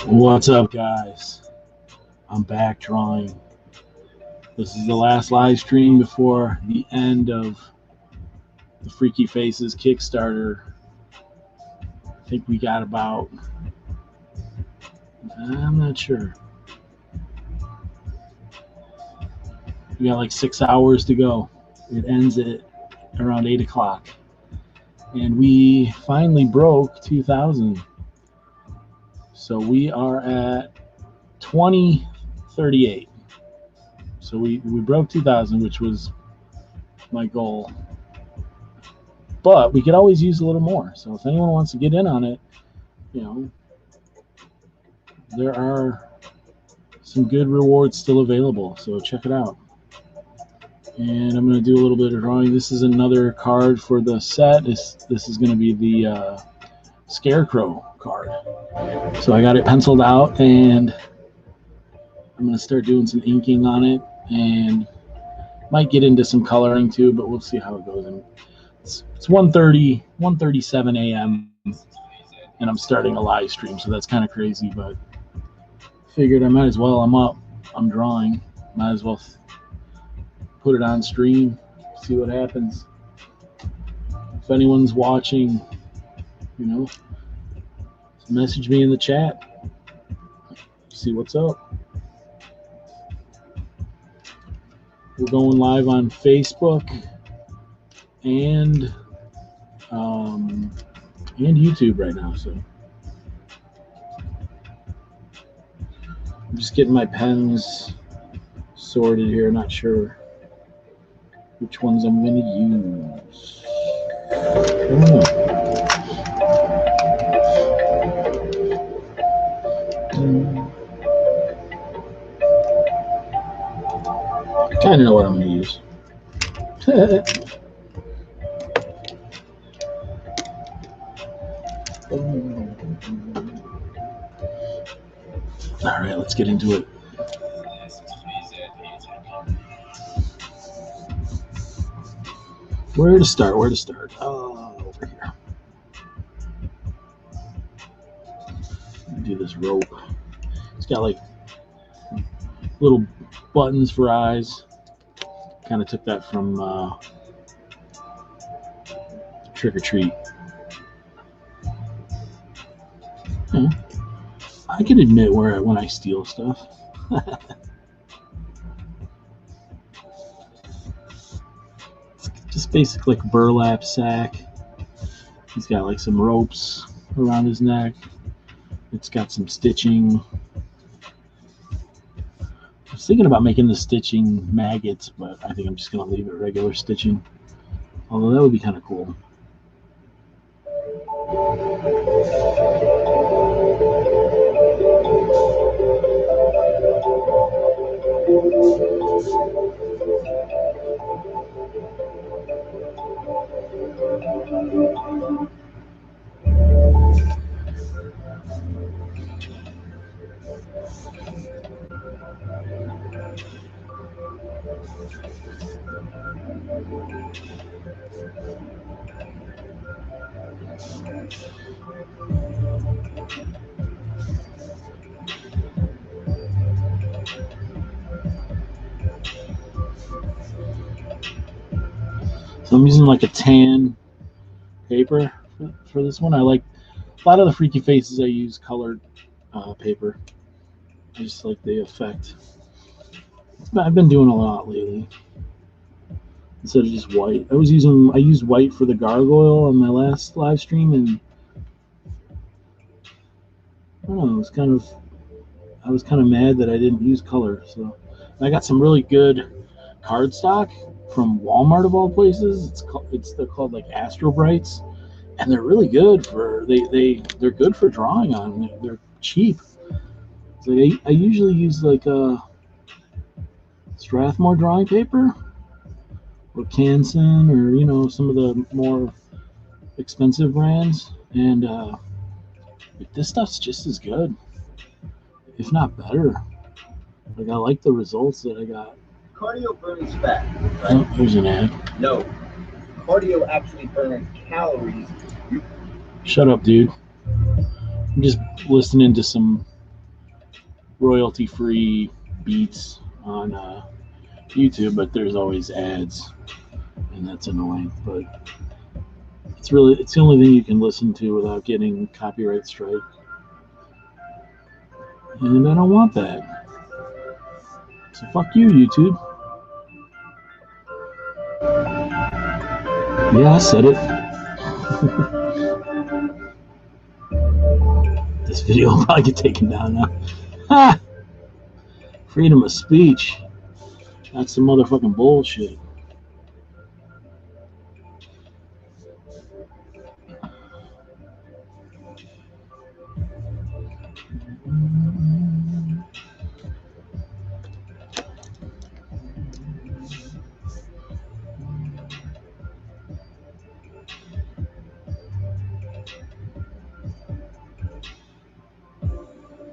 What's up, guys? I'm back drawing. This is the last live stream before the end of the Freaky Faces Kickstarter. I think we got about, I'm not sure. We got like 6 hours to go. It ends at around 8 o'clock. And we finally broke 2,000. So we are at 2038. So we broke 2,000, which was my goal. But we could always use a little more. So if anyone wants to get in on it, there are some good rewards still available. So check it out. And I'm going to do a little bit of drawing. This is another card for the set. This is going to be the Scarecrow card. So I got it penciled out, and I'm going to start doing some inking on it, and might get into some coloring too, but we'll see how it goes. And it's 1:37 a.m. and I'm starting a live stream, so that's kind of crazy, but figured I might as well. I'm up, I'm drawing, might as well put it on stream, see what happens. If anyone's watching, message me in the chat, see what's up. We're going live on Facebook and YouTube right now, so I'm just getting my pens sorted here. Not sure which ones I'm going to use. I don't know. I kind of know what I'm going to use. All right, let's get into it. Where to start? Over here. Do this rope. It's got like little buttons for eyes. Kind of took that from Trick or Treat. I can admit when I steal stuff. Just basic like burlap sack. He's got like some ropes around his neck. It's got some stitching. I was thinking about making the stitching maggots, but I think I'm just going to leave it regular stitching. Although that would be kind of cool. So I'm using like a tan paper for this one. I like a lot of the Freaky Faces. I use colored paper. I just like the effect. I've been doing a lot lately instead of just white. I used white for the gargoyle on my last live stream, and I don't know. I was kind of mad that I didn't use color. So I got some really good cardstock from Walmart of all places. They're called like Astro Brights, and they're really good for they're good for drawing on. They're cheap. So I usually use like a Strathmore drawing paper or Canson or some of the more expensive brands, and this stuff's just as good, if not better. Like I like the results that I got. Cardio burns fat, right? Oh, there's an ad. No. Cardio actually burns calories. Shut up, dude. I'm just listening to some royalty-free beats on YouTube, but there's always ads, and that's annoying. But it's the only thing you can listen to without getting copyright strike, and I don't want that. So fuck you, YouTube. Yeah, I said it. This video will probably get taken down now. Ha! Freedom of speech. That's some motherfucking bullshit.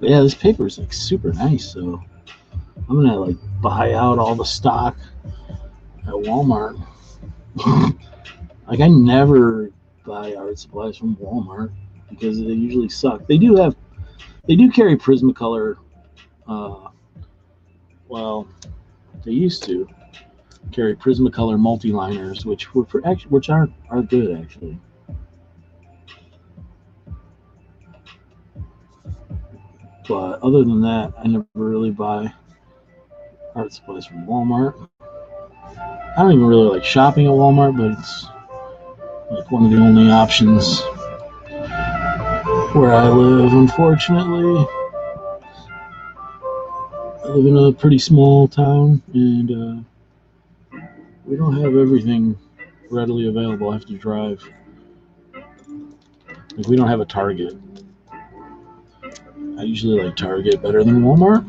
But yeah, this paper is like super nice, so I'm gonna like buy out all the stock at Walmart. Like I never buy art supplies from Walmart because they usually suck. They do carry Prismacolor. Well, they used to carry Prismacolor multi-liners, which are good actually. But other than that, I never really buy art supplies from Walmart. I don't even really like shopping at Walmart, but it's like one of the only options where I live, unfortunately. I live in a pretty small town, and we don't have everything readily available. I have to drive. Like, we don't have a Target. I usually like Target better than Walmart.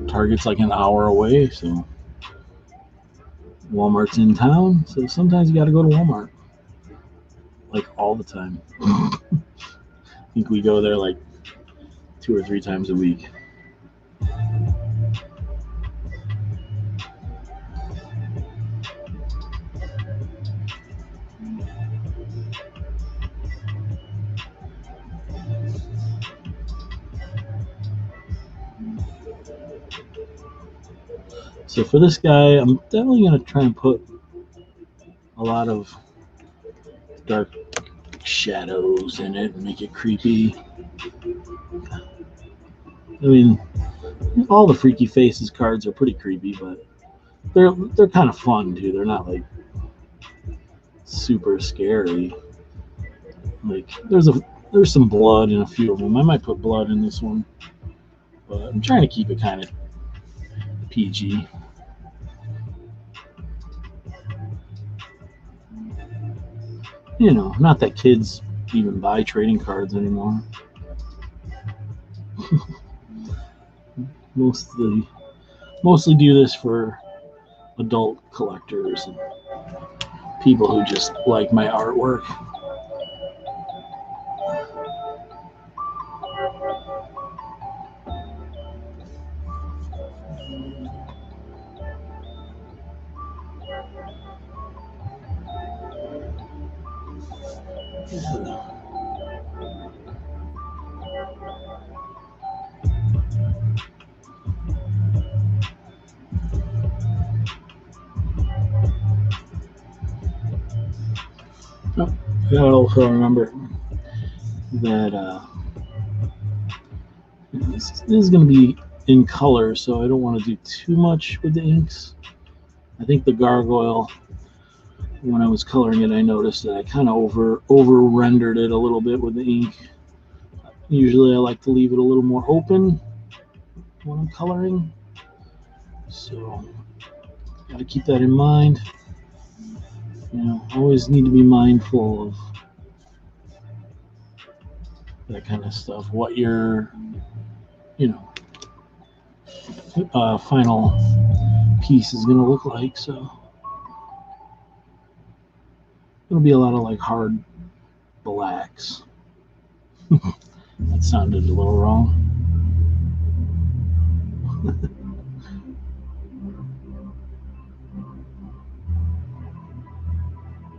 Target's like an hour away, so Walmart's in town, so sometimes you gotta go to Walmart. Like all the time. I think we go there like 2 or 3 times a week. So for this guy, I'm definitely going to try and put a lot of dark shadows in it and make it creepy. I mean, all the Freaky Faces cards are pretty creepy, but they're kind of fun too. They're not like super scary. Like there's some blood in a few of them. I might put blood in this one, but I'm trying to keep it kind of PG. You know, not that kids even buy trading cards anymore. Mostly do this for adult collectors and people who just like my artwork. I also remember that this is going to be in color, so I don't want to do too much with the inks. I think the gargoyle, when I was coloring it, I noticed that I kind of over rendered it a little bit with the ink. Usually I like to leave it a little more open when I'm coloring, so got to keep that in mind. You know, always need to be mindful of that kind of stuff. What your, final piece is going to look like. So it'll be a lot of like hard blacks. That sounded a little wrong.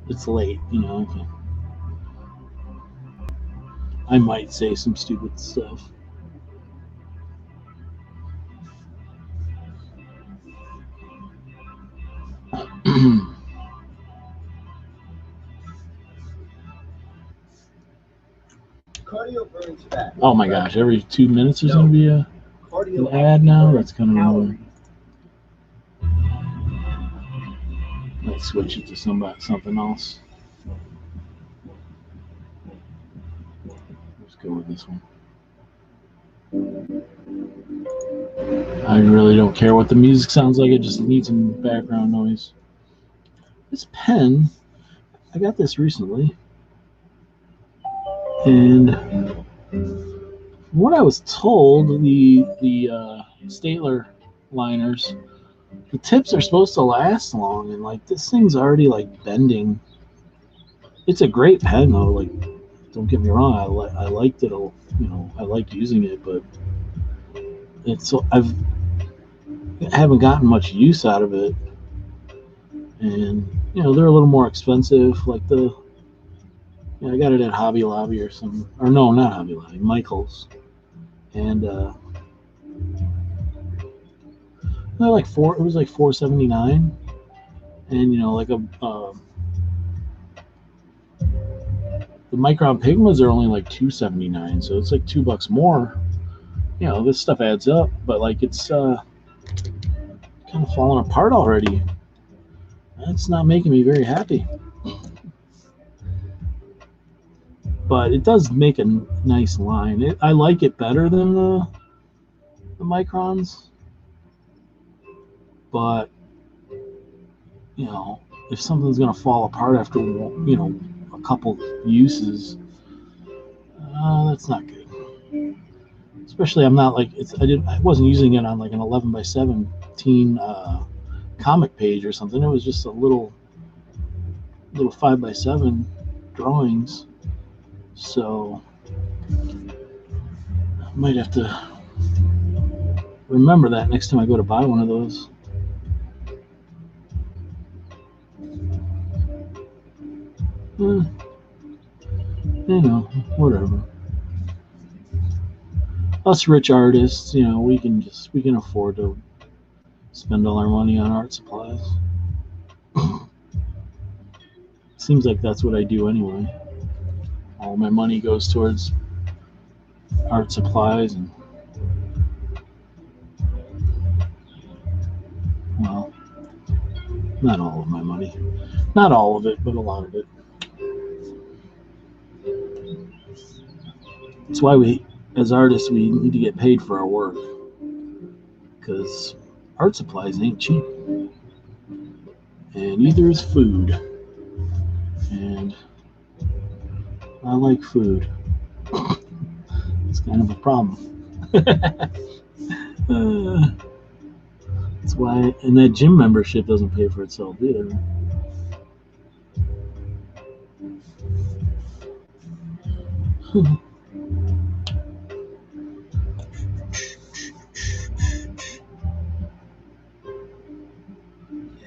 It's late, you know. I might say some stupid stuff. Cardio burns fat. Oh my gosh, every 2 minutes there's going to be an Cardio ad now? burns That's kind of calories. annoying. Let's switch it to something else. Let's go with this one. I really don't care what the music sounds like. It just needs some background noise. This pen, I got this recently, and from what I was told, the Staedtler liners, the tips are supposed to last long, and like this thing's already like bending. It's a great pen though. Like, don't get me wrong, I liked it. I liked using it, but I haven't gotten much use out of it, and they're a little more expensive. Like I got it at Hobby Lobby or something, or no, not Hobby Lobby, Michael's, and they're like it was like $4.79, and like the Micron Pigmas are only like $2.79, so it's like $2 more. This stuff adds up, but like it's kind of falling apart already. That's not making me very happy. But it does make a nice line. I like it better than the Microns. But if something's gonna fall apart after a couple uses, that's not good. Especially I'm not like I wasn't using it on like an 11x17 comic page or something. It was just a little 5x7 drawings. So I might have to remember that next time I go to buy one of those. Whatever. Us rich artists, we can afford to spend all our money on art supplies. Seems like that's what I do anyway. All my money goes towards art supplies, and well, not all of my money. Not all of it, but a lot of it. That's why we, as artists, we need to get paid for our work, because art supplies ain't cheap, and neither is food, and I like food. It's kind of a problem. That's why, and that gym membership doesn't pay for itself either.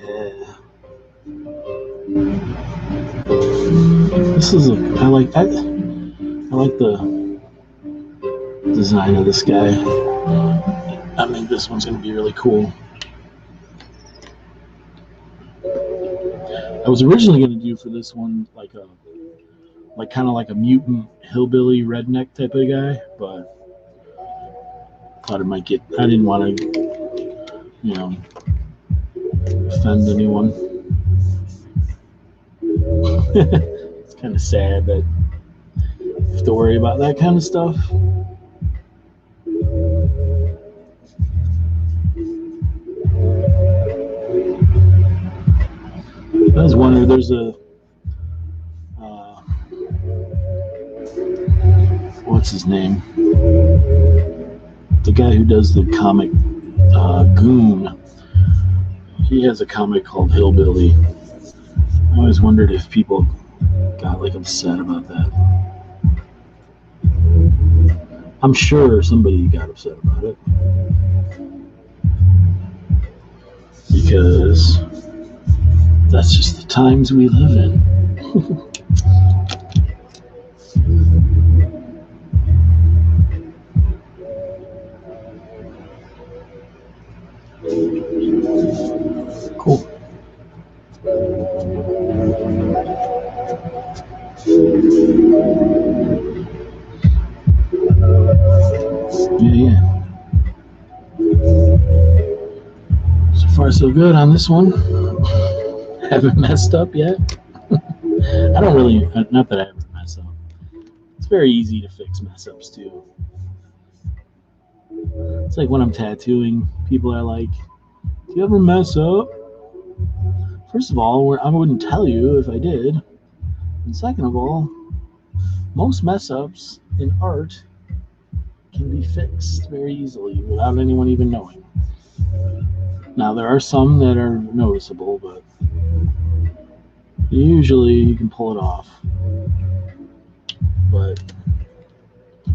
Yeah. This is I like the design of this guy. I think this one's gonna be really cool. I was originally gonna do for this one kind of like a mutant hillbilly redneck type of guy, but thought it might I didn't want to offend anyone. It's kind of sad that you have to worry about that kind of stuff. I was wondering, there's what's his name? The guy who does the comic Goon. He has a comic called Hillbilly. I always wondered if people got like upset about that. I'm sure somebody got upset about it, because that's just the times we live in. Yeah. So far, so good on this one. Haven't messed up yet. I don't really, not that I ever mess up. It's very easy to fix mess ups too. It's like when I'm tattooing, people are like, "Do you ever mess up?" First of all, I wouldn't tell you if I did. And second of all, most mess ups in art can be fixed very easily without anyone even knowing. Now, there are some that are noticeable, but usually you can pull it off. But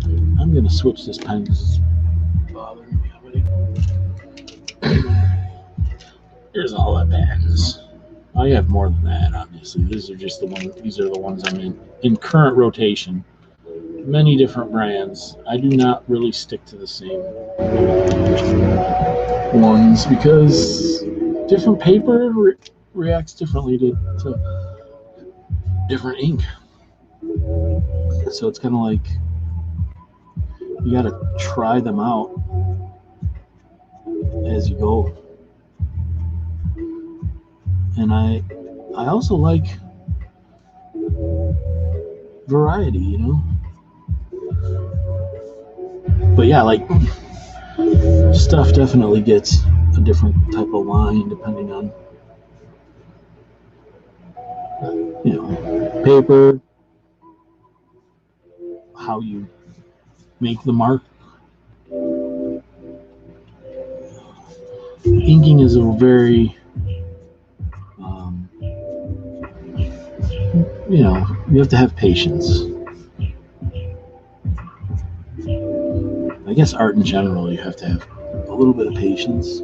I'm going to switch this pen because it's bothering me already. Here's all the pens. I have more than that, obviously. These are just the ones. These are the ones I'm in current rotation. Many different brands. I do not really stick to the same ones because different paper reacts differently to different ink. So it's kind of like you got to try them out as you go. And I also like variety, you know. But yeah, like stuff definitely gets a different type of line depending on, you know, paper, how you make the mark. Inking is a very, you know, you have to have patience. I guess art in general, you have to have a little bit of patience.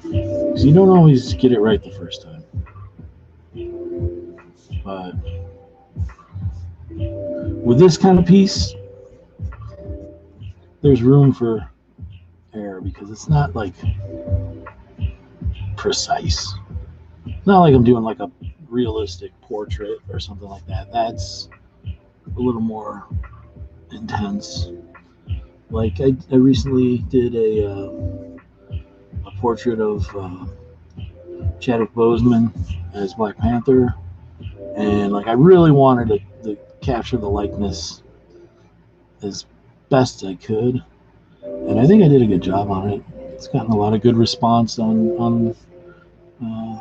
Because you don't always get it right the first time. But with this kind of piece, there's room for error because it's not like precise. It's not like I'm doing like a realistic portrait or something like that. That's a little more intense. Like I recently did a portrait of Chadwick Boseman as Black Panther, and like I really wanted to capture the likeness as best I could, and I think I did a good job on it. It's gotten a lot of good response on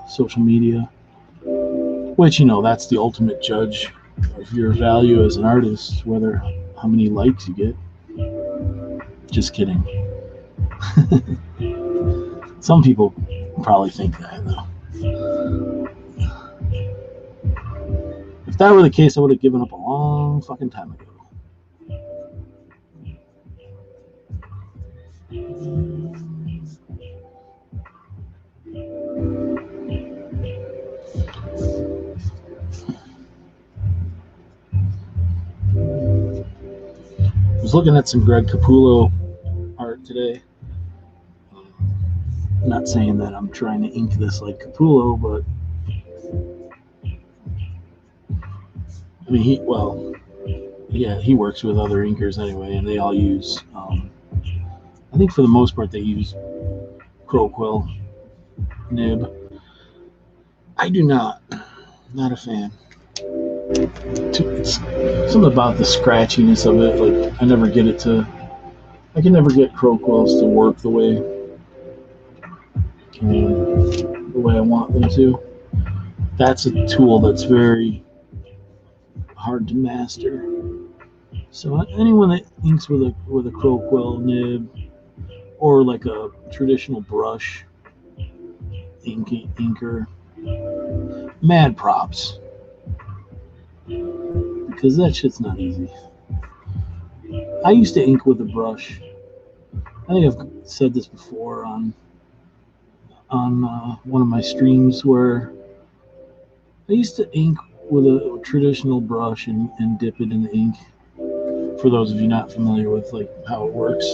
social media, which, you know, that's the ultimate judge of your value as an artist, whether how many likes you get. Just kidding. Some people probably think that, though. If that were the case, I would have given up a long fucking time ago. I was looking at some Greg Capullo art today. I'm not saying that I'm trying to ink this like Capullo, but I mean, he works with other inkers anyway, and they all use, I think for the most part, they use Crowquill nib. I do not. Not a fan. It's something about the scratchiness of it. Like I can never get Crowquills to work the way I want them to. That's a tool that's very hard to master. So anyone that inks with a Crowquill nib or like a traditional brush inker, mad props, because that shit's not easy. I used to ink with a brush. I think I've said this before on one of my streams, where I used to ink with a traditional brush and dip it in the ink. For those of you not familiar with like how it works,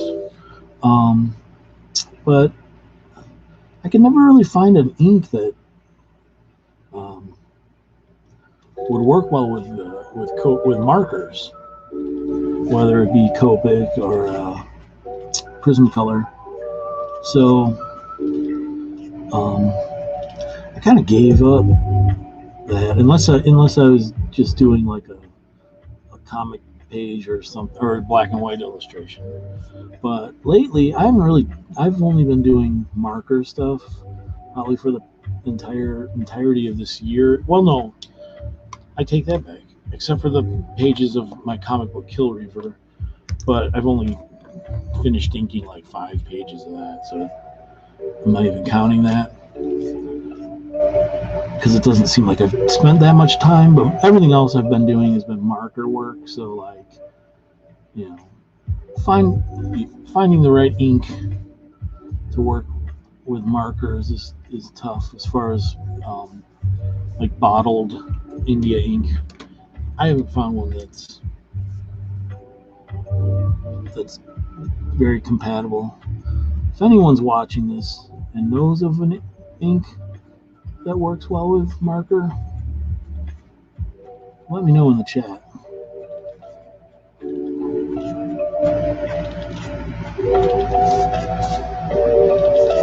but I could never really find an ink that would work well with markers. whether it be Copic or Prismacolor. So I kind of gave up that unless I was just doing like a comic page or something, or a black and white illustration. But lately I've only been doing marker stuff probably for the entirety of this year. Well, no, I take that back, except for the pages of my comic book Kill Reaver, but I've only finished inking like 5 pages of that, so I'm not even counting that because it doesn't seem like I've spent that much time. But everything else I've been doing has been marker work, so like, you know, finding the right ink to work with markers is tough. As far as like bottled India ink, I haven't found one that's very compatible. If anyone's watching this and knows of an ink that works well with marker, let me know in the chat.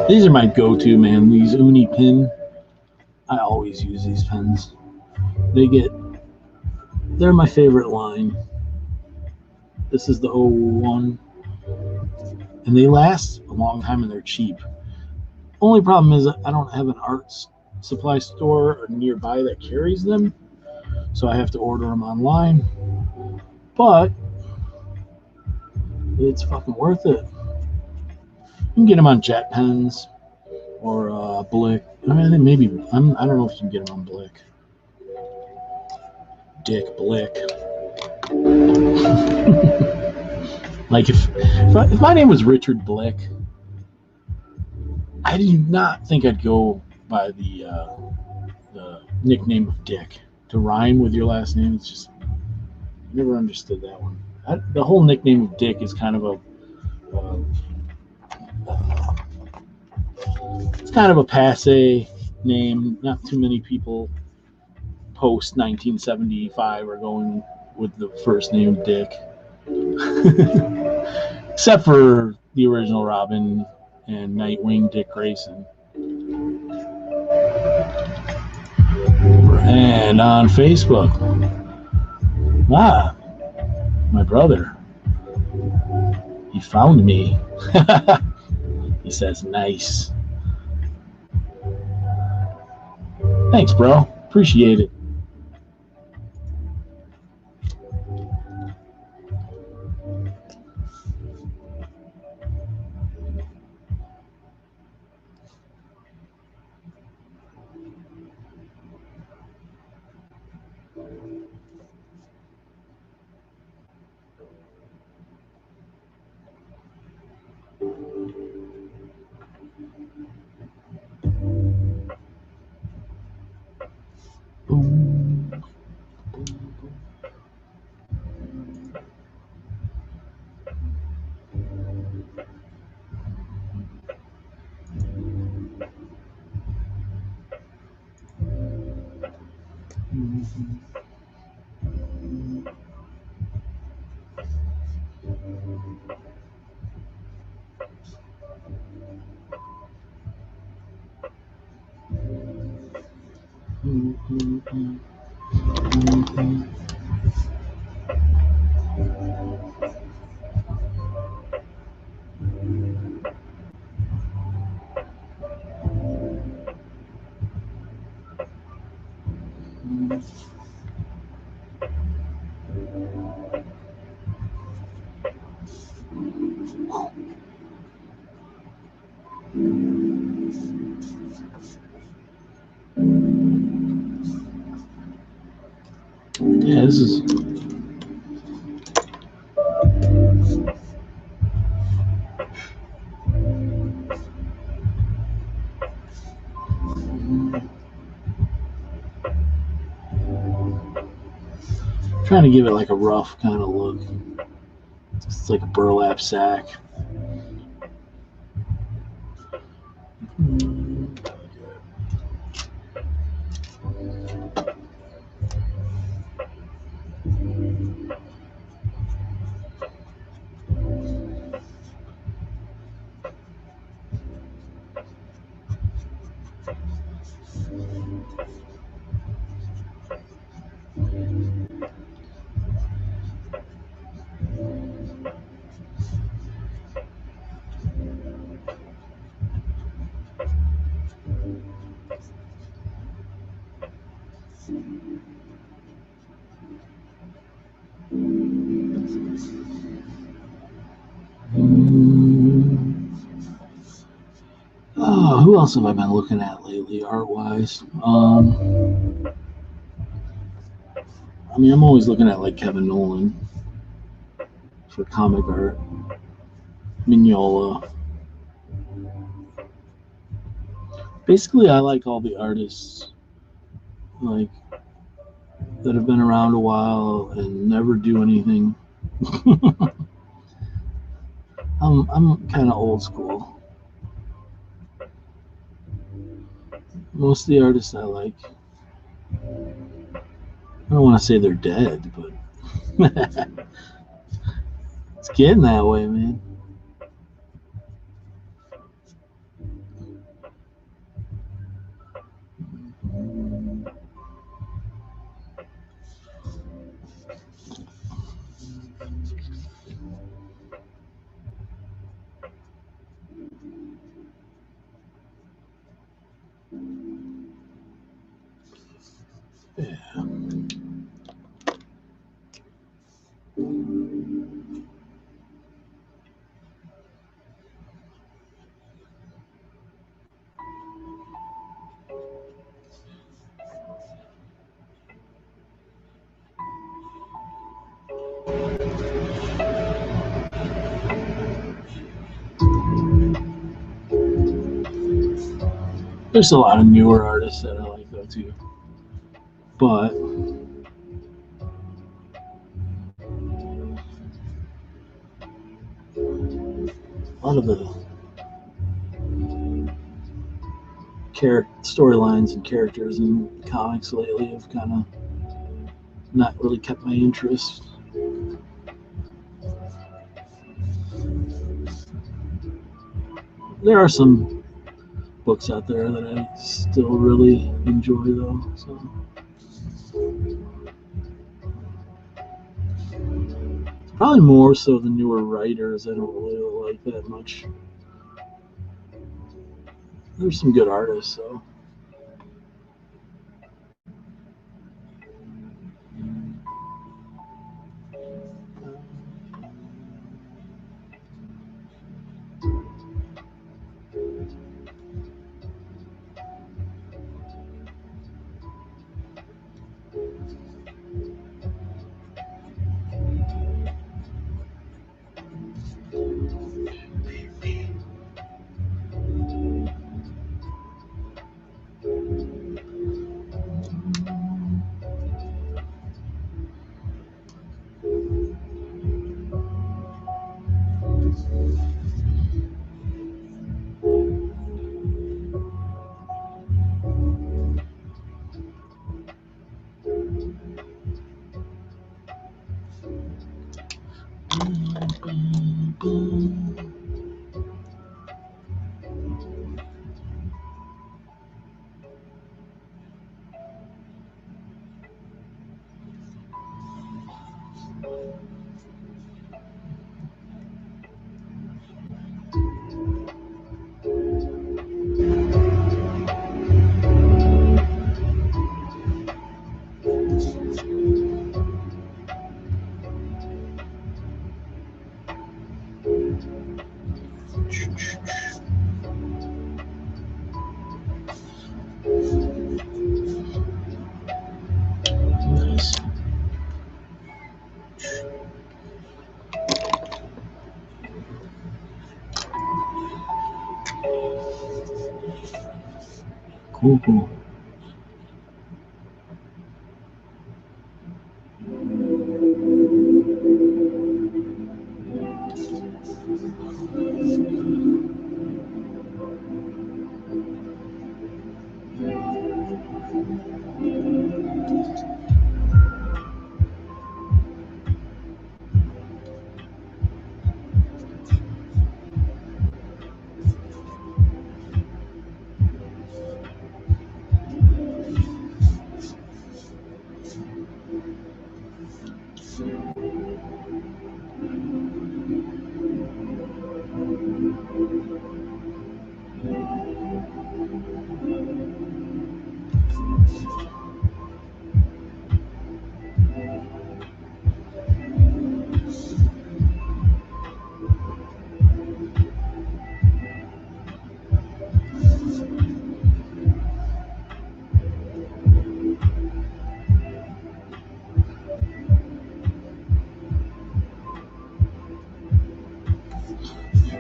These are my go-to, man. These Uni Pin. I always use these pens. They're my favorite line. This is the 01. And they last a long time and they're cheap. Only problem is I don't have an art supply store nearby that carries them, so I have to order them online. But it's fucking worth it. You can get them on Jet Pens or Blick. I don't know if you can get them on Blick. Dick Blick. Like if my name was Richard Blick, I did not think I'd go by the nickname of Dick to rhyme with your last name. It's just, I never understood that one. The whole nickname of Dick is kind of it's kind of a passe name. Not too many people post 1975 are going with the first name Dick. Except for the original Robin and Nightwing Dick Grayson. And on Facebook, my brother, he found me. He says, nice. Thanks, bro. Appreciate it. Yeah, this is. Trying to give it like a rough kind of look. It's like a burlap sack. Oh, who else have I been looking at lately, art-wise? I mean, I'm always looking at like Kevin Nolan for comic art, Mignola. Basically, I like all the artists like that have been around a while and never do anything. I'm kind of old school. Most of the artists I like, I don't want to say they're dead, but it's getting that way, man. Yeah. There's a lot of newer artists that I like though too, but a lot of the storylines and characters in comics lately have kind of not really kept my interest. There are some books out there that I still really enjoy though. So probably more so the newer writers I don't really like that much. There's some good artists, so. Nice. Cool.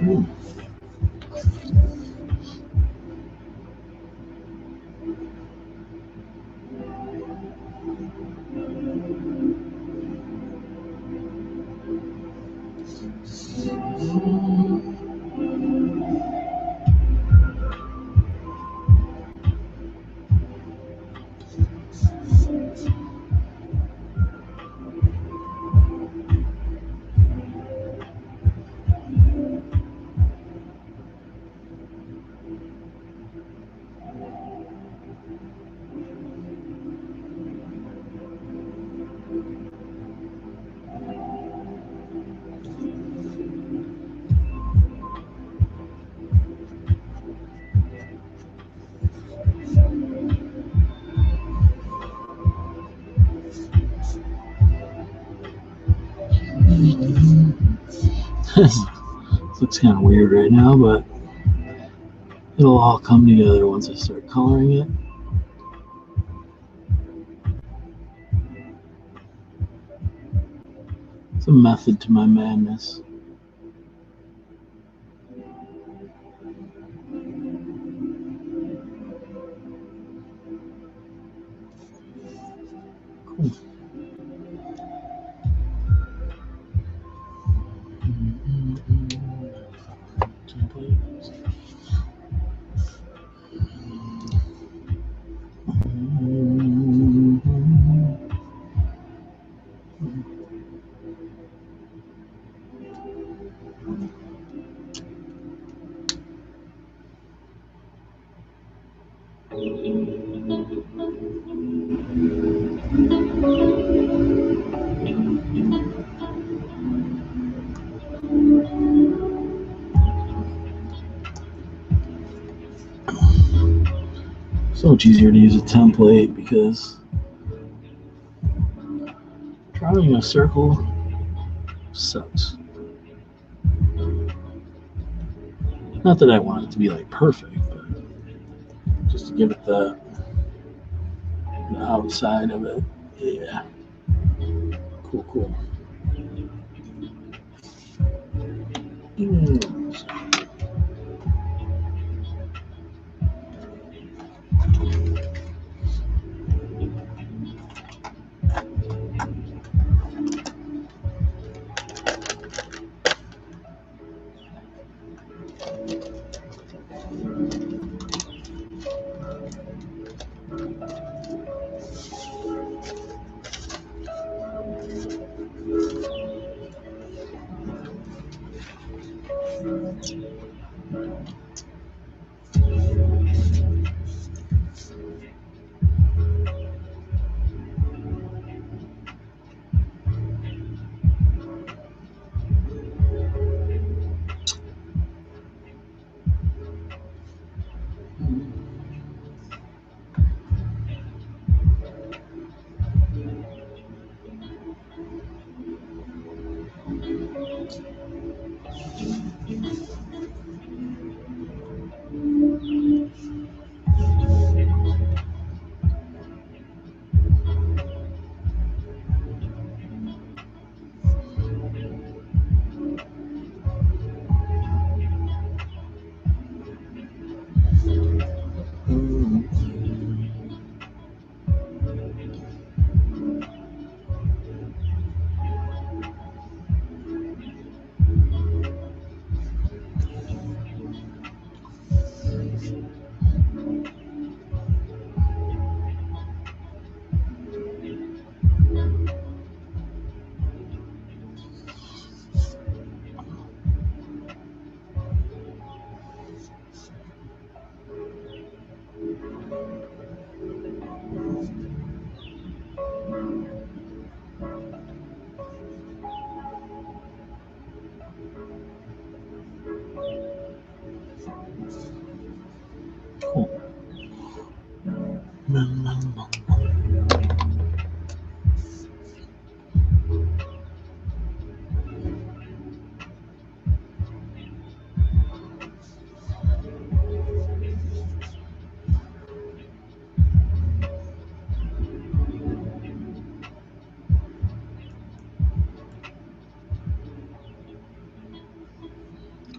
Hmm. This looks kind of weird right now, but it'll all come together once I start coloring it. It's a method to my madness. Cool. So much easier to use a template because drawing a circle sucks. Not that I want it to be like perfect, but just to give it the outside of it. Yeah. Cool.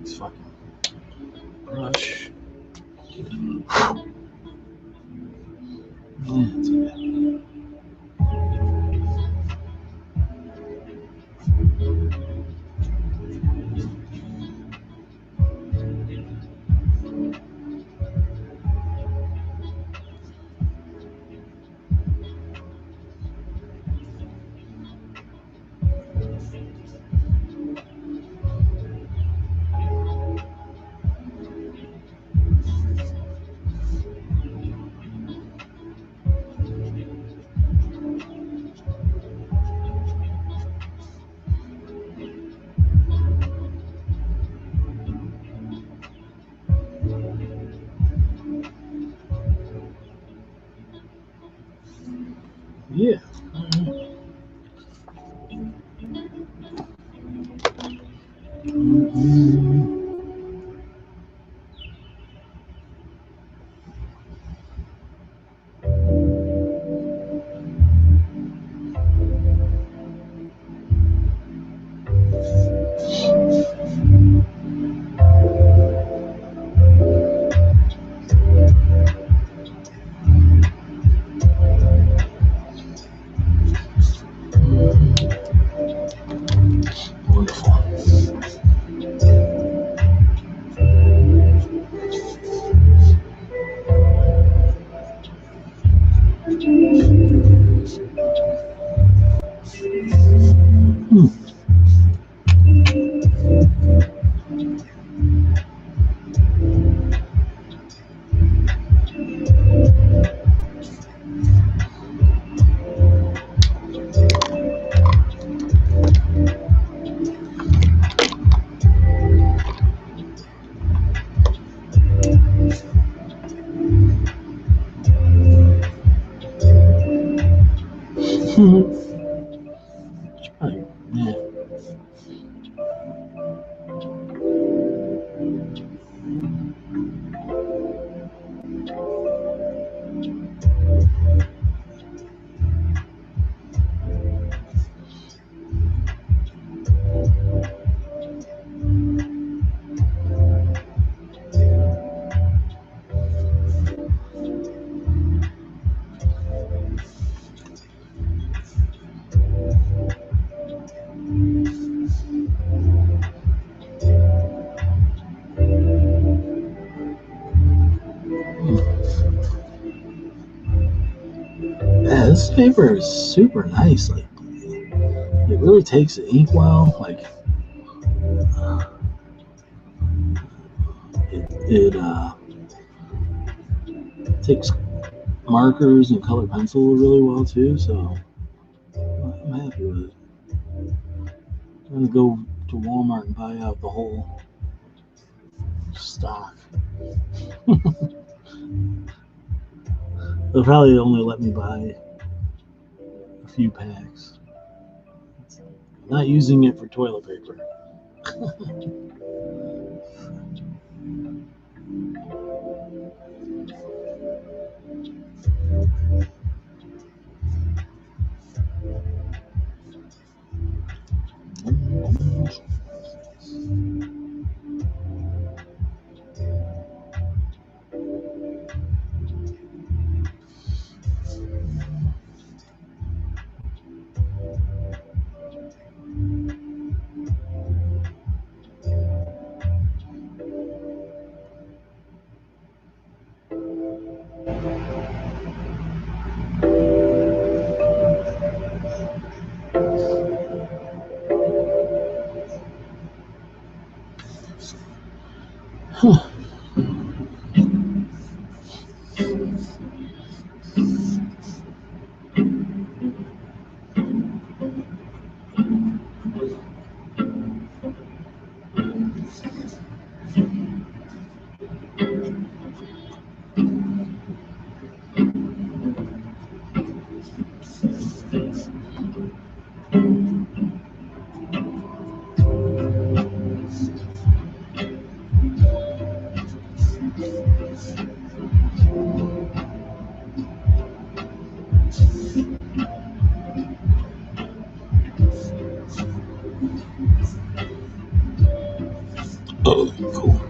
This fucking brush. Yeah, it's okay. Yeah. Wonderful. Probably, yeah. Yeah, this paper is super nice. Like, it really takes the ink well. Like, it takes markers and colored pencil really well too. So I'm happy with it. I'm gonna go to Walmart and buy out the whole stock. They'll probably only let me buy a few packs. I'm not using it for toilet paper. Huh. Cool.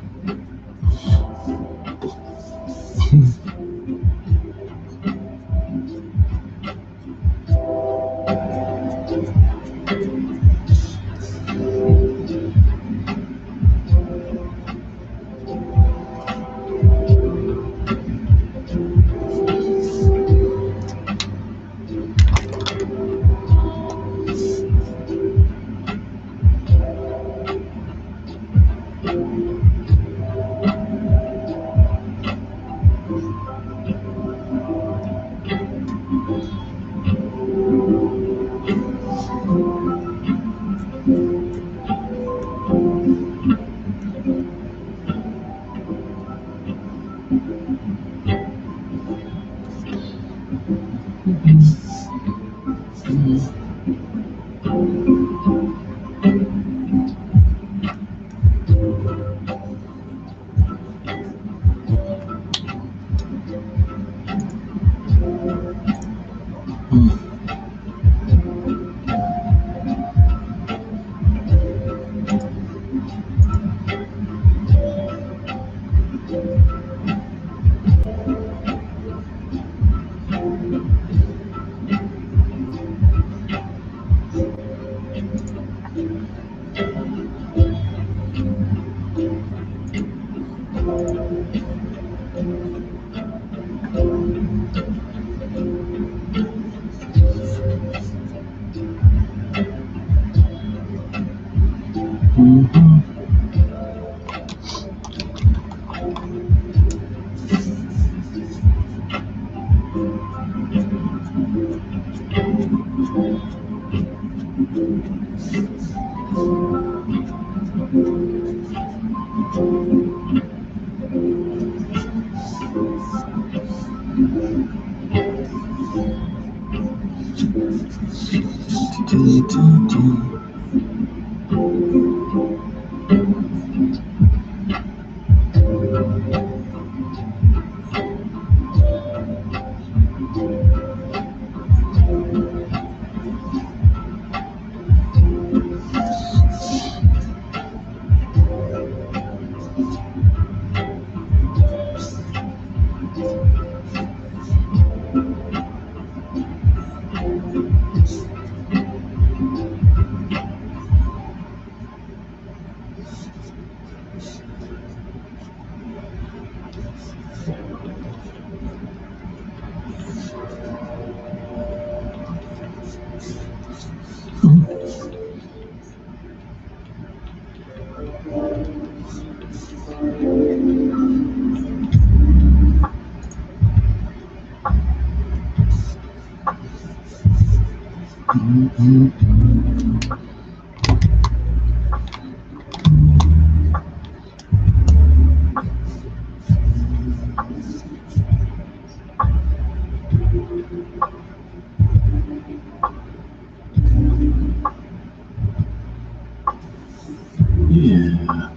Yeah.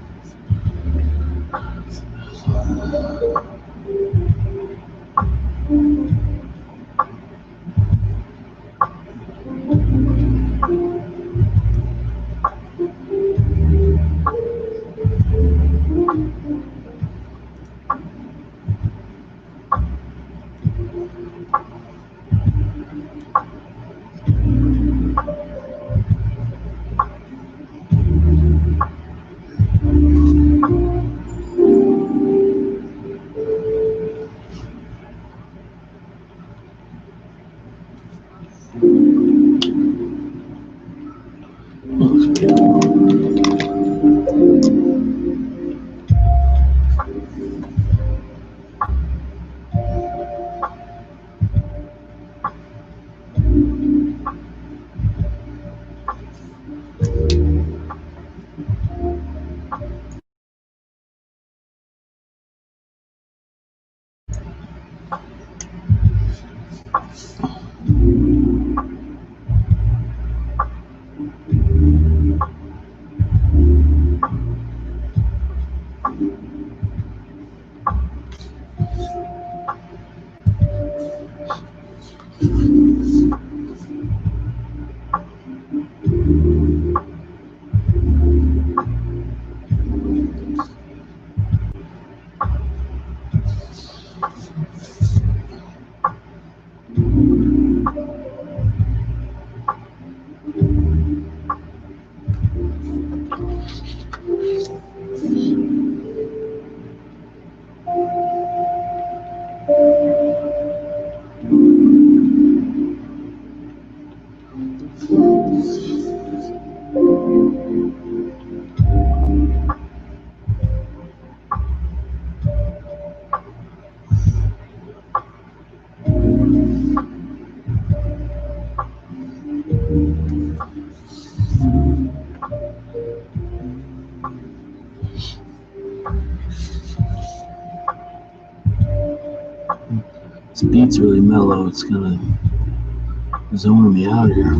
This beat's really mellow. It's kind of zoning me out here.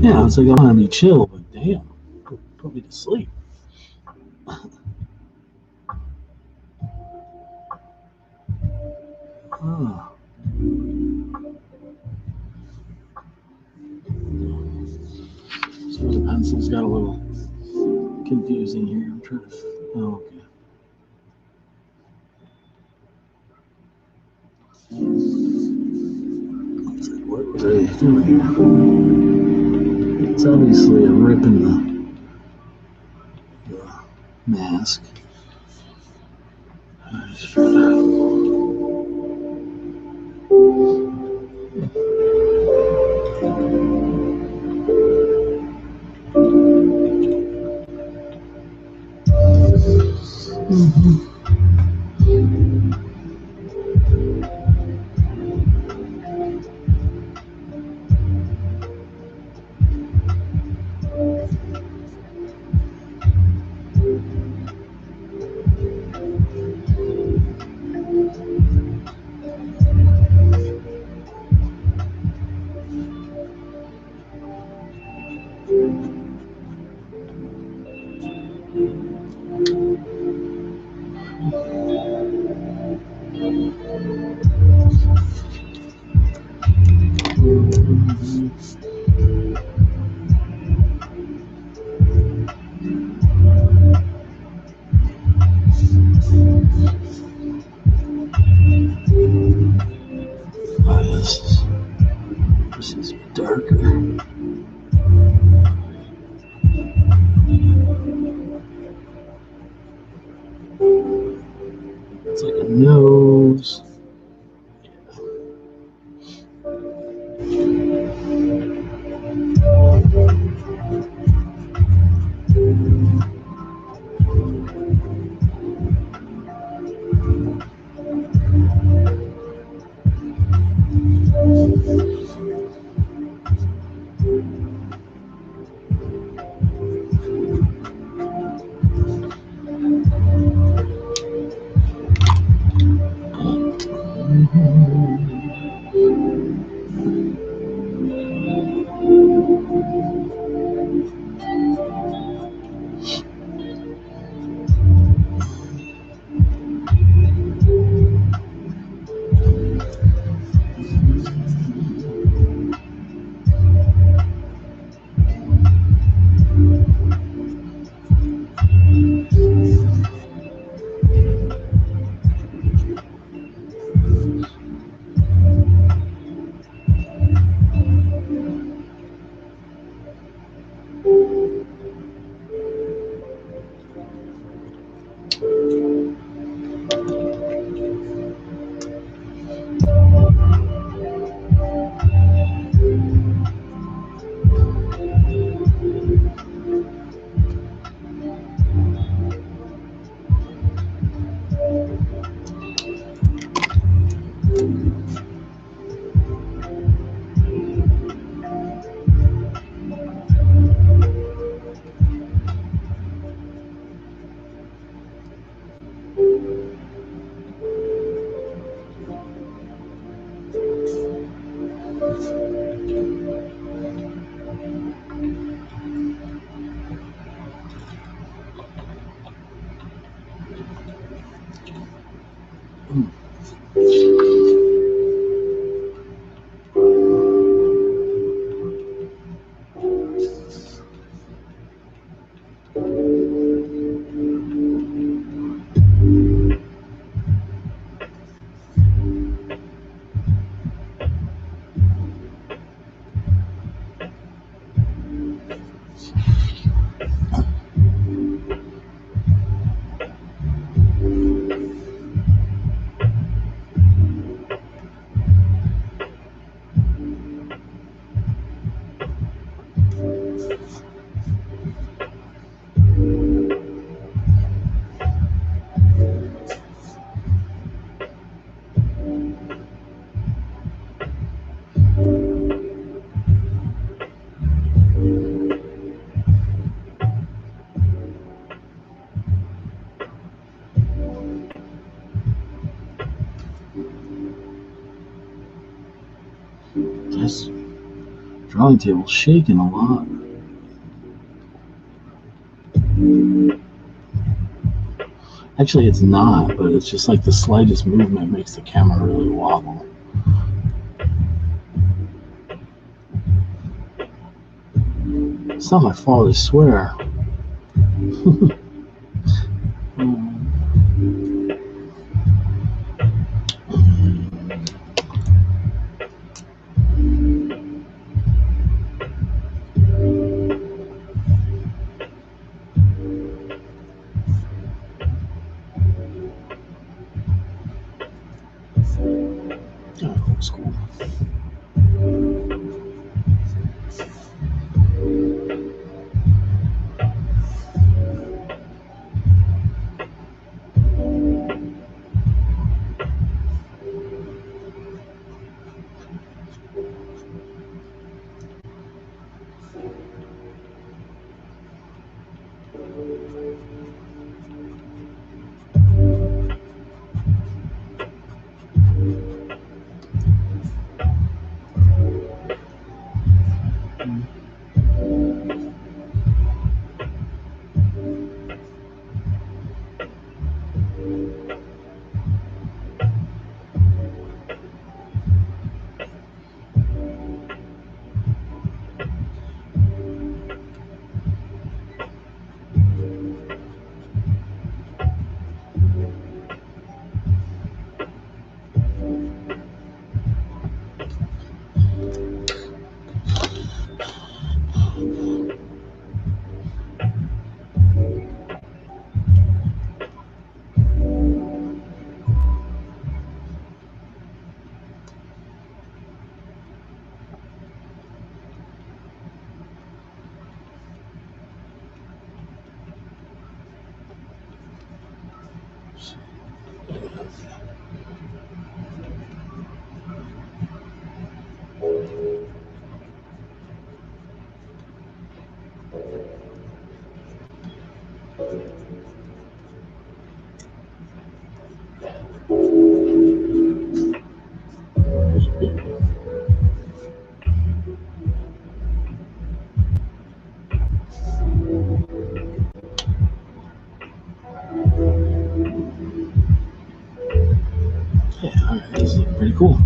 Yeah, it's like I want to be chill, but damn, put me to sleep. Oh. So the pencils got a little confusing here. I'm trying to. Oh, okay. It's like, what was I doing here? It's obviously I'm ripping the mask. I just trying to. This is darker. It's like a nose. drawing table's shaking a lot. Actually, it's not, but it's just like the slightest movement makes the camera really wobble. It's not my fault, I swear. Oh, looks cool. Yeah, alright, this is pretty cool.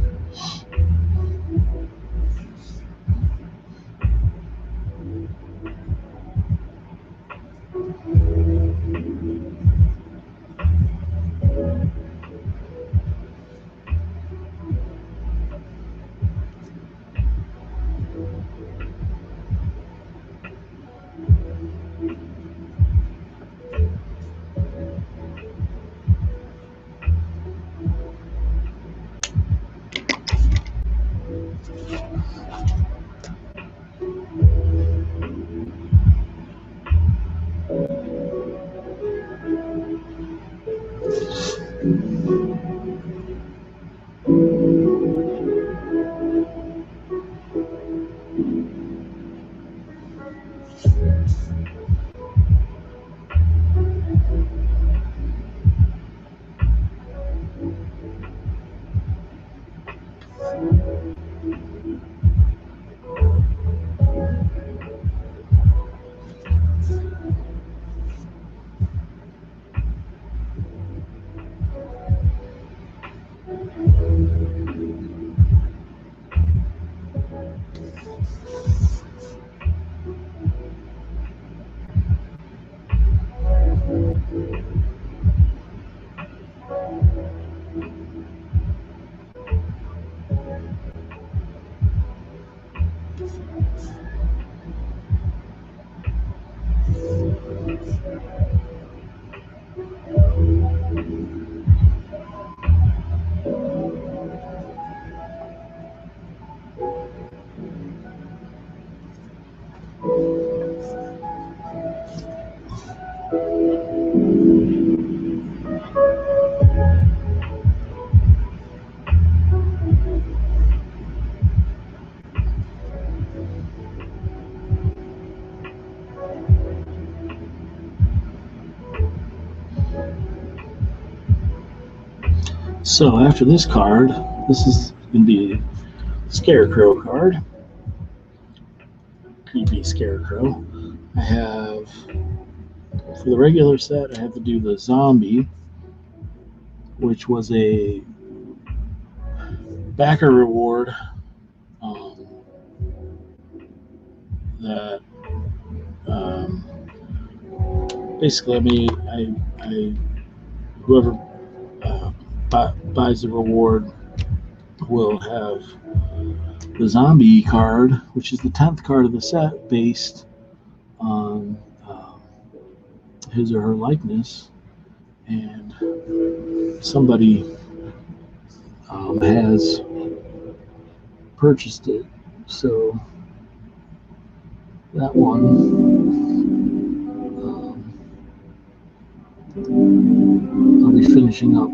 So after this card, this is going to be a Scarecrow card. creepy scarecrow. I have, for the regular set, I have to do the zombie, which was a backer reward that basically, I whoever buys the reward will have the zombie card, which is the 10th card of the set, based on his or her likeness, and somebody has purchased it. So that one I'll be finishing up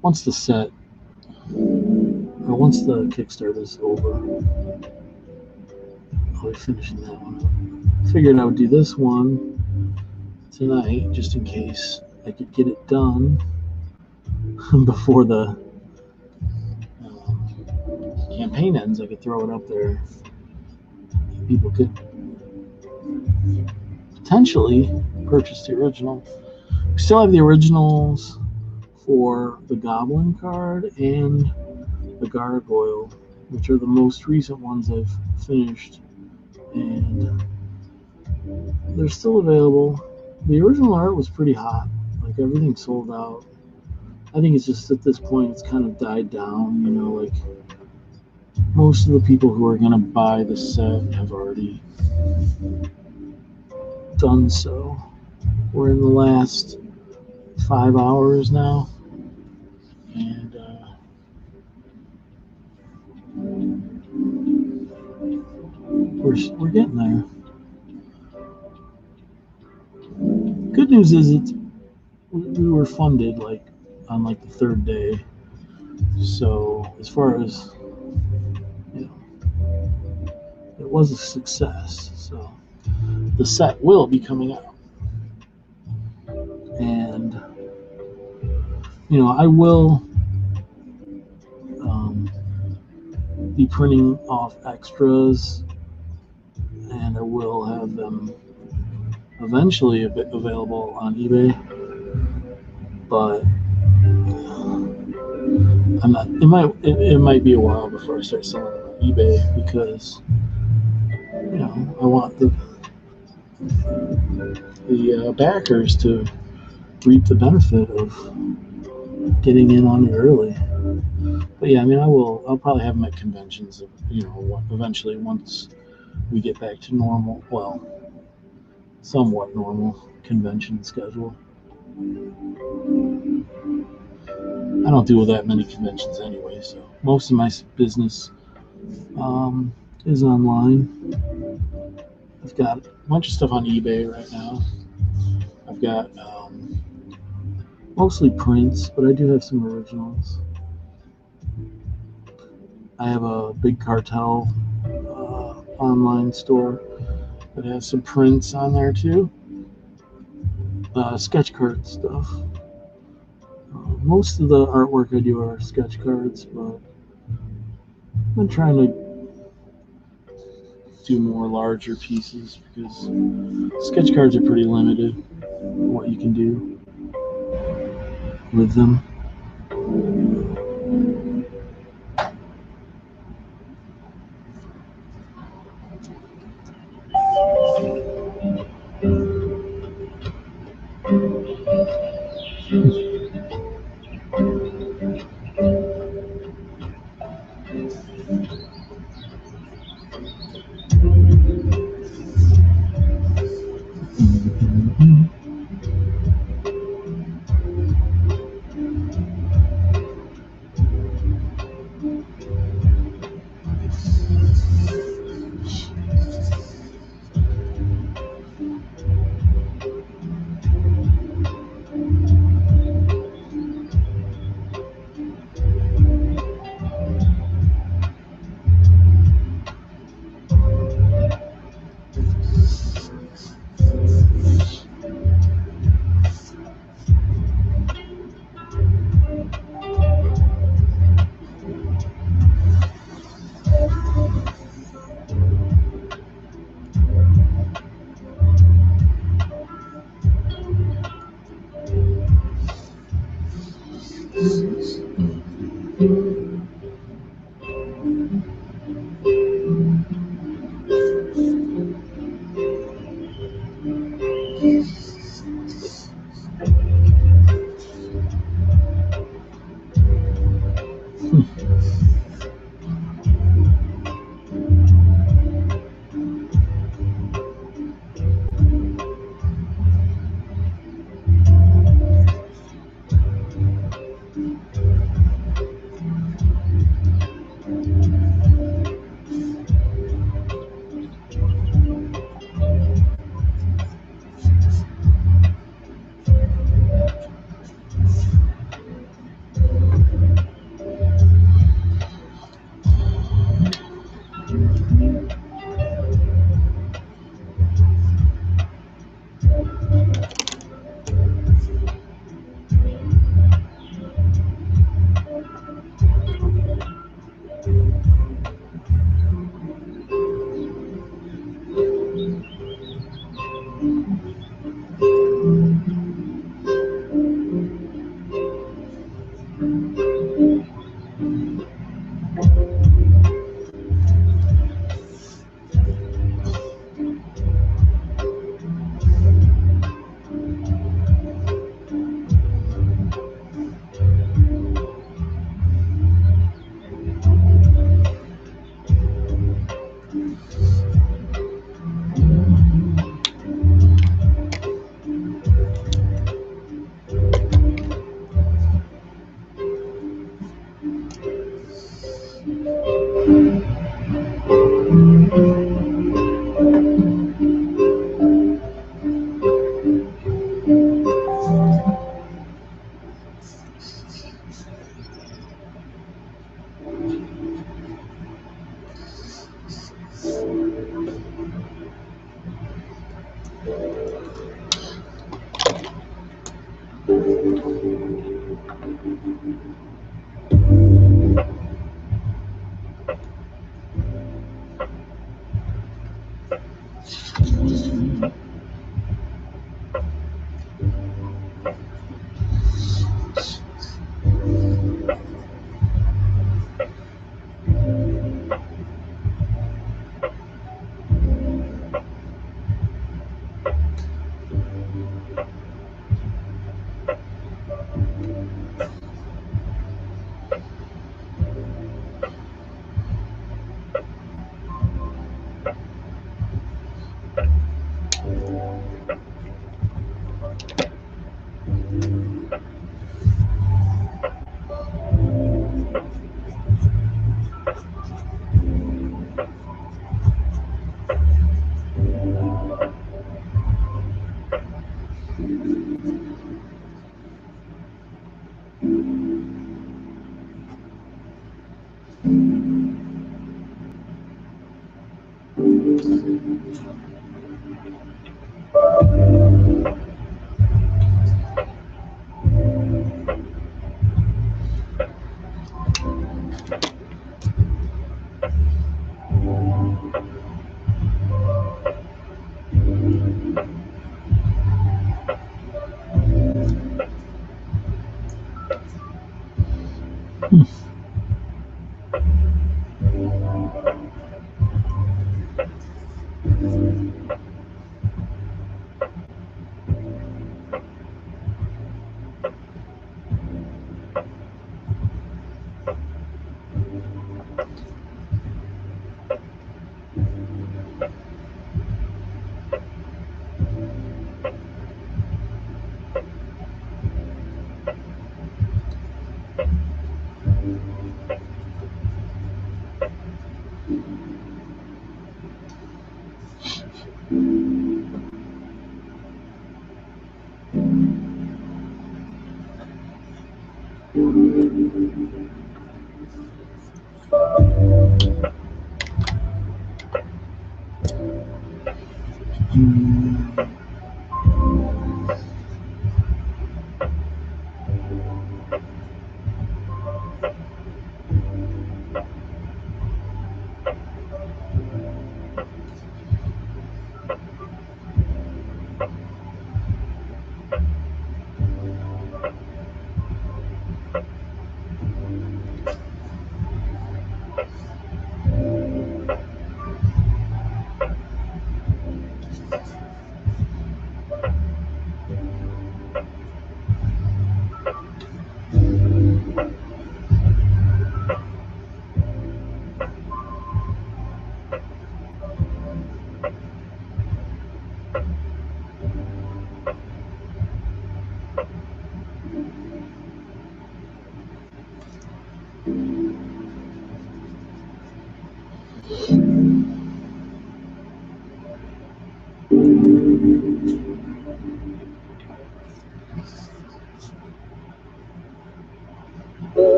once the set, or once the Kickstarter is over. I'll be finishing that one. Figured I would do this one tonight, just in case I could get it done before the campaign ends. I could throw it up there. People could potentially purchase the original. We still have the originals for the Goblin card and the Gargoyle, which are the most recent ones I've finished, and they're still available. The original art was pretty hot, like everything sold out. I think it's just at this point it's kind of died down, you know, like most of the people who are going to buy the set have already done so. We're in the last 5 hours now, and we're getting there. Good news is we were funded like on like the third day, so as far as, you know, it was a success. So the set will be coming out, and you know, I will be printing off extras, and I will have them eventually a bit available on eBay, but I'm not. It might be a while before I start selling them on eBay, because you know, I want the backers to reap the benefit of getting in on it early. But yeah, I mean, I'll probably have them at conventions, you know, eventually, once we get back to normal, well, somewhat normal convention schedule. I don't do that many conventions anyway, so most of my business is online. I've got a bunch of stuff on eBay right now. I've got mostly prints, but I do have some originals. I have a Big Cartel online store that has some prints on there too. Sketch card stuff. Most of the artwork I do are sketch cards, but I've been trying to do more larger pieces, because sketch cards are pretty limited what you can do with them.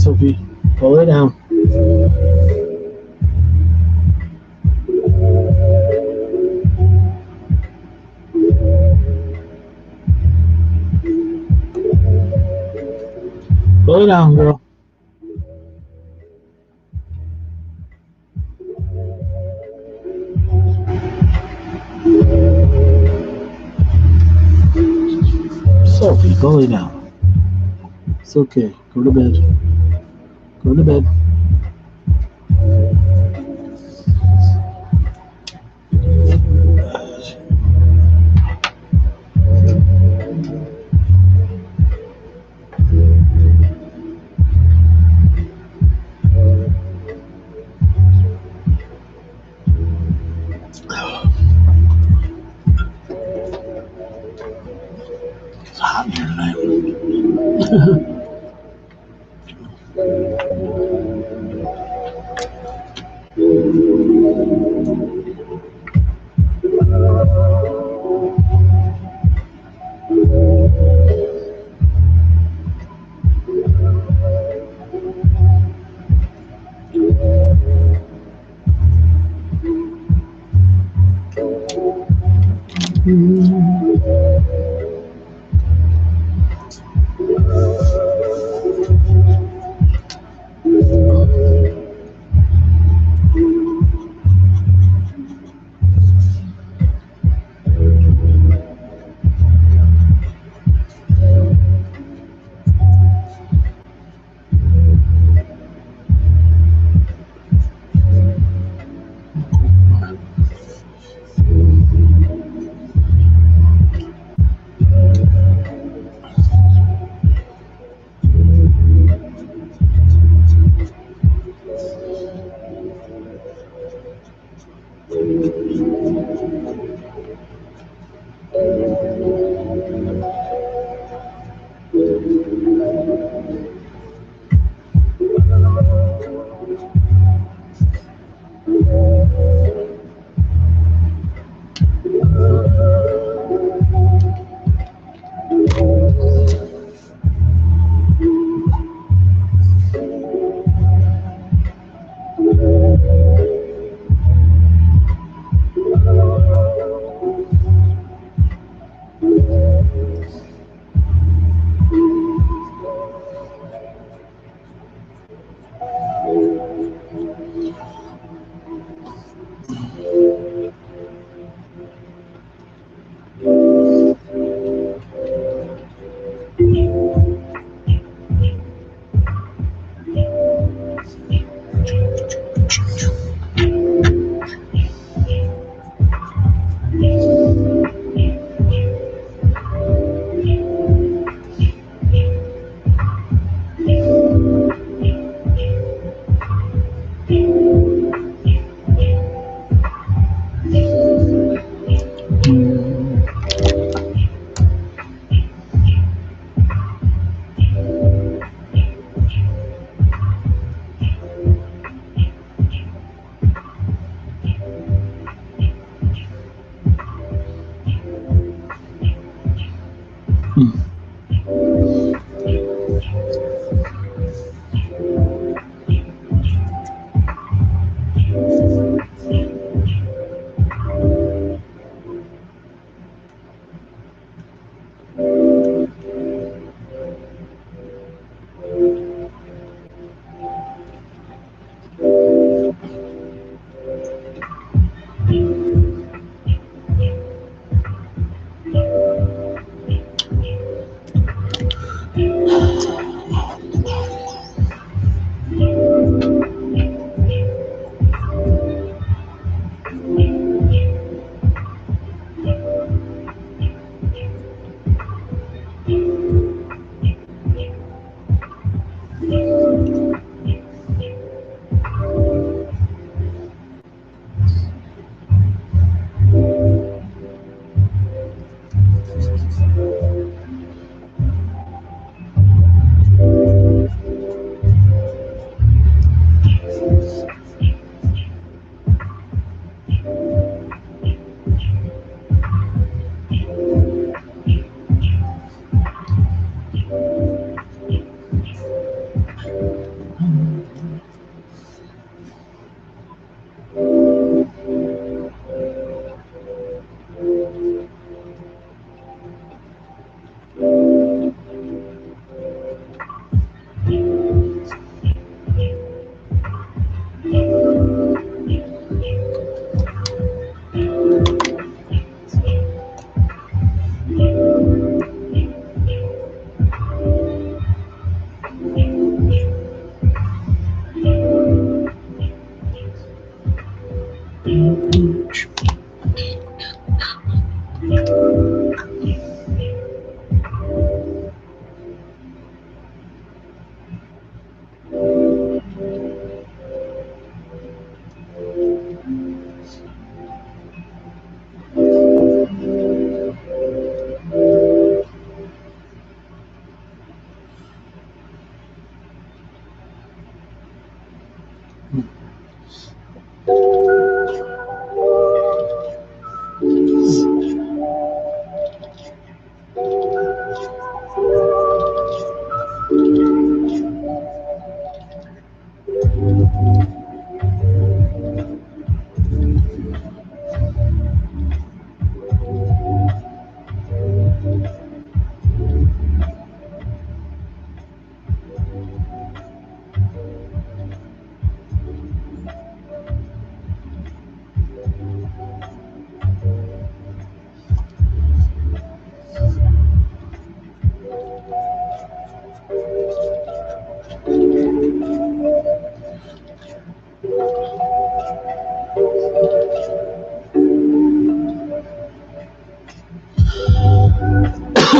Sophie. Pull it down. Pull it down, girl. Sophie, pull it down. It's okay. Go to bed. Go to bed. It's hot in here tonight.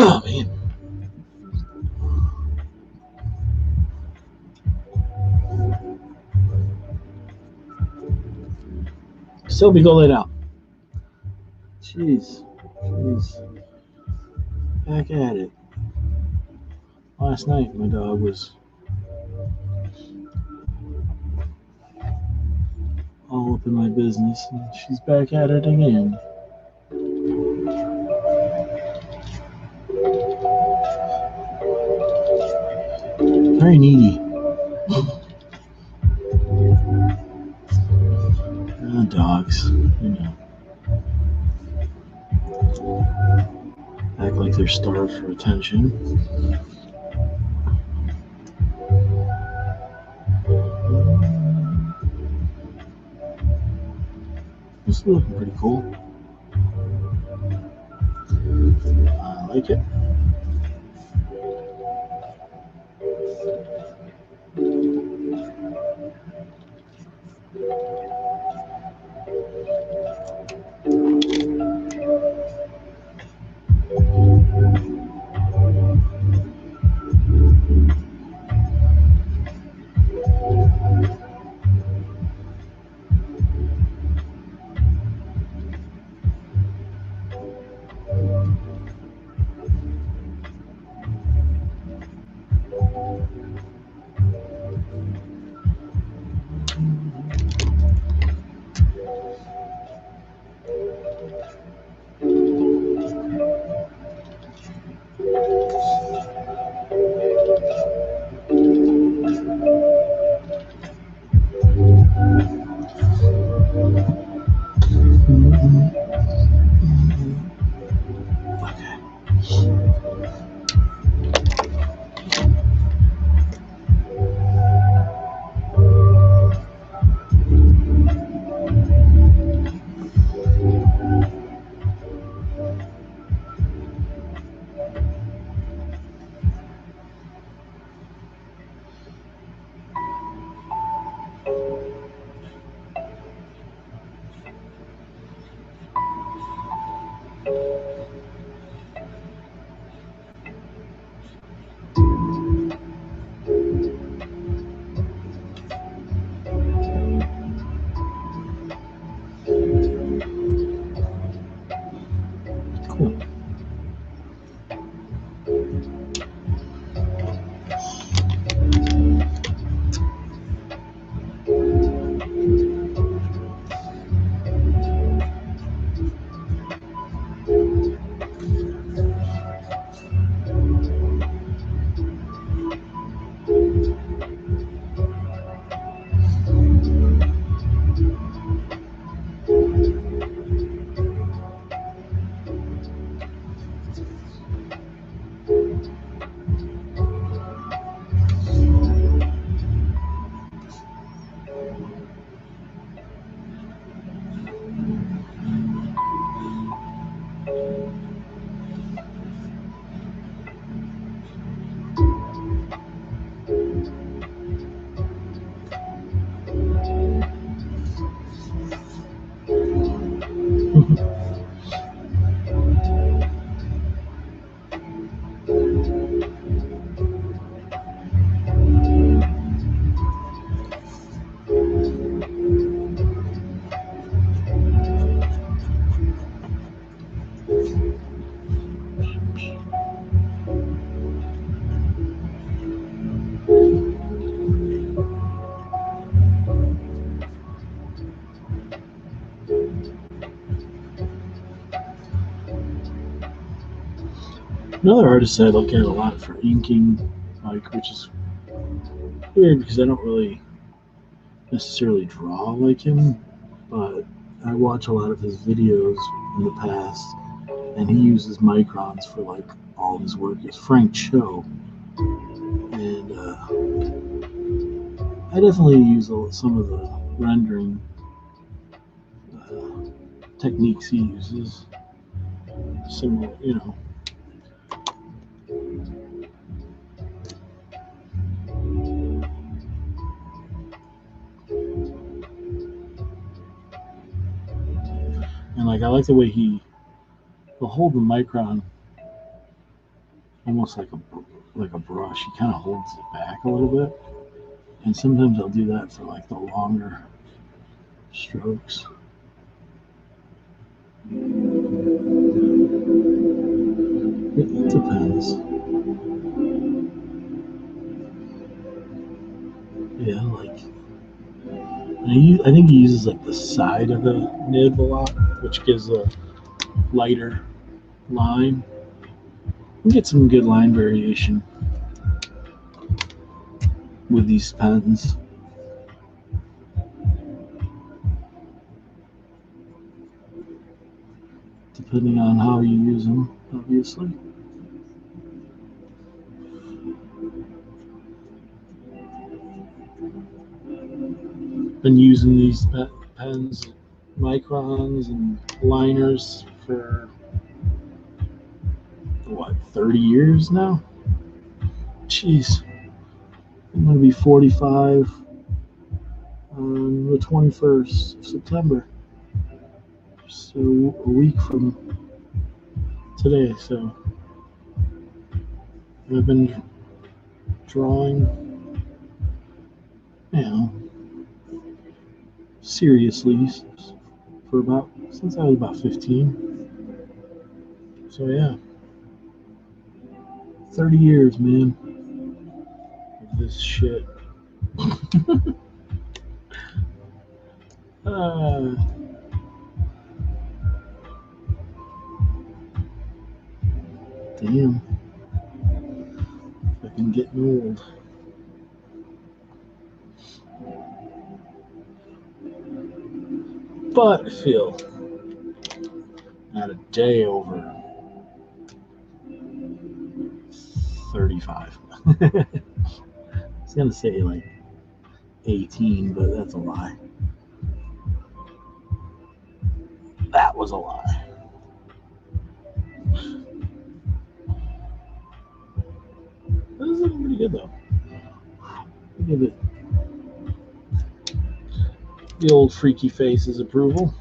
Oh, man. Sylvie, go lay down. Jeez. Back at it. Last night, my dog was all up in my business, and she's back at it again. Very needy. Dogs, you know, act like they're starved for attention. This is looking pretty cool. I like it. Cool. Another artist I look at a lot for inking, like, which is weird because I don't really necessarily draw like him, but I watch a lot of his videos in the past, and he uses microns for like all his work. Is Frank Cho, and I definitely use some of the rendering techniques he uses. Similar, you know. And like I like the way he'll hold the micron almost like a brush. He kind of holds it back a little bit, and sometimes I'll do that for like the longer strokes. It depends. Yeah, like I think he uses like the side of the nib a lot, which gives a lighter line. You get some good line variation with these pens. Depending on how you use them, obviously. Been using these pens, microns and liners for what, 30 years now? Jeez. I'm going to be 45 on the 21st of September. So a week from today. So I've been drawing, you know, seriously for since I was about 15. So yeah, 30 years, man, of this shit. Damn, fucking getting old. But I feel not a day over 35. I was gonna say like 18, but that's a lie. That was a lie. This is looking pretty good though. I'll give it the old freaky face's approval.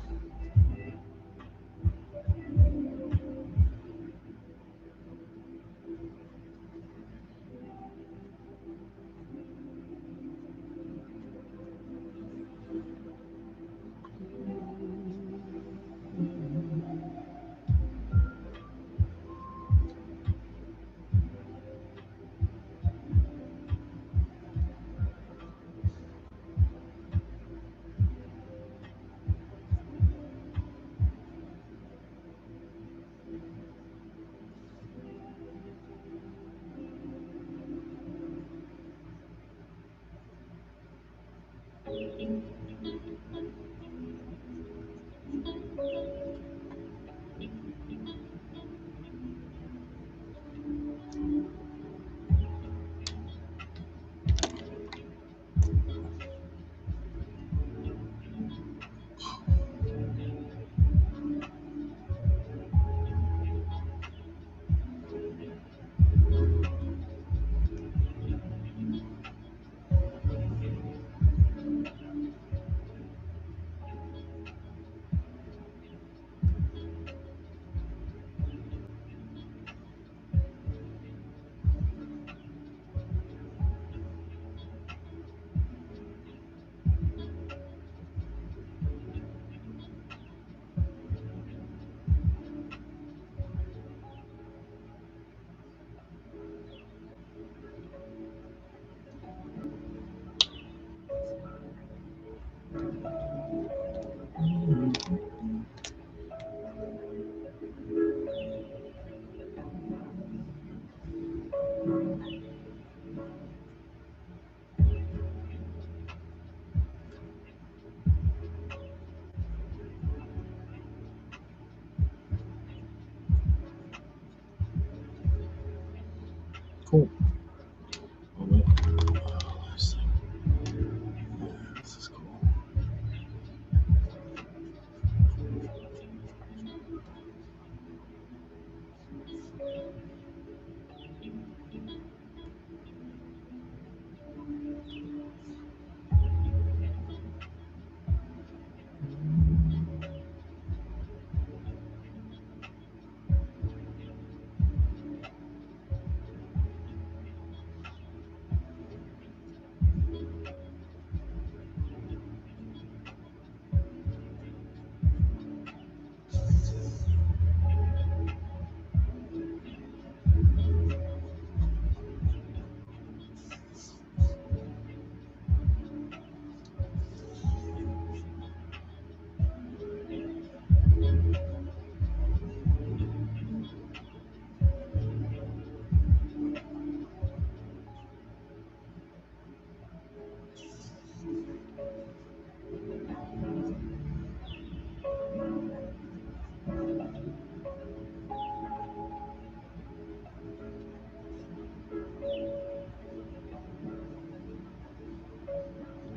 Cool. Oh, wait. Last thing. Yeah, this is cool.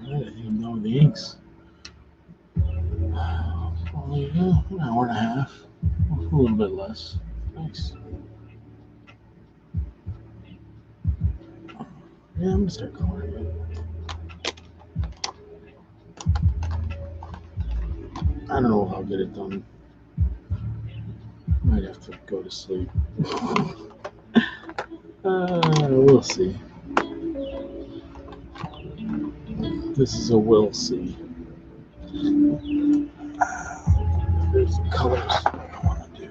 Alright, I think I'm done with the inks. Only an hour and a half. A little bit less. Nice. Yeah, I'm gonna start coloring it. I don't know if I'll get it done. Might have to go to sleep. We'll see. This is a we'll see. There's some colors I want to do.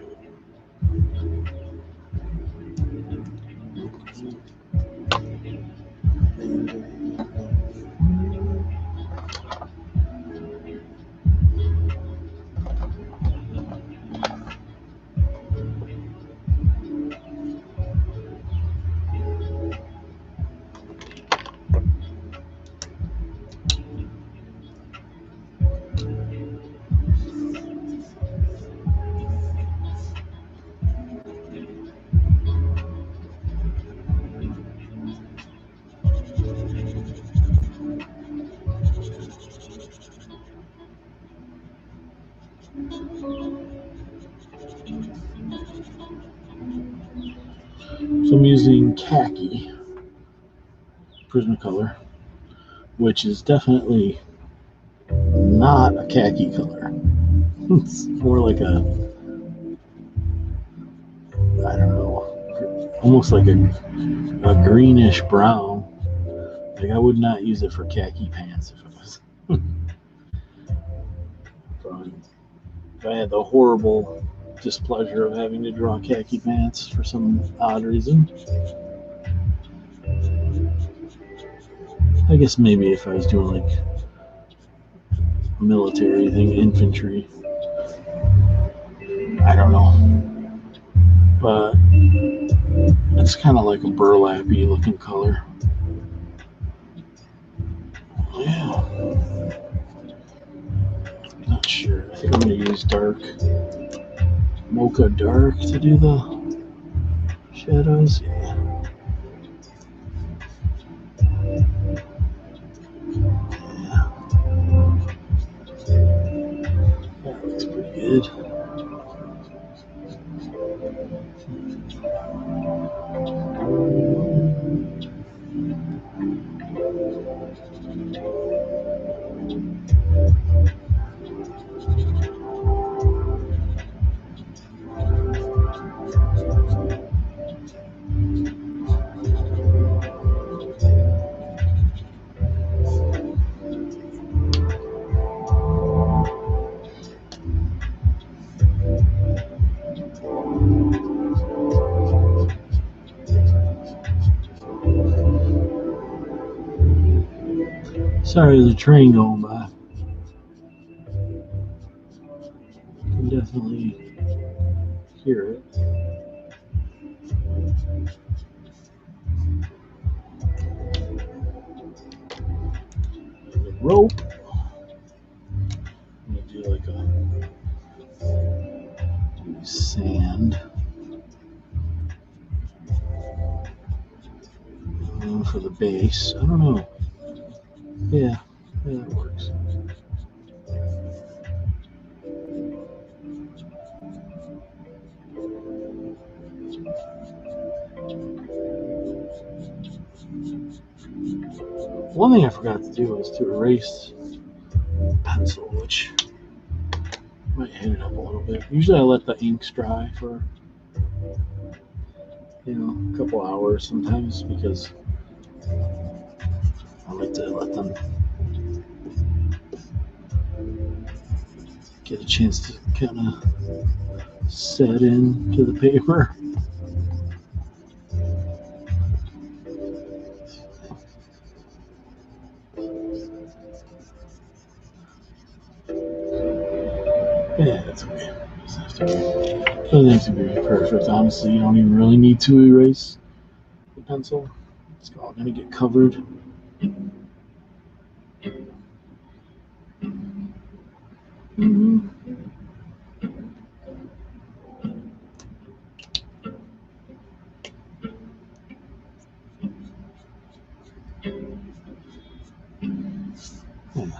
So I'm using khaki Prismacolor, which is definitely not a khaki color. It's more like a, I don't know, almost like a greenish brown. Like I would not use it for khaki pants if it was. If I had the horrible displeasure of having to draw khaki pants for some odd reason. I guess maybe if I was doing like a military thing, infantry. I don't know. But it's kind of like a burlappy looking color. Yeah. Not sure. I think I'm going to use dark, mocha dark to do the shadows. Yeah. That looks pretty good. Sorry, there's a train going by. You can definitely hear it. The rope. I'm gonna do like use sand. for the base. I don't know. Yeah, that works. One thing I forgot to do was to erase the pencil, which might hit it up a little bit. Usually I let the inks dry for a couple hours sometimes, because I like to let them get a chance to kind of set into the paper. Yeah, that's okay. Doesn't have to be perfect. Honestly, you don't even really need to erase the pencil. It's all going to get covered. Mm-hmm. Yeah.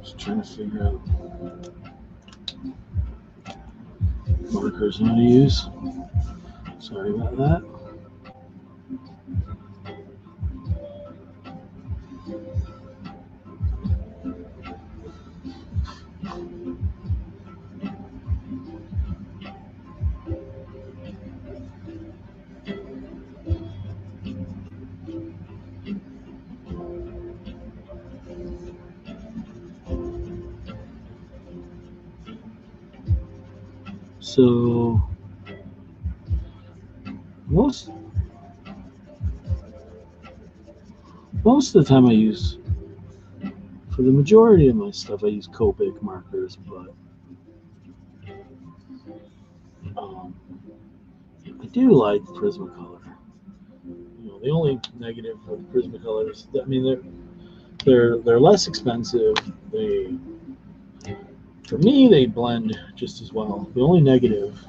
Just trying to figure out markers I want to use. Sorry about that. So most of the time for the majority of my stuff, I use Copic markers, but I do like Prismacolor. The only negative of Prismacolor is that, they're less expensive. For me, they blend just as well. The only negative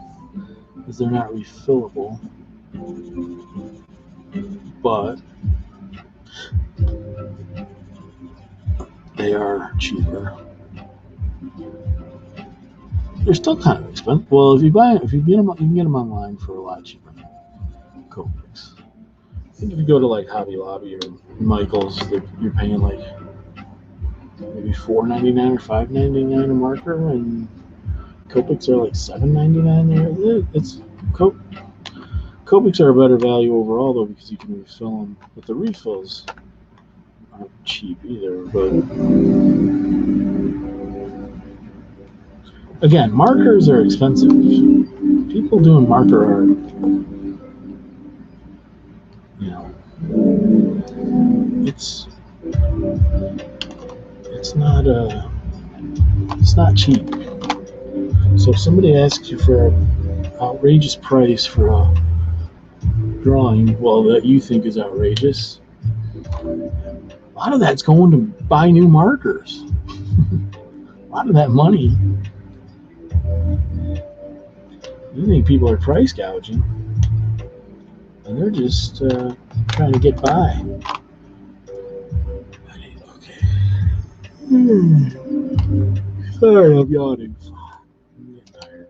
is they're not refillable, but they are cheaper. They're still kind of expensive. Well, if you get them, you can get them online for a lot cheaper than Copics. I think if you go to like Hobby Lobby or Michael's, you're paying like maybe $4.99 or $5.99 a marker, and Copics are like $7.99. Copics are a better value overall, though, because you can refill them. But the refills aren't cheap either. But again, markers are expensive. People doing marker art, it's not cheap. So if somebody asks you for an outrageous price for a drawing, well, that you think is outrageous, A lot of that's going to buy new markers. A lot of that money. You think people are price gouging, and they're just trying to get by. Okay. Sorry, I'm yawning. I'm getting tired.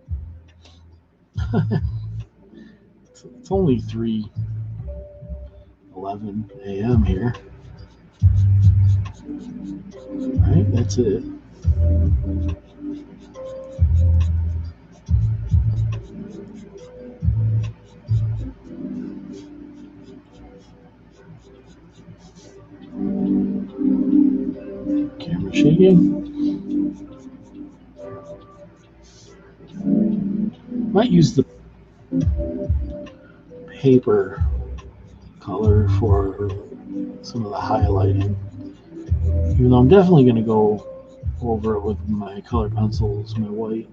It's only 3:11 a.m. here. Right, that's it. Camera shaking. Might use the paper color for some of the highlighting. Even though I'm definitely going to go over it with my color pencils, my white.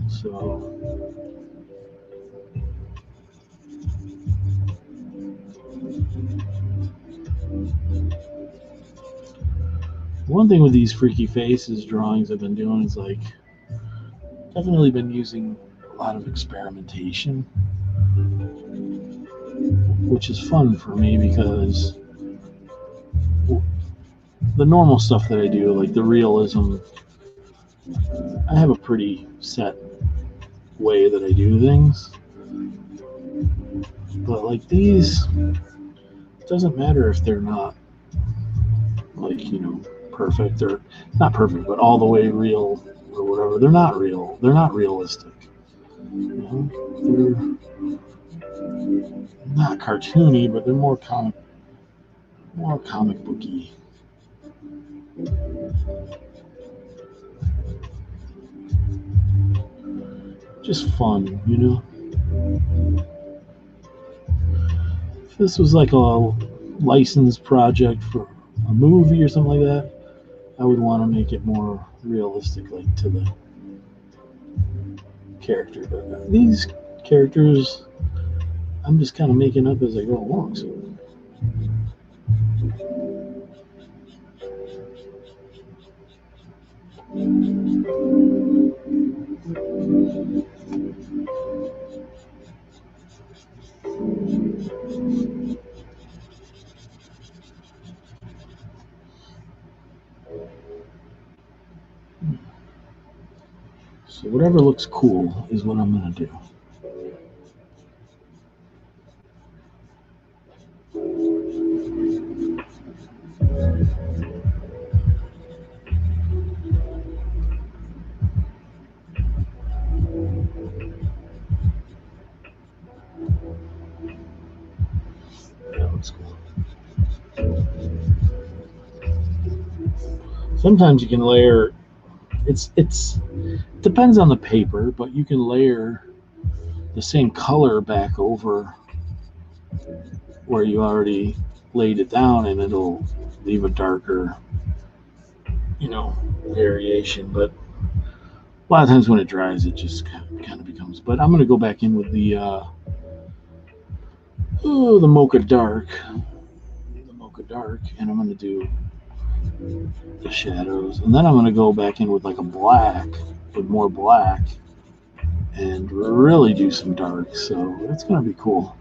So one thing with these freaky faces drawings I've been doing is like definitely been using a lot of experimentation, which is fun for me because the normal stuff that I do, like the realism, I have a pretty set way that I do things. But like these, it doesn't matter if they're not like, perfect or not perfect, but all the way real or whatever. They're not real. They're not realistic. They're not cartoony, but they're more comic booky. Just fun, If this was like a licensed project for a movie or something like that, I would want to make it more realistic, like to the character. But these characters, I'm just kind of making up as I go along. So. So whatever looks cool is what I'm going to do. That looks cool. Sometimes you can layer, it depends on the paper, but you can layer the same color back over where you already laid it down, and it'll leave a darker, variation. But a lot of times when it dries, it just kind of becomes. But I'm going to go back in with the Mocha Dark, and I'm going to do the shadows, and then I'm going to go back in with like a black, with more black, and really do some dark. So it's going to be cool.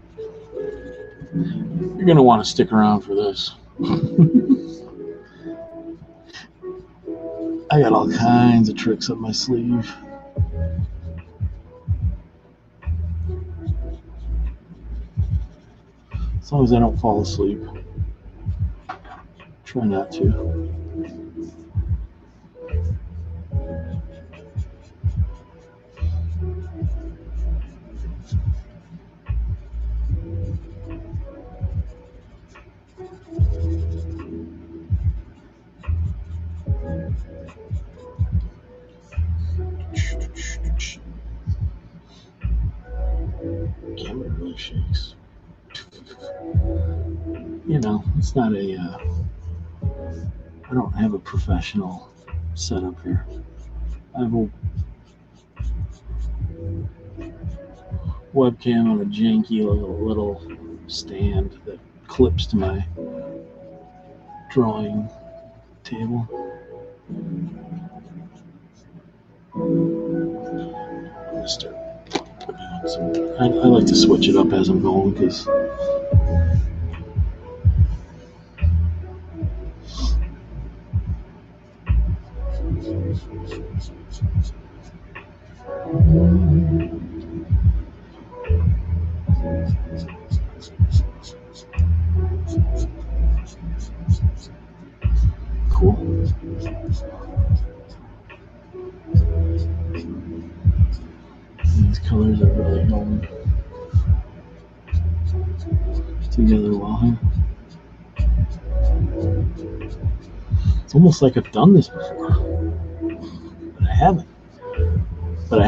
You're going to want to stick around for this. I got all kinds of tricks up my sleeve. As long as I don't fall asleep. Try not to. Camera really shakes. It's not I don't have a professional setup here. I have a webcam on a janky little stand that clips to my drawing table. I like to switch it up as I'm going because cool. These colors are really going together well here. It's almost like I've done this before, but I haven't. But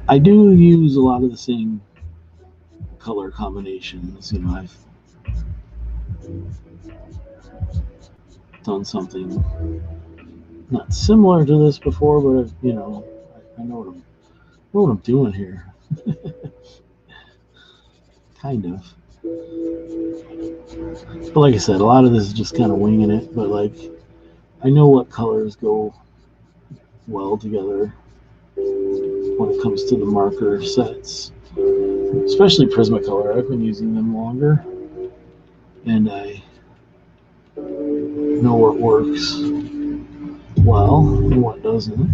I do use a lot of the same color combinations. You know, I've done something not similar to this before, but I know what I'm doing here. Kind of. But like I said, a lot of this is just kind of winging it, but like I know what colors go well together when it comes to the marker sets, especially Prismacolor. I've been using them longer, and I know what works well and what doesn't.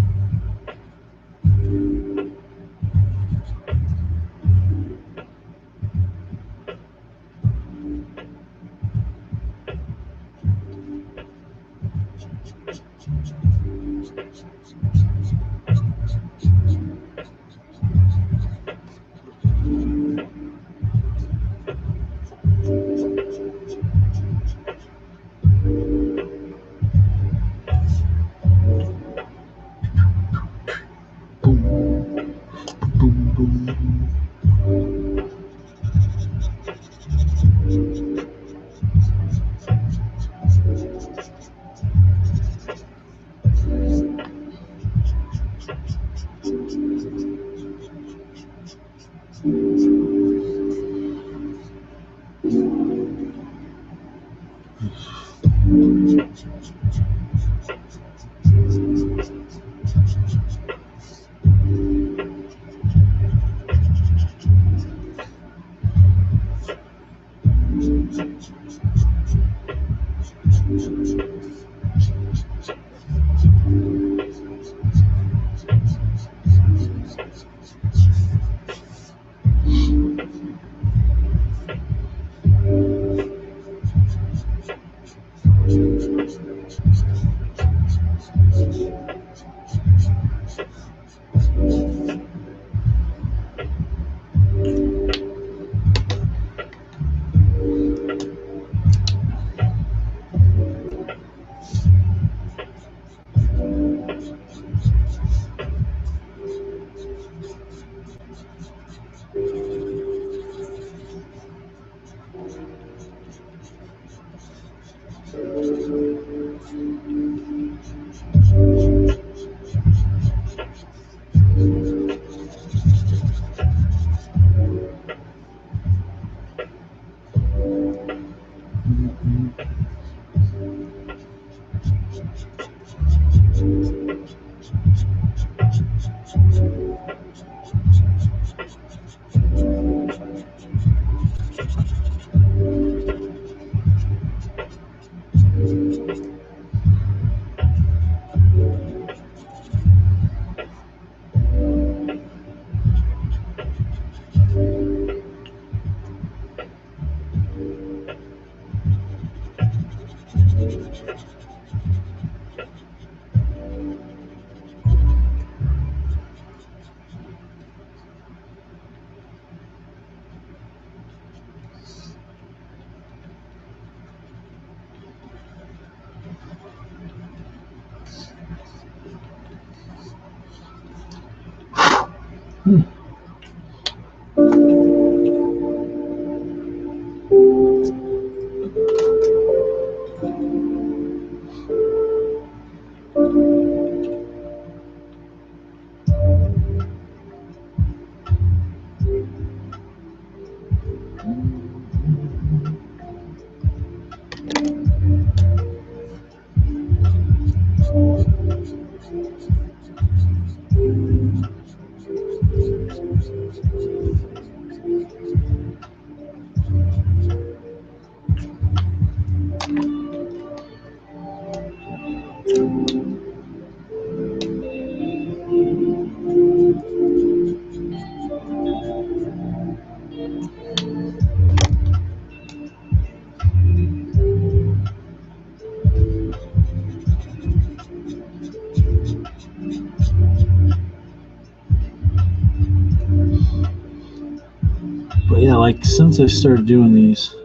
like since I started doing these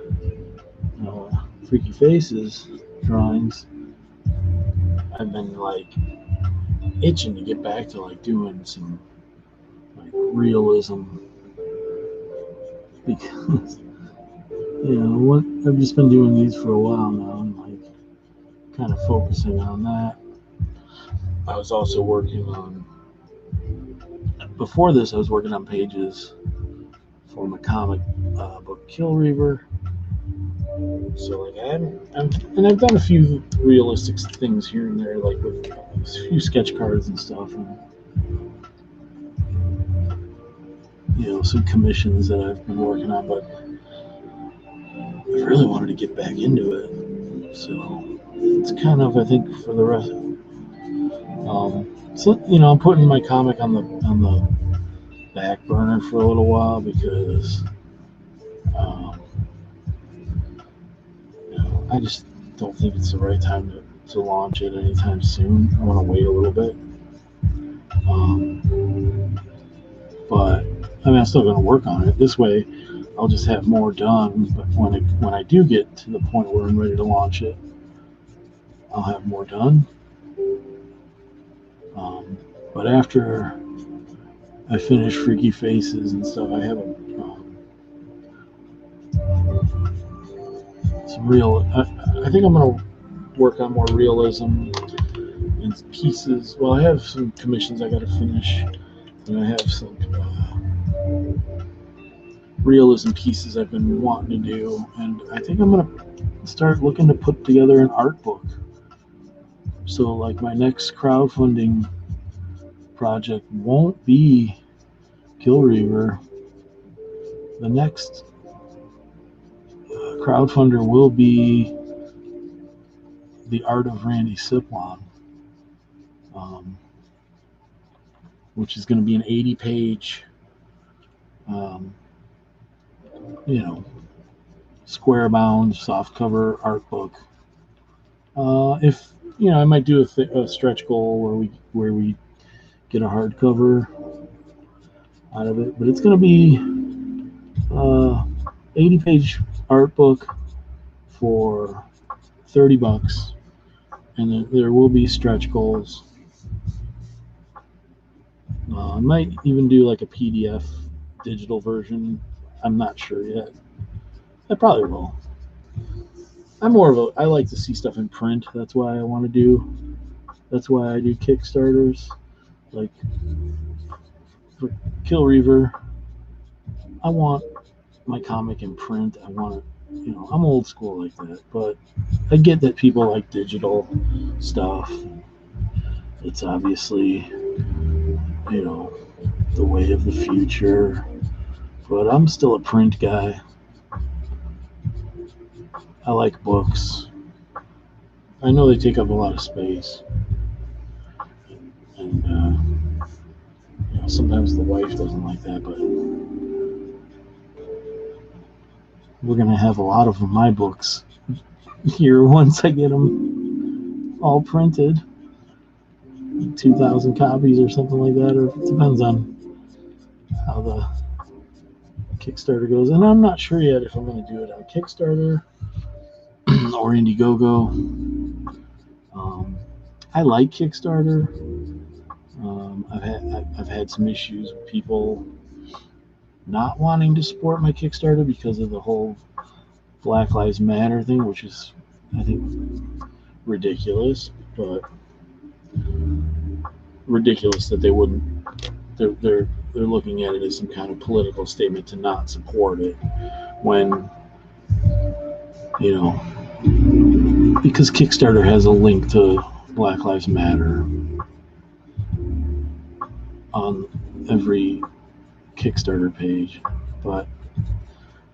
Freaky Faces drawings, I've been like itching to get back to like doing some like realism, because what I've just been doing these for a while now and like kind of focusing on that. I was also working on, before this I was working on pages for my comic book Kill Reaver. So like I've done a few realistic things here and there, like with a few sketch cards and stuff, and some commissions that I've been working on, but I really wanted to get back into it. So it's kind of, I think, for the rest. So I'm putting my comic on the back burner for a little while because I just don't think it's the right time to launch it anytime soon. I want to wait a little bit. But I mean, I'm still going to work on it. This way, I'll just have more done. But when I do get to the point where I'm ready to launch it, I'll have more done. But after I finish Freaky Faces and stuff, I have some real. I think I'm going to work on more realism and pieces. Well, I have some commissions I got to finish, and I have some realism pieces I've been wanting to do, and I think I'm going to start looking to put together an art book. So like my next crowdfunding project won't be Kill Reaver. The next crowdfunder will be The Art of Randy Siplon, which is going to be an 80-page square bound softcover art book. If I might do a stretch goal where we get a hardcover out of it, but it's going to be 80-page art book for $30, and there will be stretch goals. I might even do like a PDF digital version. I'm not sure yet. I probably will. I like to see stuff in print. That's why I do Kickstarters. Like for Kill Reaver, I want my comic in print. I want it, I'm old school like that, but I get that people like digital stuff. It's obviously, the way of the future, but I'm still a print guy. I like books. I know they take up a lot of space, and sometimes the wife doesn't like that, but we're going to have a lot of my books here once I get them all printed. 2,000 copies or something like that, or it depends on how the Kickstarter goes. And I'm not sure yet if I'm going to do it on Kickstarter or Indiegogo. I like Kickstarter. I've had some issues with people not wanting to support my Kickstarter because of the whole Black Lives Matter thing, which is, I think, ridiculous. But ridiculous that they wouldn't. They're looking at it as some kind of political statement to not support it, when because Kickstarter has a link to Black Lives Matter on every Kickstarter page. But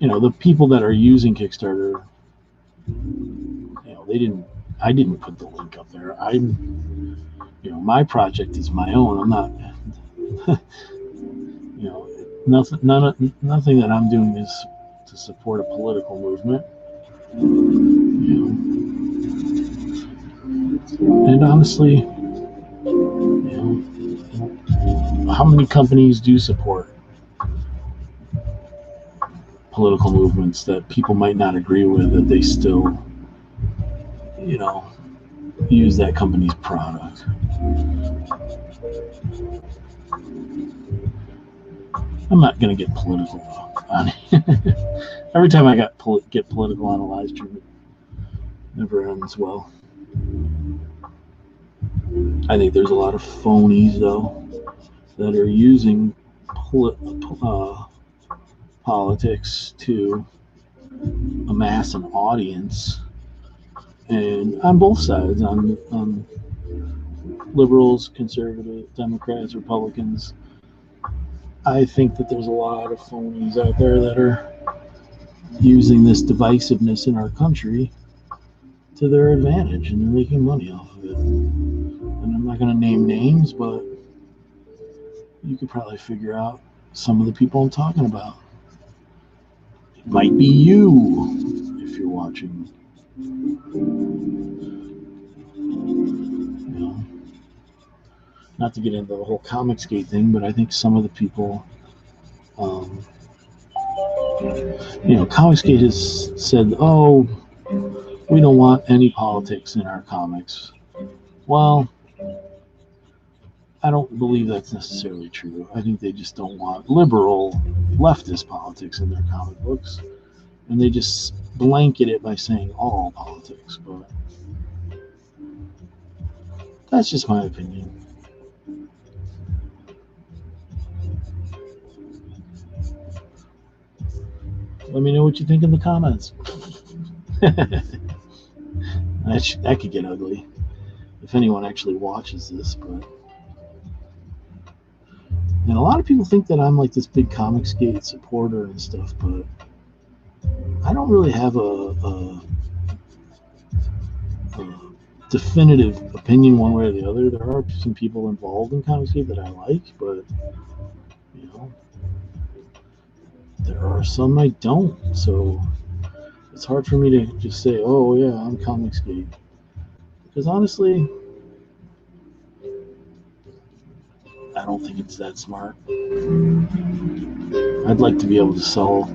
the people that are using Kickstarter, I didn't put the link up there. My project is my own. I'm not nothing that I'm doing is to support a political movement. And honestly, how many companies do support political movements that people might not agree with, that they still, use that company's product. I'm not going to get political on it. Every time I get political on a live stream, it never ends well. I think there's a lot of phonies, though, that are using politics to amass an audience, and on both sides, on liberals, conservative, Democrats, Republicans. I think that there's a lot of phonies out there that are using this divisiveness in our country to their advantage, and they're making money off of it. And I'm not going to name names, but you could probably figure out some of the people I'm talking about. It might be you if you're watching. Not to get into the whole Comicsgate thing, but I think some of the people, Comicsgate has said, oh, we don't want any politics in our comics. Well, I don't believe that's necessarily true. I think they just don't want liberal, leftist politics in their comic books. And they just blanket it by saying all politics. But that's just my opinion. Let me know what you think in the comments. That could get ugly if anyone actually watches this, but. And a lot of people think that I'm like this big Comicsgate supporter and stuff, but I don't really have a definitive opinion one way or the other. There are some people involved in Comicsgate that I like, but there are some I don't. So it's hard for me to just say, oh yeah, I'm Comicsgate, because honestly, I don't think it's that smart. I'd like to be able to sell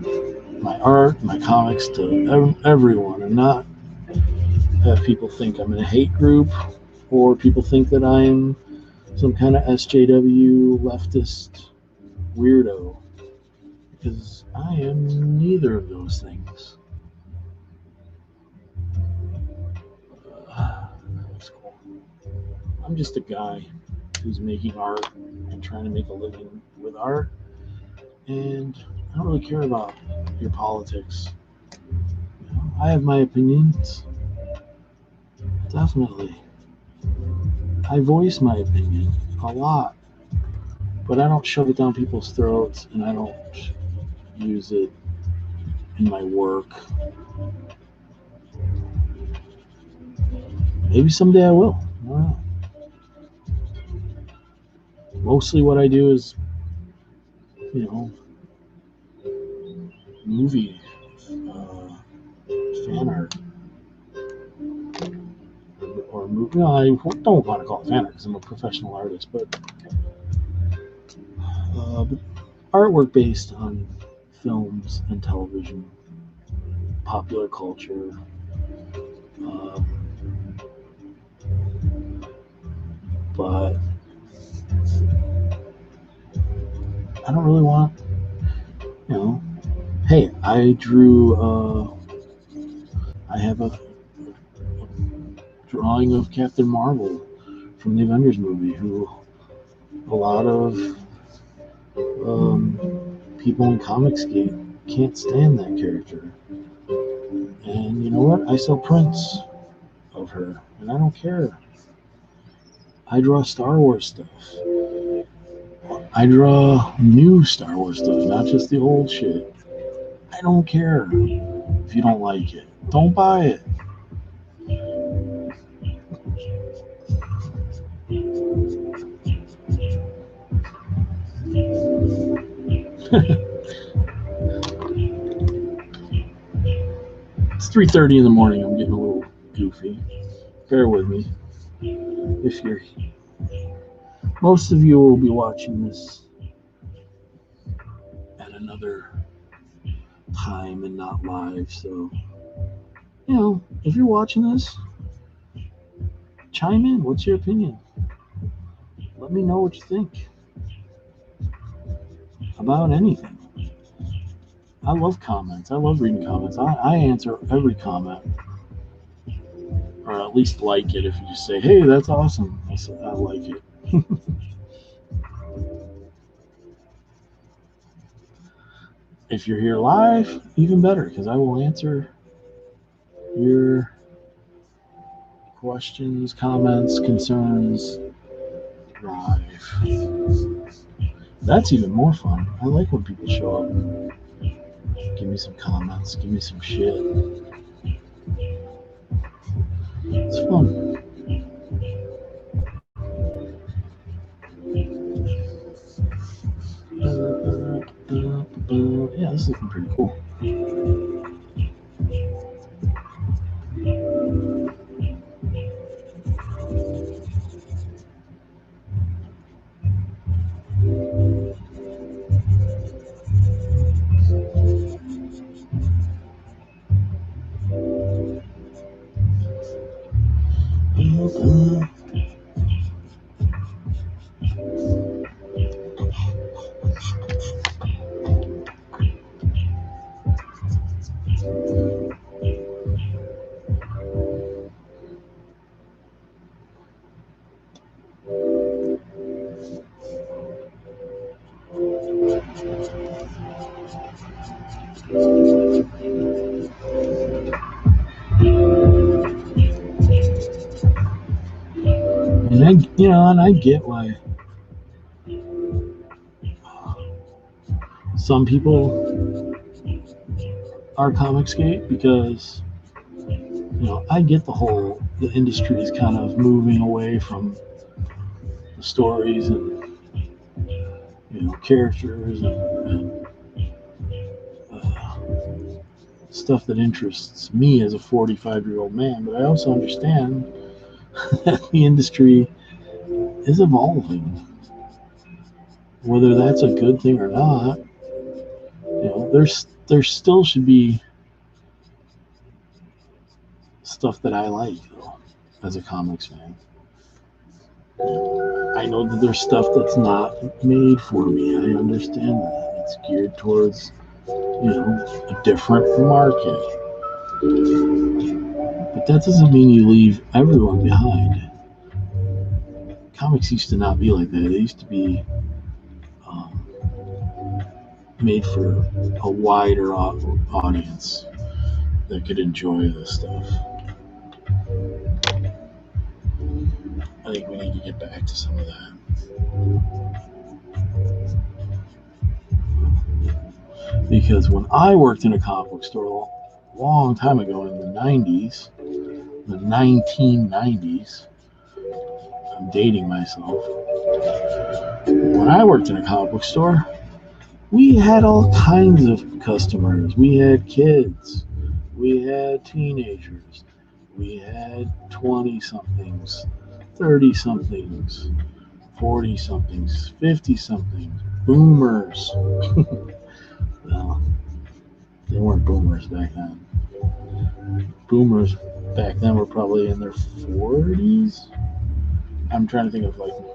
my art, my comics to everyone, and not have people think I'm in a hate group, or people think that I'm some kind of SJW leftist weirdo, because I am neither of those things. That's cool. I'm just a guy who's making art and trying to make a living with art, and I don't really care about your politics. I have my opinions, definitely. I voice my opinion a lot, but I don't shove it down people's throats, and I don't use it in my work. Maybe someday I will. I don't know. Mostly what I do is, movie fan art. Or movie. I don't want to call it fan art because I'm a professional artist, but artwork based on films and television, popular culture. But I don't really want, hey, I drew, I have a drawing of Captain Marvel from the Avengers movie, who a lot of people in Comicsgate can't stand that character. And you know what? I sell prints of her, and I don't care. I draw Star Wars stuff. I draw new Star Wars stuff, not just the old shit. I don't care if you don't like it. Don't buy it. It's 3:30 in the morning. I'm getting a little goofy. Bear with me. If you're, most of you will be watching this at another time and not live. So, you know, if you're watching this, chime in. What's your opinion? Let me know what you think about anything. I love comments. I love reading comments. I answer every comment, or at least like it. If you just say, "Hey, that's awesome," I like it. If you're here live, even better, because I will answer your questions, comments, concerns live. That's even more fun. I like when people show up. Give me some comments. Give me some shit. It's fun. Yeah, this is looking pretty cool. And I get why some people are Comicsgate, because I get the industry is kind of moving away from the stories and characters and stuff that interests me as a 45-year-old man. But I also understand that the industry is evolving. Whether that's a good thing or not, there still should be stuff that I like, though, as a comics fan. I know that there's stuff that's not made for me. I understand that. It's geared towards, a different market. But that doesn't mean you leave everyone behind. Comics used to not be like that. They used to be made for a wider audience that could enjoy this stuff. I think we need to get back to some of that. Because when I worked in a comic book store a long time ago in the 90s, the 1990s, I'm dating myself. When I worked in a comic book store, we had all kinds of customers. We had kids. We had teenagers. We had 20-somethings, 30-somethings, 40-somethings, 50-somethings, boomers. Well, they weren't boomers back then. Boomers back then were probably in their 40s. I'm trying to think of probably.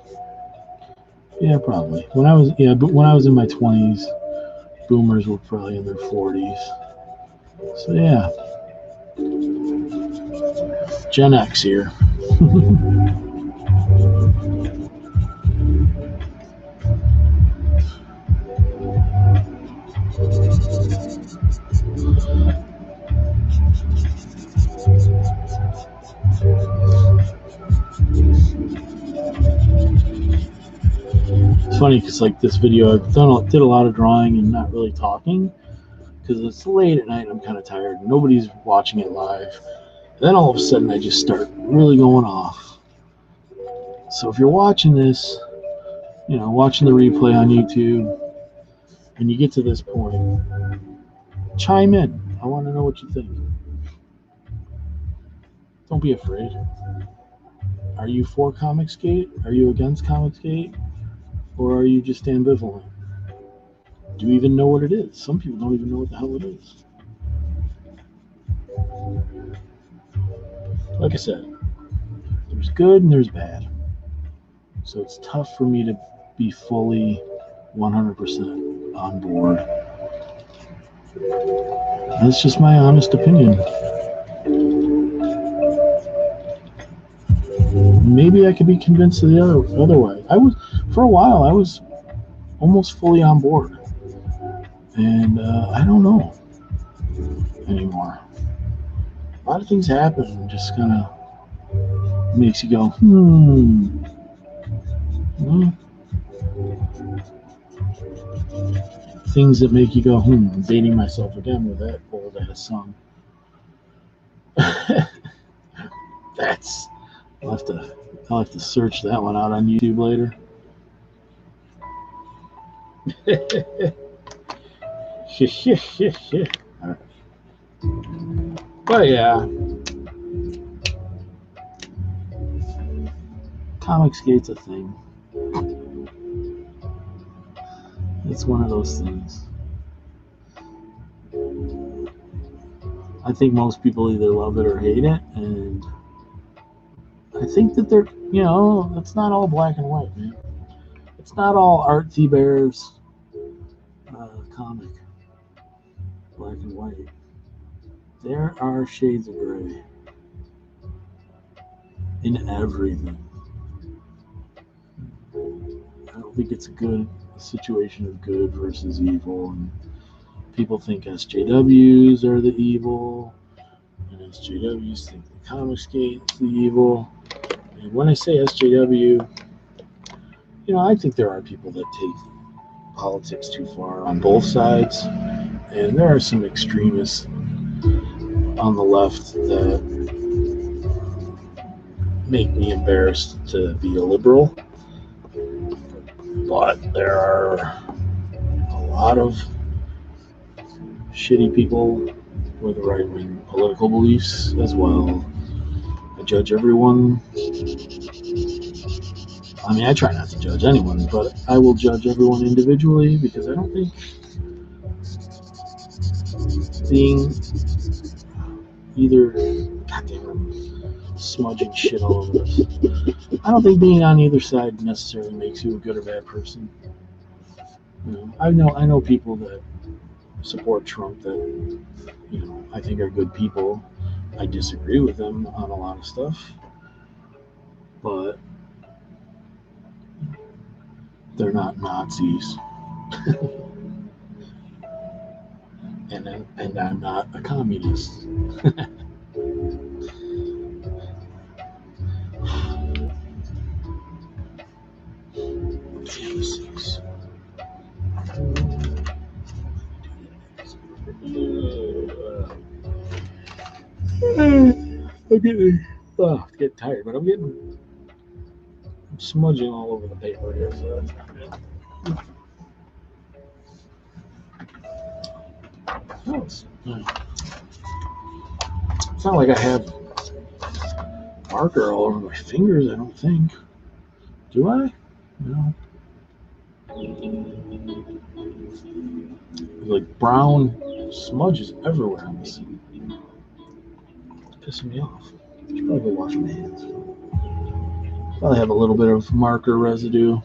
But when I was in my 20s, boomers were probably in their 40s. So yeah. Gen X here. It's funny because this video I've did a lot of drawing and not really talking because it's late at night and I'm kind of tired. Nobody's watching it live. And then all of a sudden I just start really going off. So if you're watching this, watching the replay on YouTube, and you get to this point, chime in. I want to know what you think. Don't be afraid. Are you for Comicsgate? Are you against Comicsgate? Or are you just ambivalent? do you even know what it is? Some people don't even know what the hell it is. Like I said, there's good and there's bad. So it's tough for me to be fully 100% on board. That's just my honest opinion. Maybe I could be convinced of the other way. For a while, I was almost fully on board. And I don't know anymore. A lot of things happen and just kind of makes you go, Things that make you go, I'm dating myself again with that old ass song. I'll have to search that one out on YouTube later. But yeah, Comicsgate's a thing. It's one of those things. I think most people either love it or hate it, and I think that they're, it's not all black and white, man. It's not all Art Theber's comic, black and white. There are shades of gray in everything. I don't think it's a good situation of good versus evil, and people think SJWs are the evil, and SJWs think the Comicsgate is the evil. And when I say SJW, I think there are people that take politics too far on both sides, and there are some extremists on the left that make me embarrassed to be a liberal. But there are a lot of shitty people with right-wing political beliefs as well. I judge everyone. I mean, I try not to judge anyone, but I will judge everyone individually because I don't think being either, goddamn, I'm smudging shit all over this. I don't think being on either side necessarily makes you a good or bad person. I know people that support Trump that I think are good people. I disagree with them on a lot of stuff, but they're not Nazis. and I'm not a communist. I'm getting tired, but I'm smudging all over the paper here, so that's not good. It's not like I have marker all over my fingers, I don't think. Do I? No. There's like brown smudges everywhere on this. It's pissing me off. I should probably go wash my hands. Probably have a little bit of marker residue.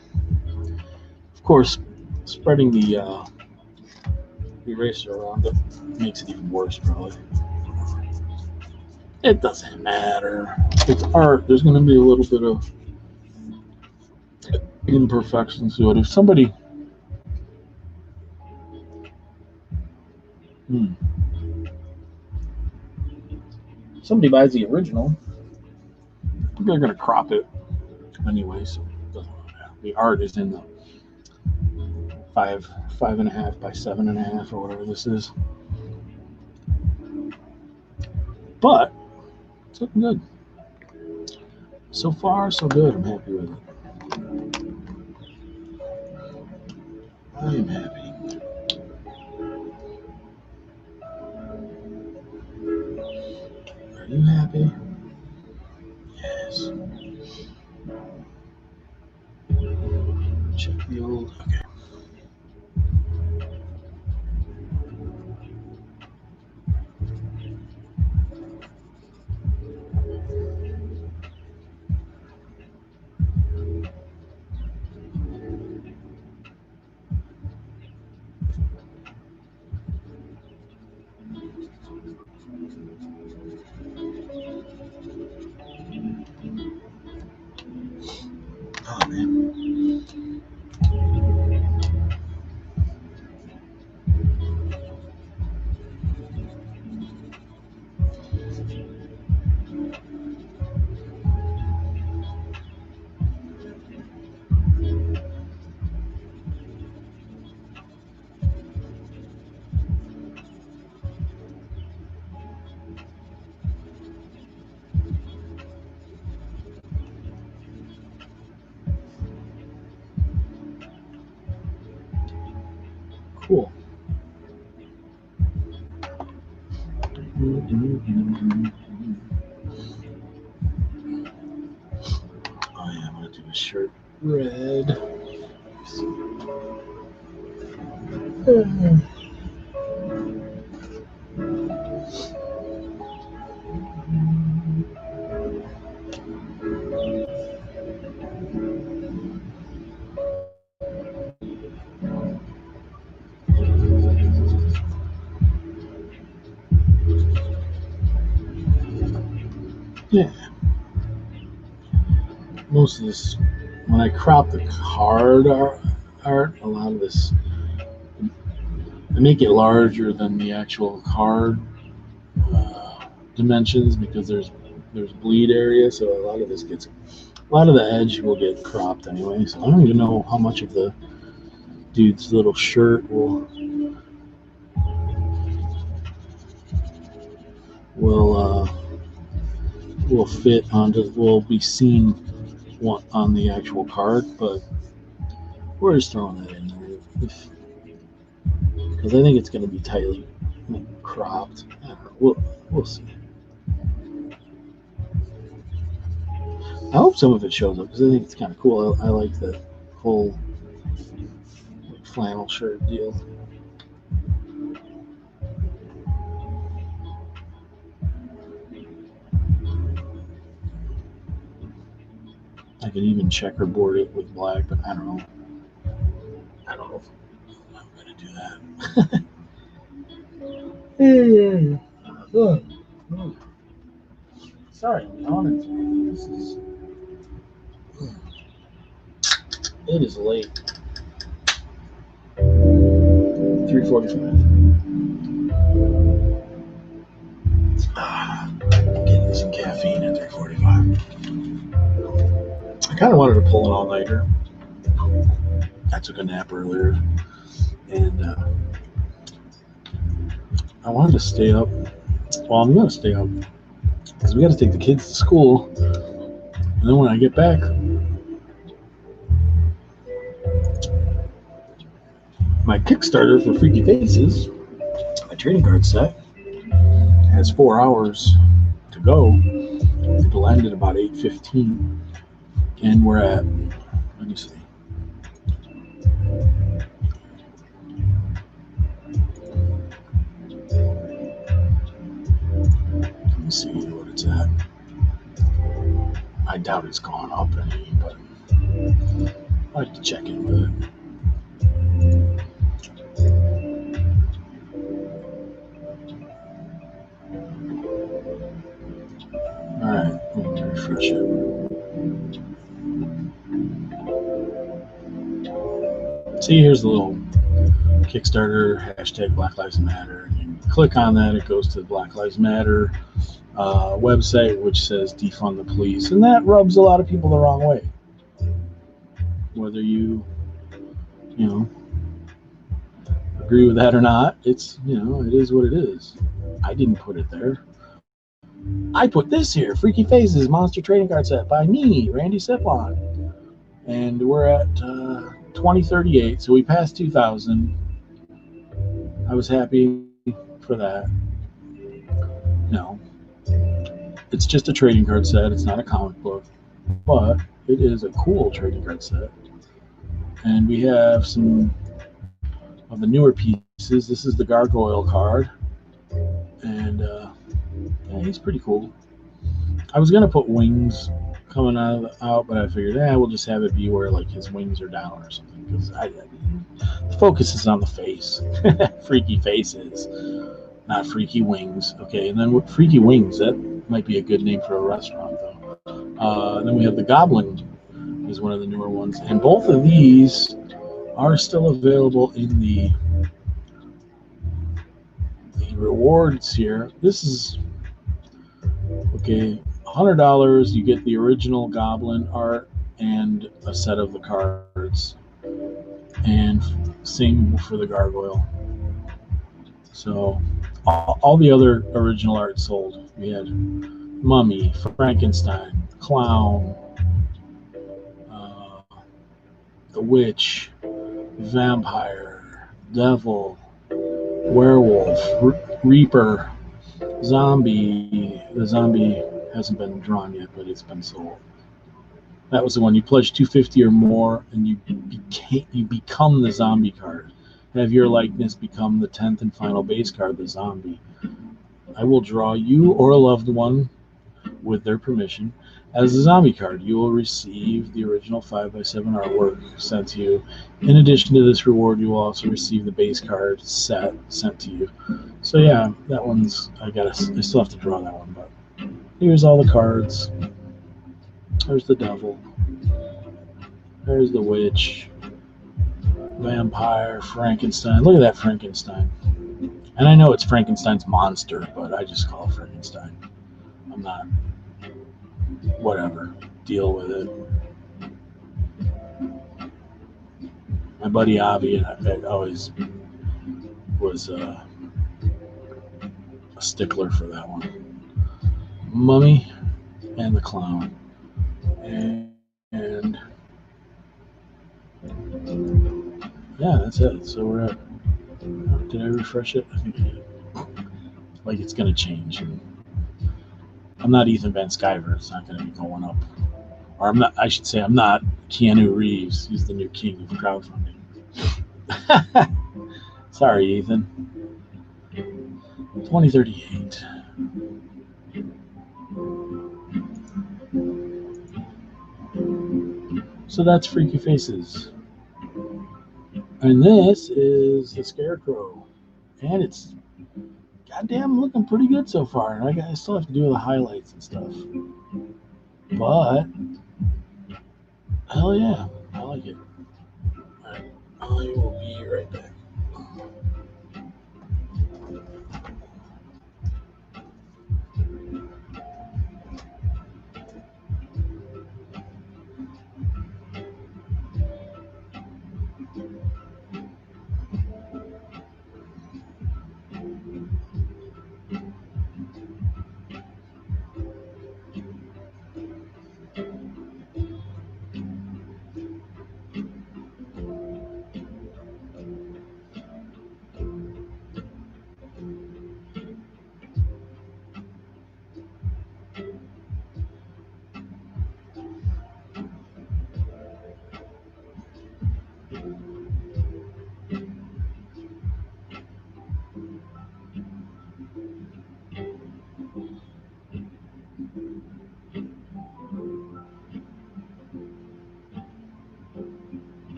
Of course, spreading the eraser around it makes it even worse, probably. It doesn't matter. It's art. There's going to be a little bit of imperfections to it. If somebody buys the original, they're going to crop it anyway, so it doesn't matter. The art is in the 5.5 by 7.5 or whatever this is. But it's looking good. So far, so good. I'm happy with it. I am happy. Are you happy? Yes. Check the old. Okay. cool. Oh yeah, I'm gonna do a shirt red. Yeah. Most of this, when I crop the card art, a lot of this, I make it larger than the actual card dimensions because there's bleed area, so a lot of this gets, a lot of the edge will get cropped anyway. So I don't even know how much of the dude's little shirt will fit onto, will be seen on the actual card, but we're just throwing that in there because I think it's going to be tightly cropped. I don't know. We'll see. I hope some of it shows up because I think it's kind of cool. I like the whole flannel shirt deal. I could even checkerboard it with black, but I don't know. I don't know if I'm going to do that. Sorry, I'm yawning. It is late. 3:45. Getting some caffeine at 3:45. I kind of wanted to pull an all-nighter. I took a nap earlier, and I wanted to stay up. Well, I'm going to stay up because we got to take the kids to school, and then when I get back, my Kickstarter for Freaky Faces, my trading card set, has 4 hours to go. It'll end at about 8:15, and we're at, let me see. Let me see what it's at. I doubt it's gone up any, but I like to check in with it. Alright, let me refresh it. See, here's the little Kickstarter, hashtag Black Lives Matter. You click on that, it goes to the Black Lives Matter website, which says defund the police. And that rubs a lot of people the wrong way. Whether you agree with that or not, it's, it is what it is. I didn't put it there. I put this here, Freaky Faces Monster Trading Card Set by me, Randy Seplon. And we're at 2038, so we passed 2,000. I was happy for that. No, it's just a trading card set. It's not a comic book, but it is a cool trading card set. And we have some of the newer pieces. This is the Gargoyle card, and yeah, he's pretty cool. I was gonna put wings coming out, but I figured, we'll just have it be where like his wings are down or something, because the focus is on the face. Freaky faces, not freaky wings. Okay, and then Freaky Wings, that might be a good name for a restaurant though. Then we have the Goblin, is one of the newer ones, and both of these are still available in the rewards here. This is okay. $100, you get the original Goblin art and a set of the cards, and same for the Gargoyle. So all the other original art sold. We had Mummy, Frankenstein, Clown, the Witch, Vampire, devil, werewolf, reaper, zombie. The zombie hasn't been drawn yet, but it's been sold. That was the one. You pledge $250 or more, and you become the zombie card. Have your likeness become the 10th and final base card, the zombie. I will draw you or a loved one, with their permission, as a zombie card. You will receive the original 5x7 artwork sent to you. In addition to this reward, you will also receive the base card set sent to you. So yeah, that one's I still have to draw that one, but here's all the cards. There's the devil. There's the witch. Vampire, Frankenstein. Look at that Frankenstein. And I know it's Frankenstein's monster, but I just call it Frankenstein. I'm not. Whatever. Deal with it. My buddy Avi always was a stickler for that one. Mummy and the clown. And yeah, that's it. So we're at. Did I refresh it? I think I did. Like it's gonna change. I'm not Ethan Van Sciver. It's not gonna be going up. Or I'm not. I should say I'm not Keanu Reeves. He's the new king of crowdfunding. Sorry, Ethan. 2038. So that's Freaky Faces. And this is the Scarecrow. And it's goddamn looking pretty good so far. And I still have to do the highlights and stuff. But hell yeah, I like it. Alright, I will be right back.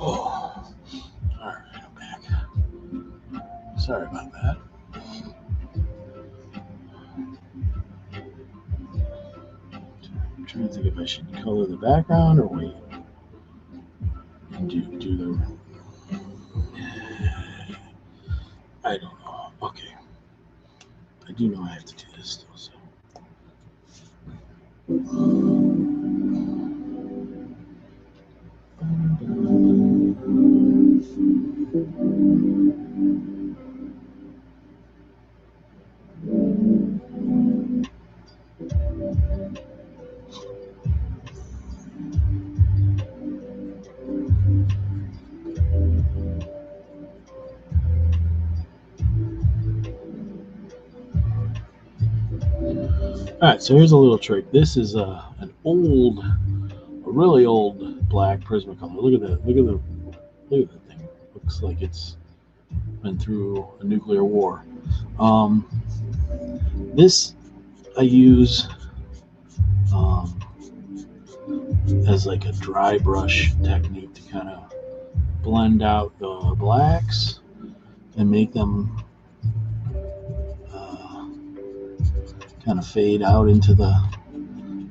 Oh, all right, I'm back. Sorry about that. I'm trying to think if I should color the background or wait and do the. I don't know. Okay, I do know I have to do this still. So. All right, so here's a little trick. This is a really old black Prismacolor. Look at that. Look at that thing. Looks like it's been through a nuclear war. This I use as like a dry brush technique to kind of blend out the blacks and make them kind of fade out into the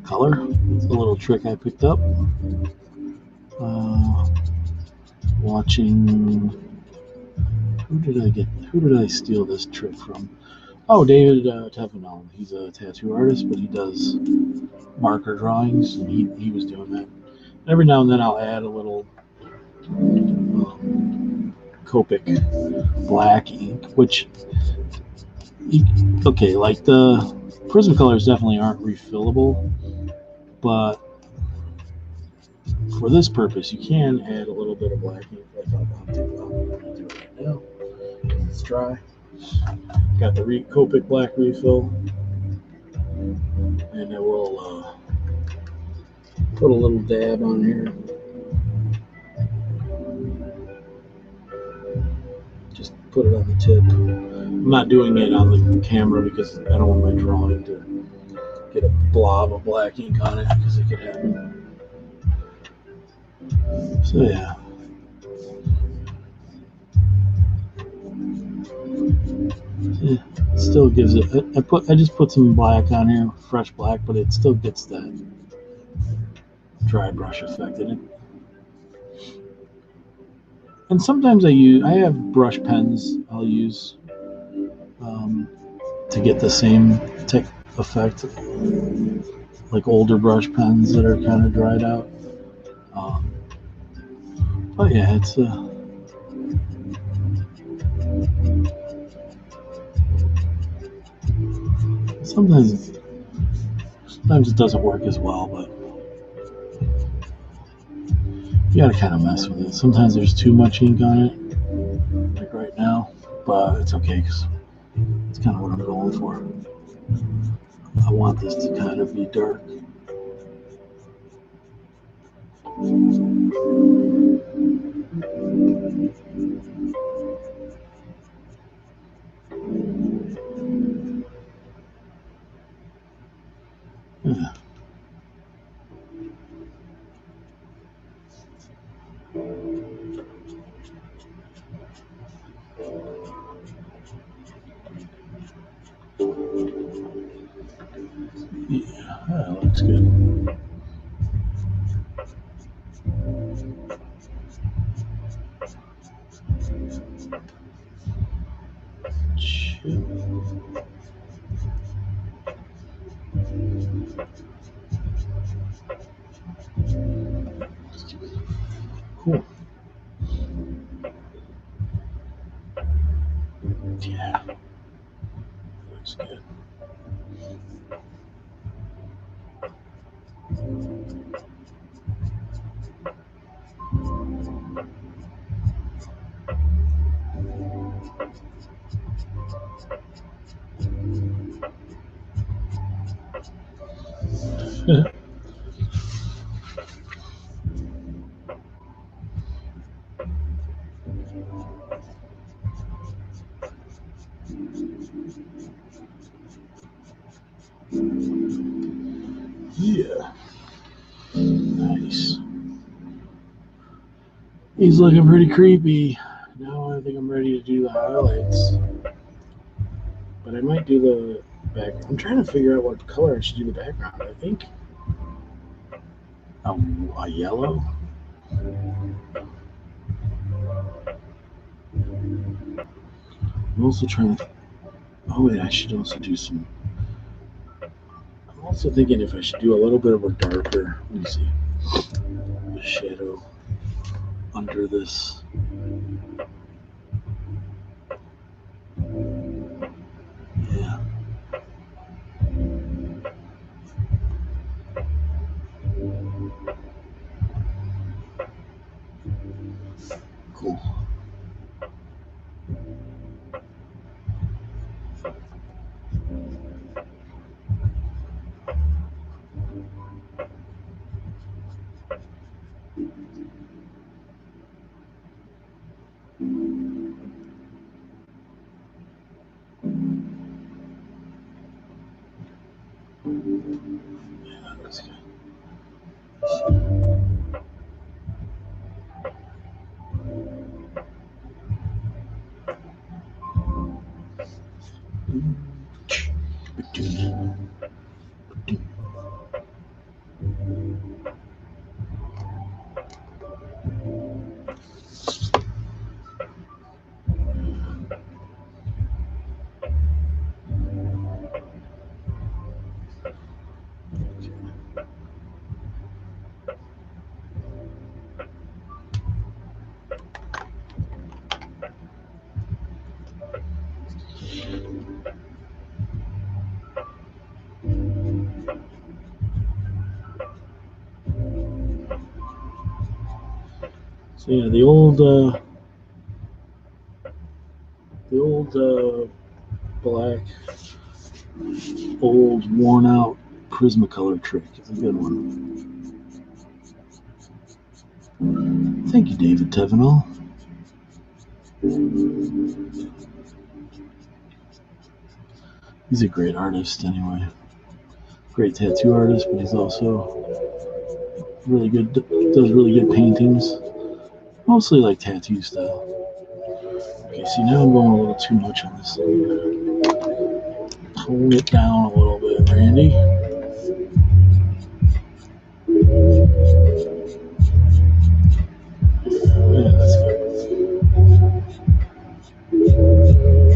color. It's a little trick I picked up watching. Who did I steal this trick from? Oh, David Tefano. He's a tattoo artist, but he does marker drawings, and he was doing that. Every now and then I'll add a little Copic black ink, which, okay, like the Prismacolors definitely aren't refillable, but for this purpose, you can add a little bit of black ink like I'm going to do right now. It's dry. Got the Copic black refill, and I will put a little dab on here. Just put it on the tip. I'm not doing it on the camera because I don't want my drawing to get a blob of black ink on it, because it could happen. So yeah. Yeah, it still gives it. I just put some black on here, fresh black, but it still gets that dry brush effect in it. And sometimes I have brush pens I'll use to get the same effect, like older brush pens that are kind of dried out. But yeah, it's sometimes it doesn't work as well, but you gotta kind of mess with it. Sometimes there's too much ink on it, like right now, but it's okay because it's kind of what I'm going for. I want this to kind of be dark. Yeah. Yeah, that looks good. Cool. Yeah, looks good. Yeah, nice. He's looking pretty creepy. Now I think I'm ready to do the highlights. But I might do the back. I'm trying to figure out what color I should do the background. I think a yellow. I'm also trying to. Oh wait, I should also do some. I'm also thinking if I should do a little bit of a darker. Let me see. The shadow under this. Yeah. Cool. Yeah, that's good. So yeah, the old black, old, worn out Prismacolor trick is a good one. Thank you, David Tevenall. He's a great artist anyway. Great tattoo artist, but he's also really good, does really good paintings. Mostly like tattoo style. Okay, see, now I'm going a little too much on this. Tone it down a little bit, Randy. Yeah, that's good.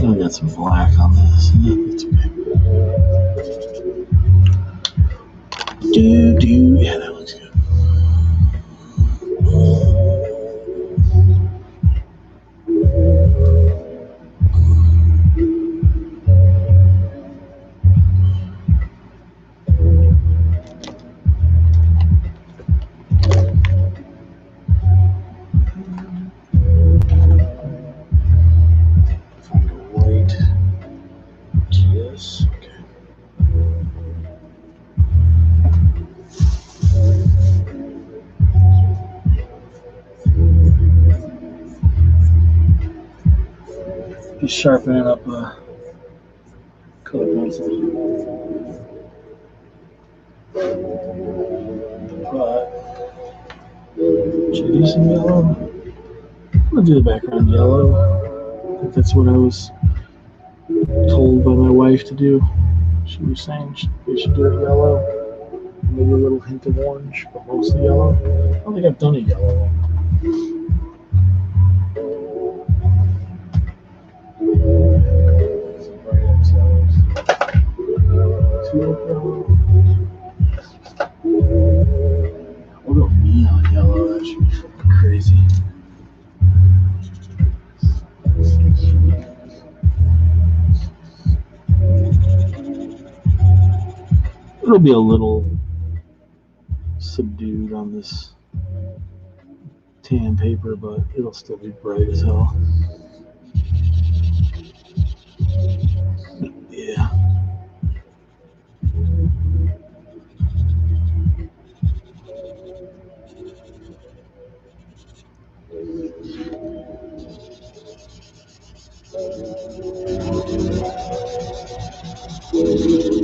I got some black on this. Yeah, that's okay. Yeah, that looks good. Find a white. Yes. Okay. Just sharpening up a color pencil. But should I do some yellow? I'm gonna do the background yellow. I think that's what I was told by my wife to do. She was saying we should do it yellow, maybe a little hint of orange, but mostly yellow. I don't think I've done a yellow one. Some bright X yellows. Tulip yellow. We'll go neon yellow. That should be fucking crazy. It'll be a little subdued on this tan paper, but it'll still be bright as hell. Yeah.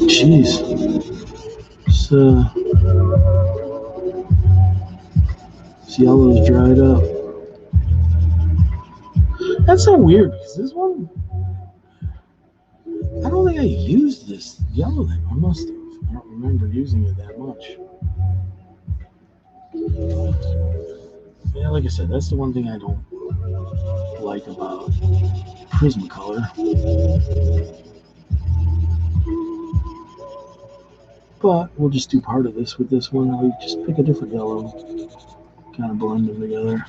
Jeez. This yellow's dried up. That's so weird because this one, I don't think I used this yellow that I must have. I don't remember using it that much. Yeah, like I said, that's the one thing I don't like about Prismacolor. But we'll just do part of this with this one. I'll just pick a different yellow, kind of blend them together.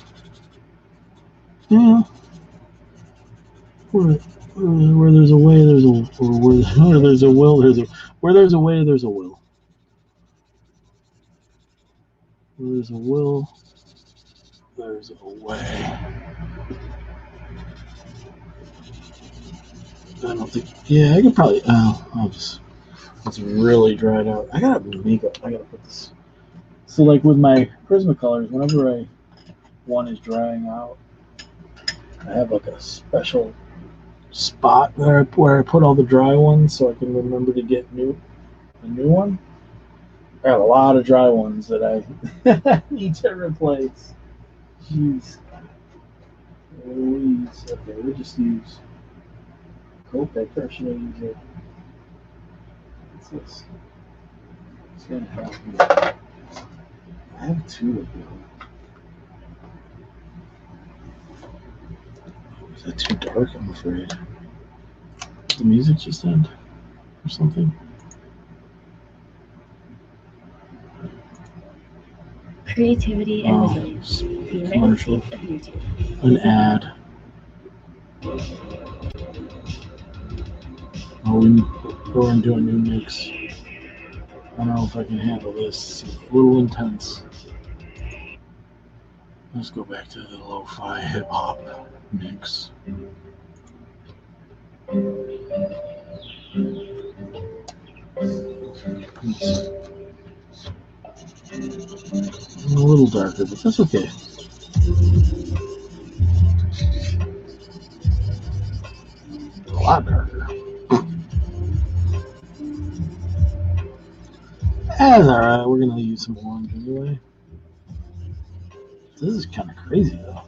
Yeah. Where there's a way, there's a where there's a will, where there's a way, there's a will. Where there's a will, there's a way. I don't think. Yeah, I could probably. I'll just. It's really dried out. I gotta put this. So like with my Prismacolors, whenever one is drying out, I have like a special spot where I put all the dry ones so I can remember to get a new one. I got a lot of dry ones that I need to replace. Jeez. Louise. Okay, we'll just use Copic, or should I use it? What's this? It's gonna help me. I have two of them. Is that too dark? I'm afraid. Did the music just end or something? Creativity and resilience. Commercial. An ad. Oh, we're going to do a new mix. I don't know if I can handle this. It's a little intense. Let's go back to the lo-fi hip-hop mix. A little darker, but that's okay. A lot darker. That's alright, we're gonna use some orange anyway. This is kind of crazy though.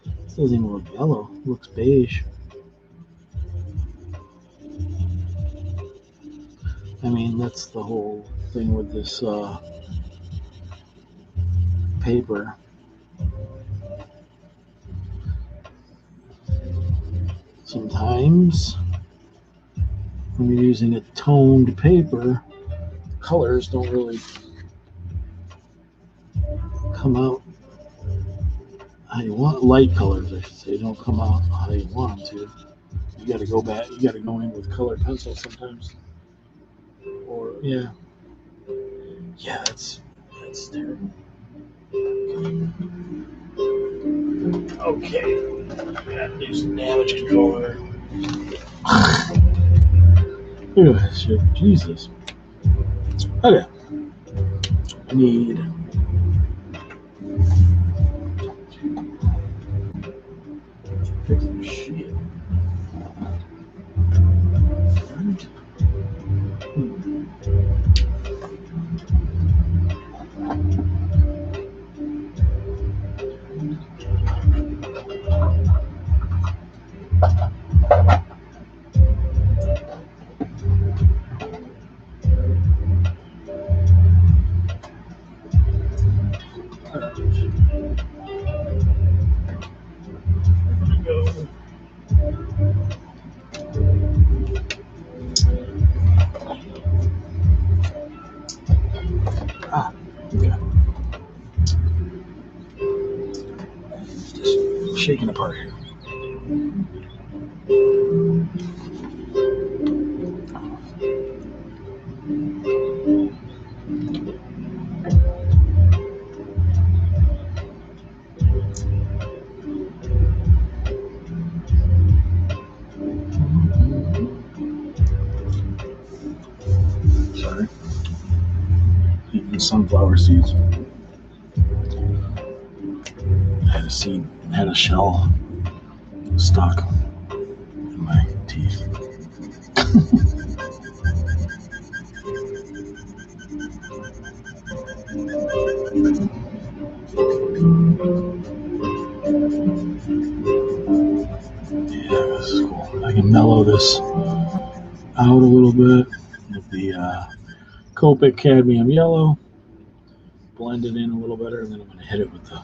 This doesn't even look yellow, it looks beige. I mean, that's the whole thing with this paper. Sometimes when you're using a toned paper, colors don't really come out how you want. Light colors, I should say, don't come out how you want them to. You got to go back. You got to go in with colored pencils sometimes. Or yeah, that's terrible. Okay, gotta do some damage control there. Look at that shit, Jesus. Okay, I need fix some shit. Shaking apart here. Sorry. Eating sunflower seeds. Had a shell stuck in my teeth. Yeah, this is cool. I can mellow this out a little bit with the Copic Cadmium Yellow. Blend it in a little better, and then I'm going to hit it with the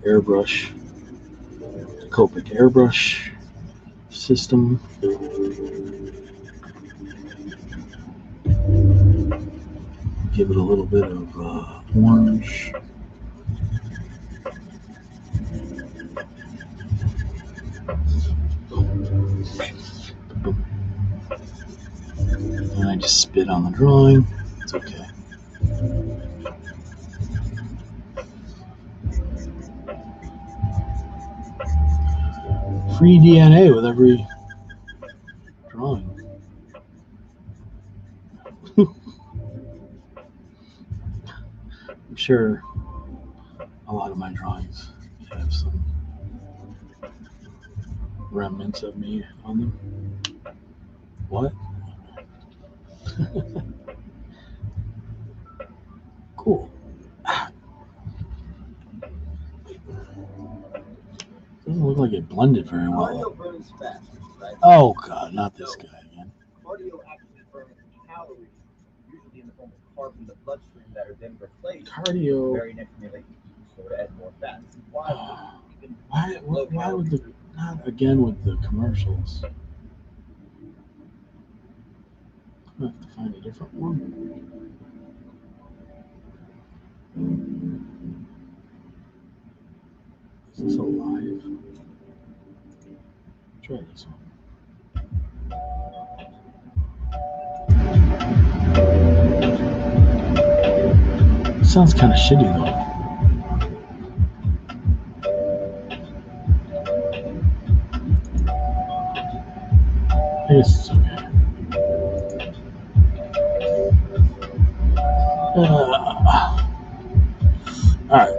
airbrush, the Copic airbrush system. Give it a little bit of orange. And I just spit on the drawing. It's okay. Free DNA with every drawing. I'm sure a lot of my drawings have some remnants of me on them. What? Cool. Doesn't look like it blended very well. Cardio burns fat, right? Oh god, not this guy again. Cardio actually burns calories, usually in the form of carbs in the bloodstream that are then replaced Cardio. very next meal so to add more fat. Why would the not again with the commercials? I have to find a different one. Is this alive? Try this one. It sounds kind of shitty though. guess it's okay. Alright.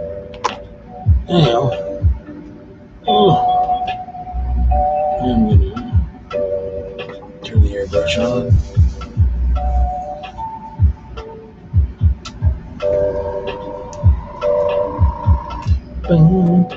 Anyhow. I'm gonna turn the airbrush on. Bing.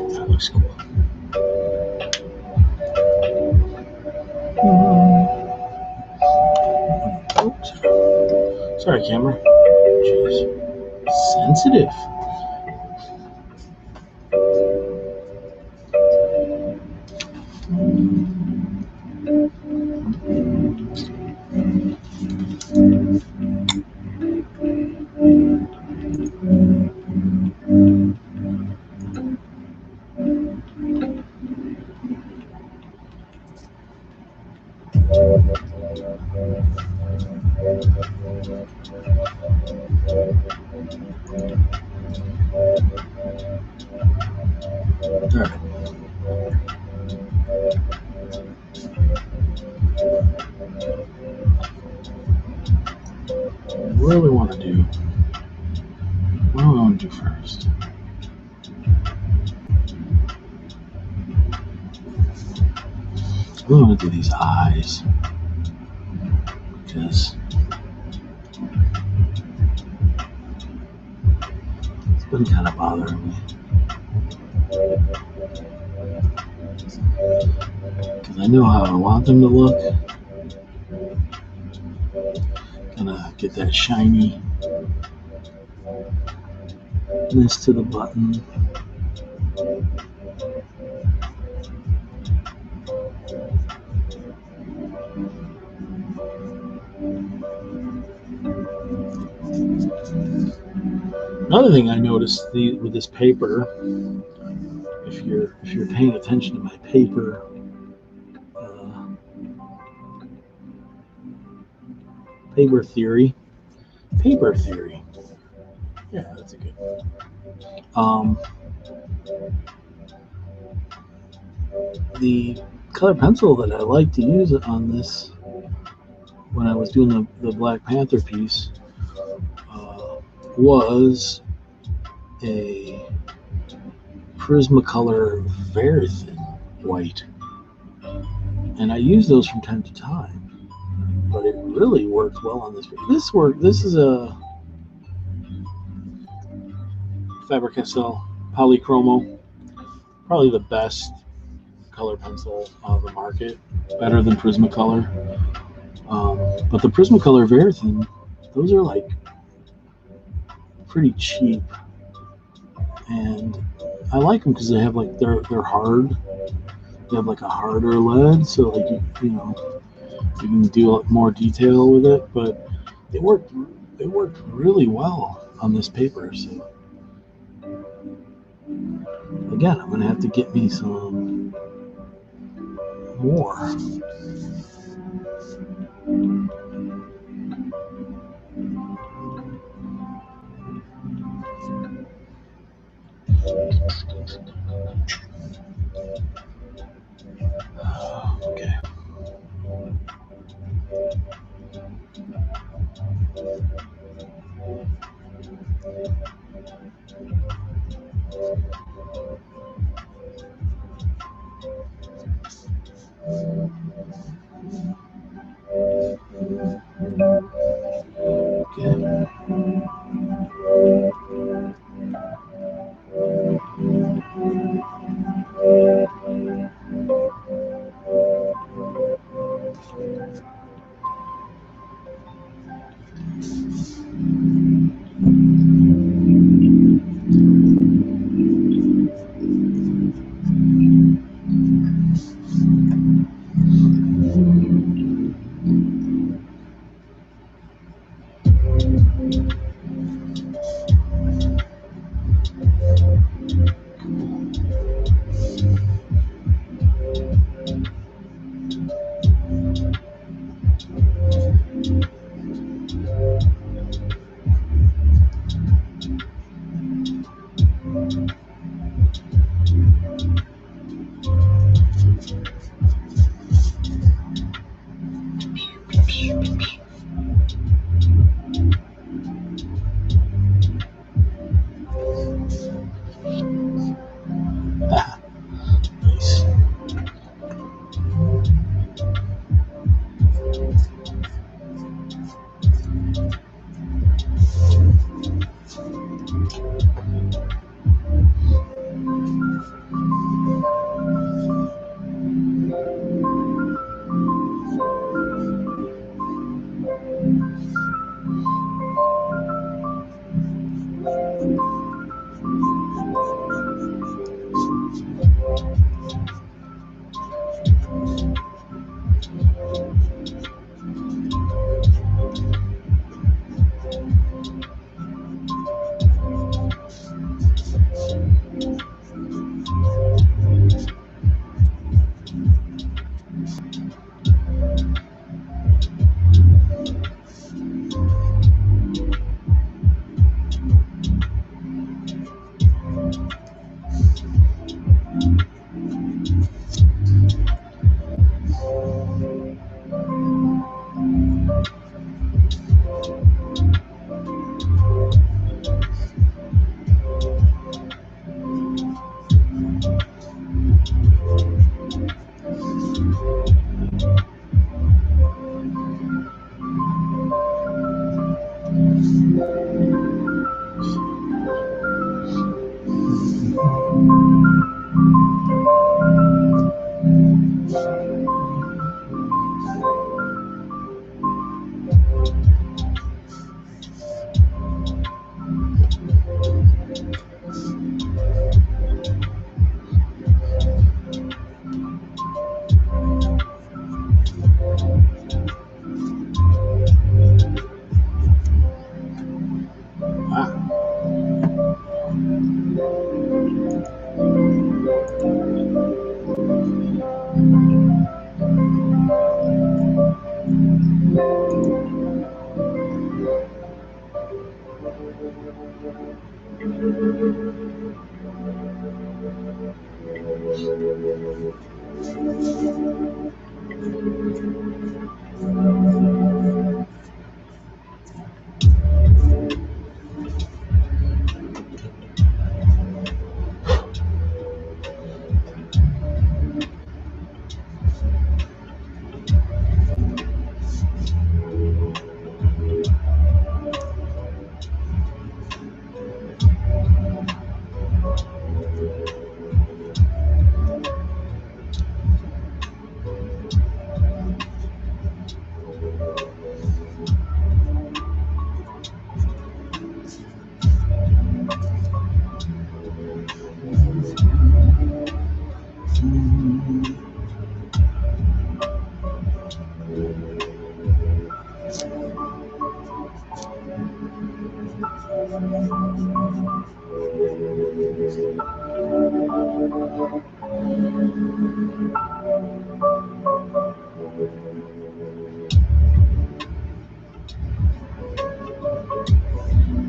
That looks cool. Oops. Sorry, camera. Jeez. Sensitive. Alright. What do we want to do? What do we want to do first? We want to do these eyes because it's been kind of bothering me. Because I know how I want them to look. Gonna get that shininess to the button. Another thing I noticed with this paper, if you're paying attention to my paper, paper theory. Yeah, that's a good one. The color pencil that I like to use on this when I was doing the Black Panther piece was a Prismacolor Verithin white, and I use those from time to time, but it really works well on this. This is a Faber-Castell Polychromo, probably the best color pencil on the market, better than Prismacolor. But the Prismacolor Verithin, those are like pretty cheap, and I like them because they have like they're hard. They have like a harder lead, so like you can do more detail with it. But it worked really well on this paper. So again, I'm gonna have to get me some more. Okay.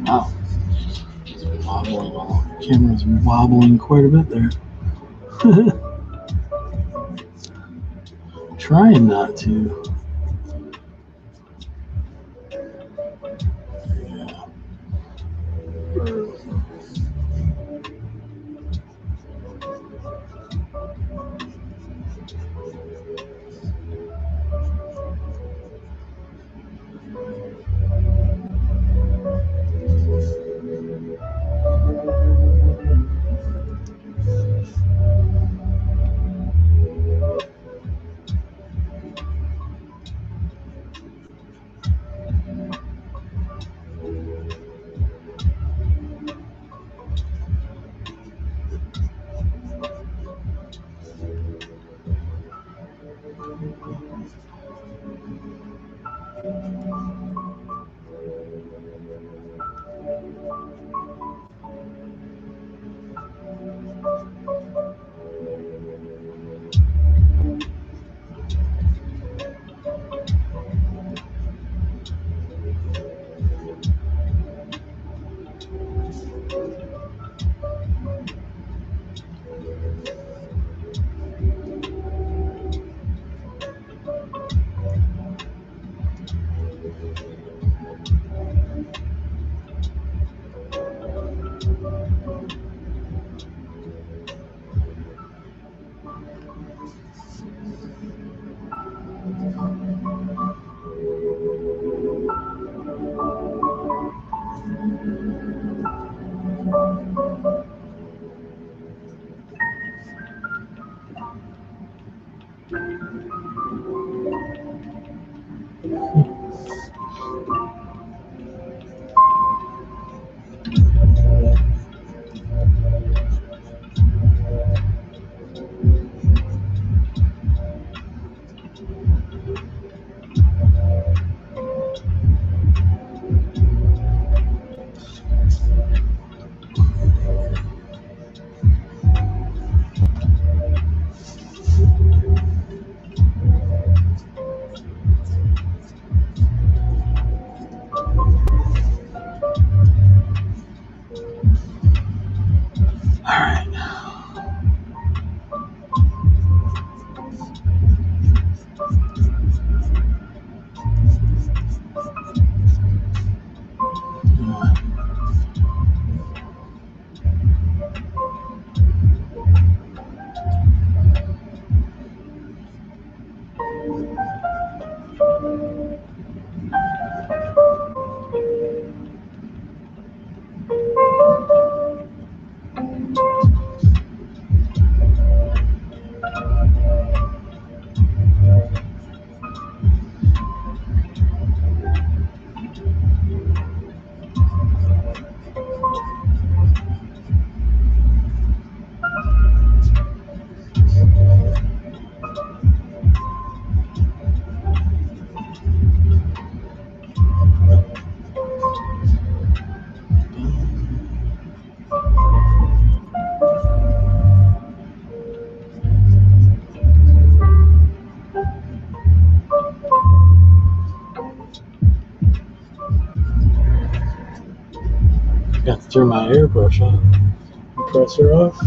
Wow. It's wobbling all. The camera's wobbling quite a bit there. Trying not to. Yeah. Turn my airbrush on. Compressor off.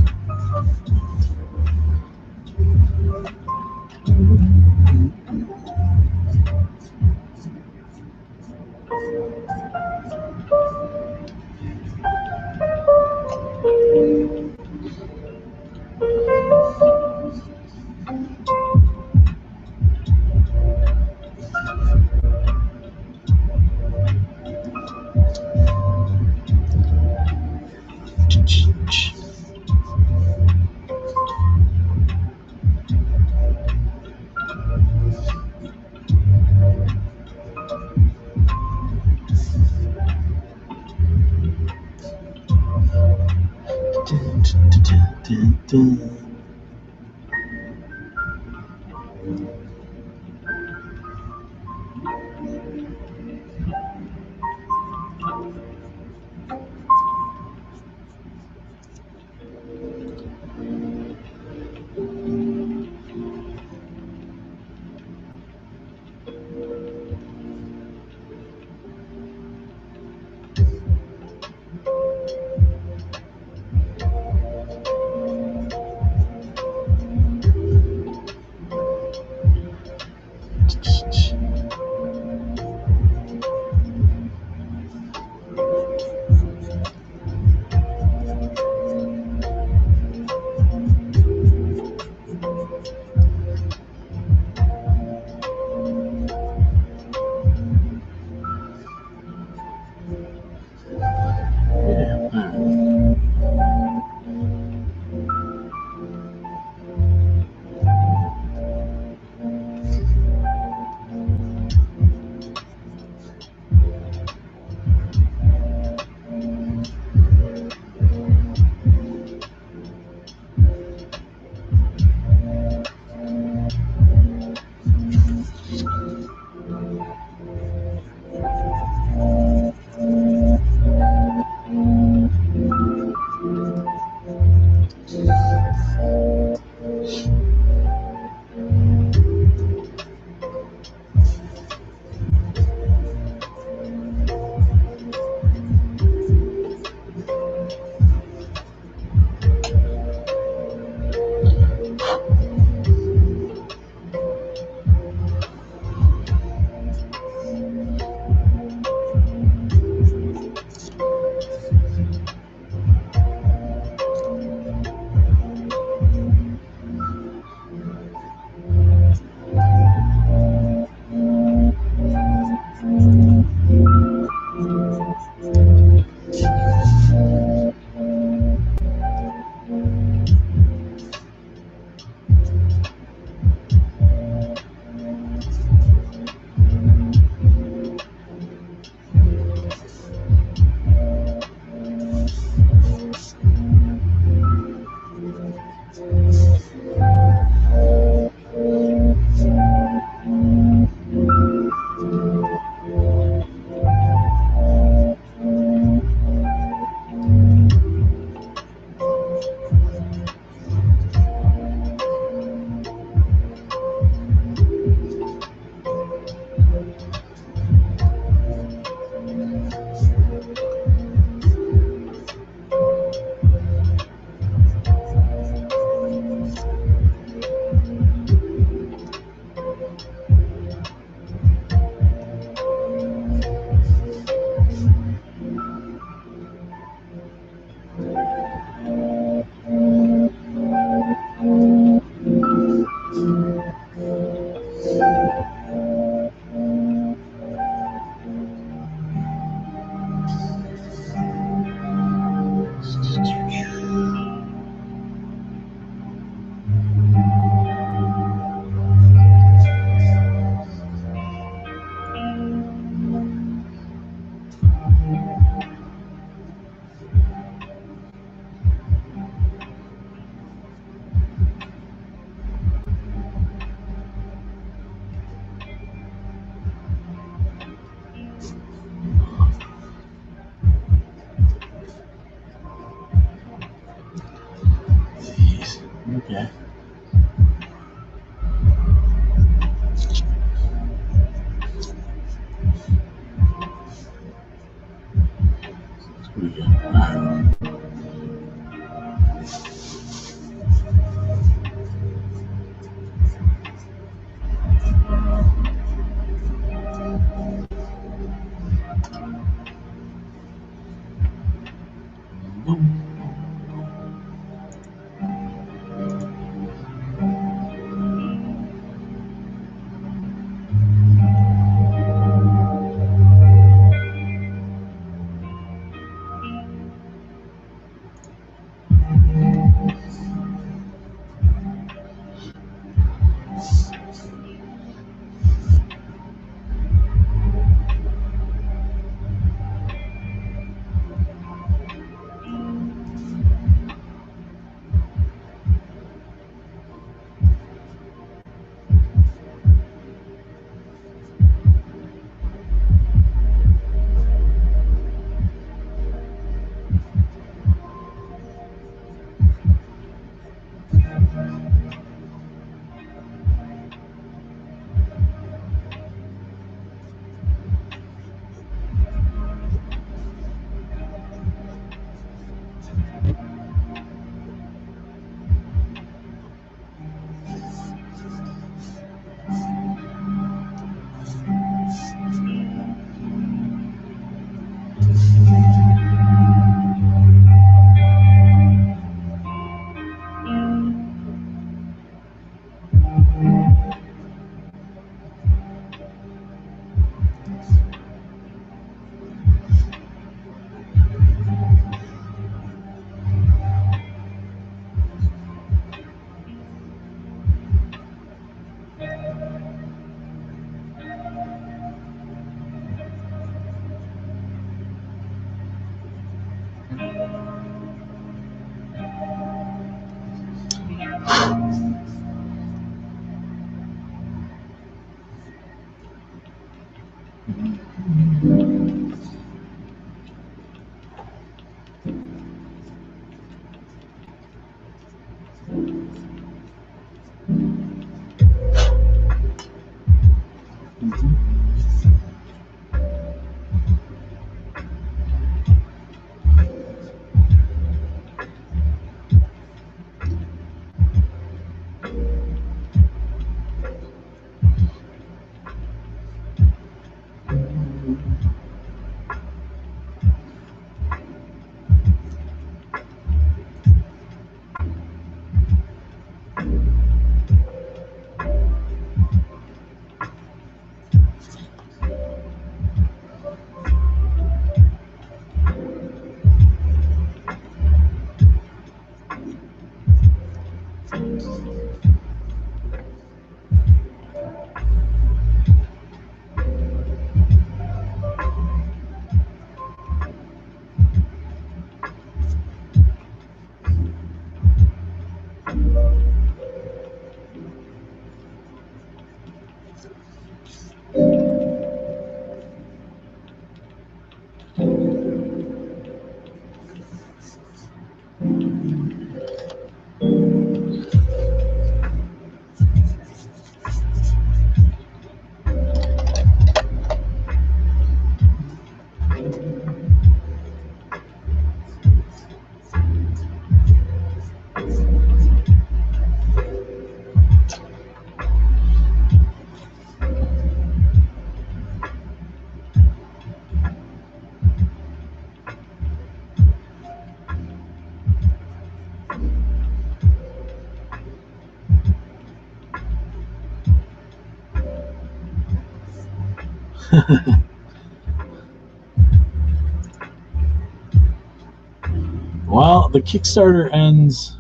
Well, the Kickstarter ends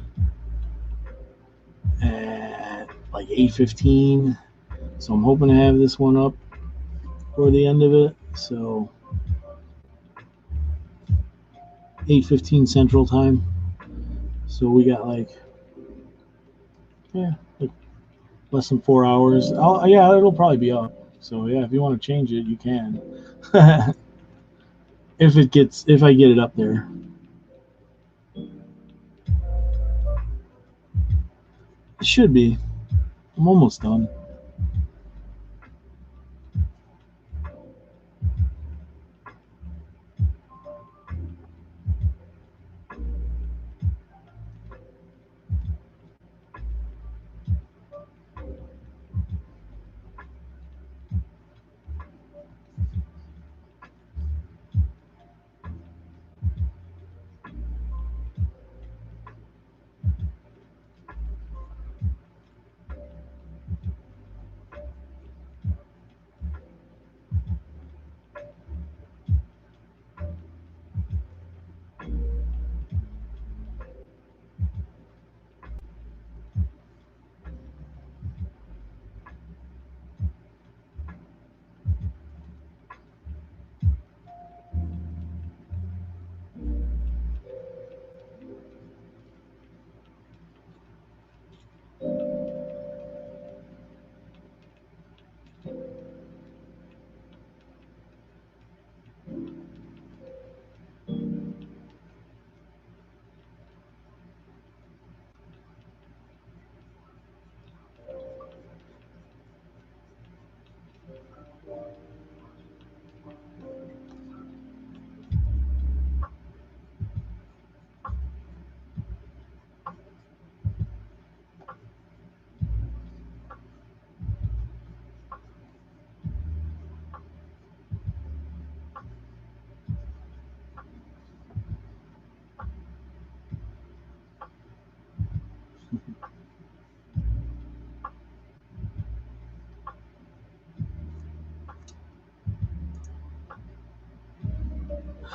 at like 8:15, so I'm hoping to have this one up for the end of it. So 8:15 Central Time. So we got like less than 4 hours. Yeah, it'll probably be up. So yeah, if you want to change it, you can. if I get it up there. It should be. I'm almost done.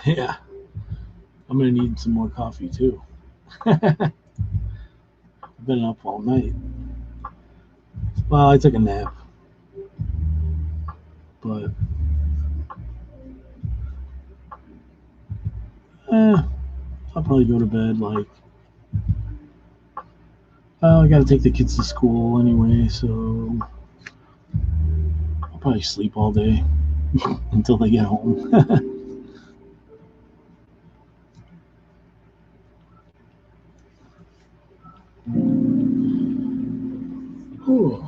Yeah, I'm gonna need some more coffee too. I've been up all night. Well, I took a nap, but I'll probably go to bed like I got to take the kids to school anyway, so I'll probably sleep all day until they get home. Whew.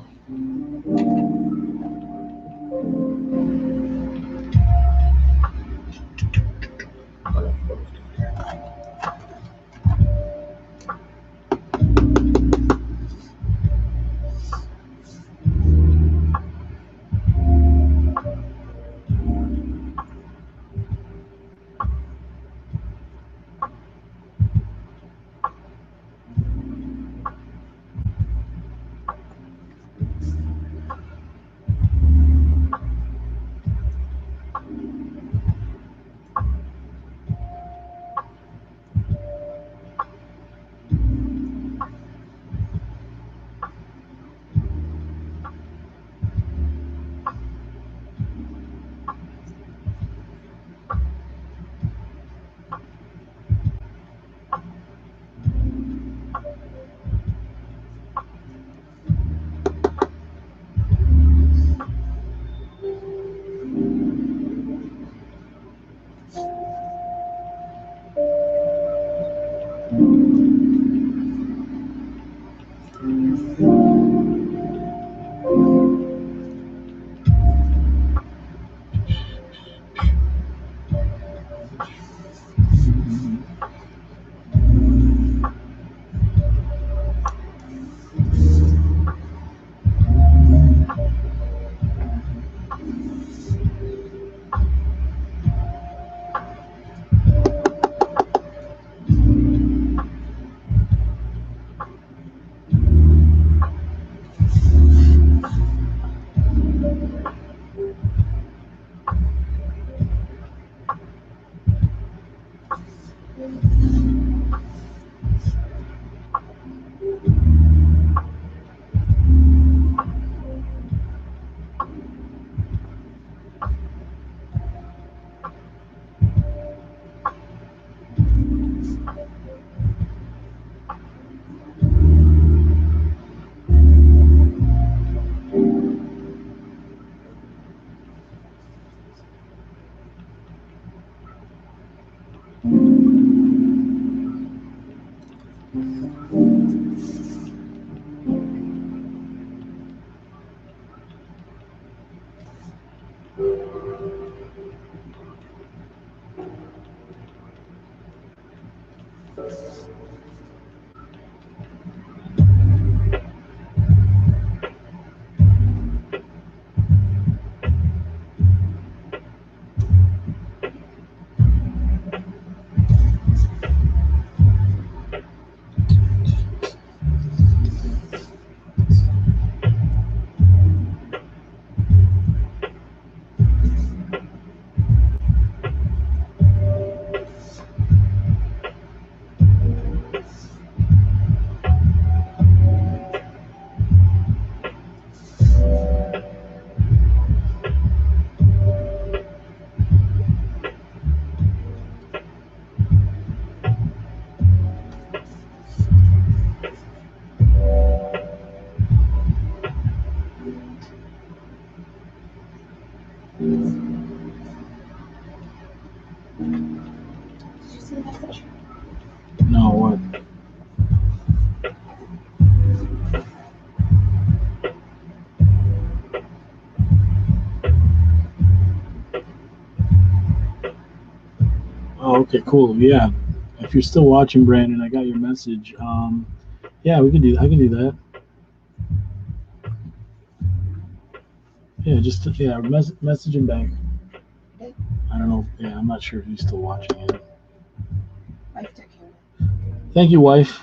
No, what? Oh, okay, cool. Yeah. If you're still watching, Brandon, I got your message. Yeah, we can do. I can do that. Yeah, just message him back. I don't know. Yeah, I'm not sure if he's still watching it. Wife took care of it. Thank you, wife.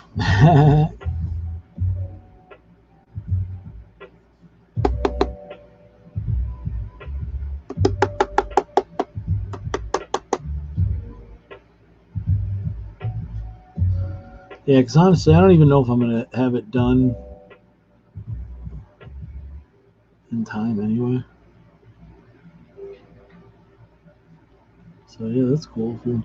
Yeah, because honestly, I don't even know if I'm gonna have it done in time anyway. So yeah, that's cool. If you-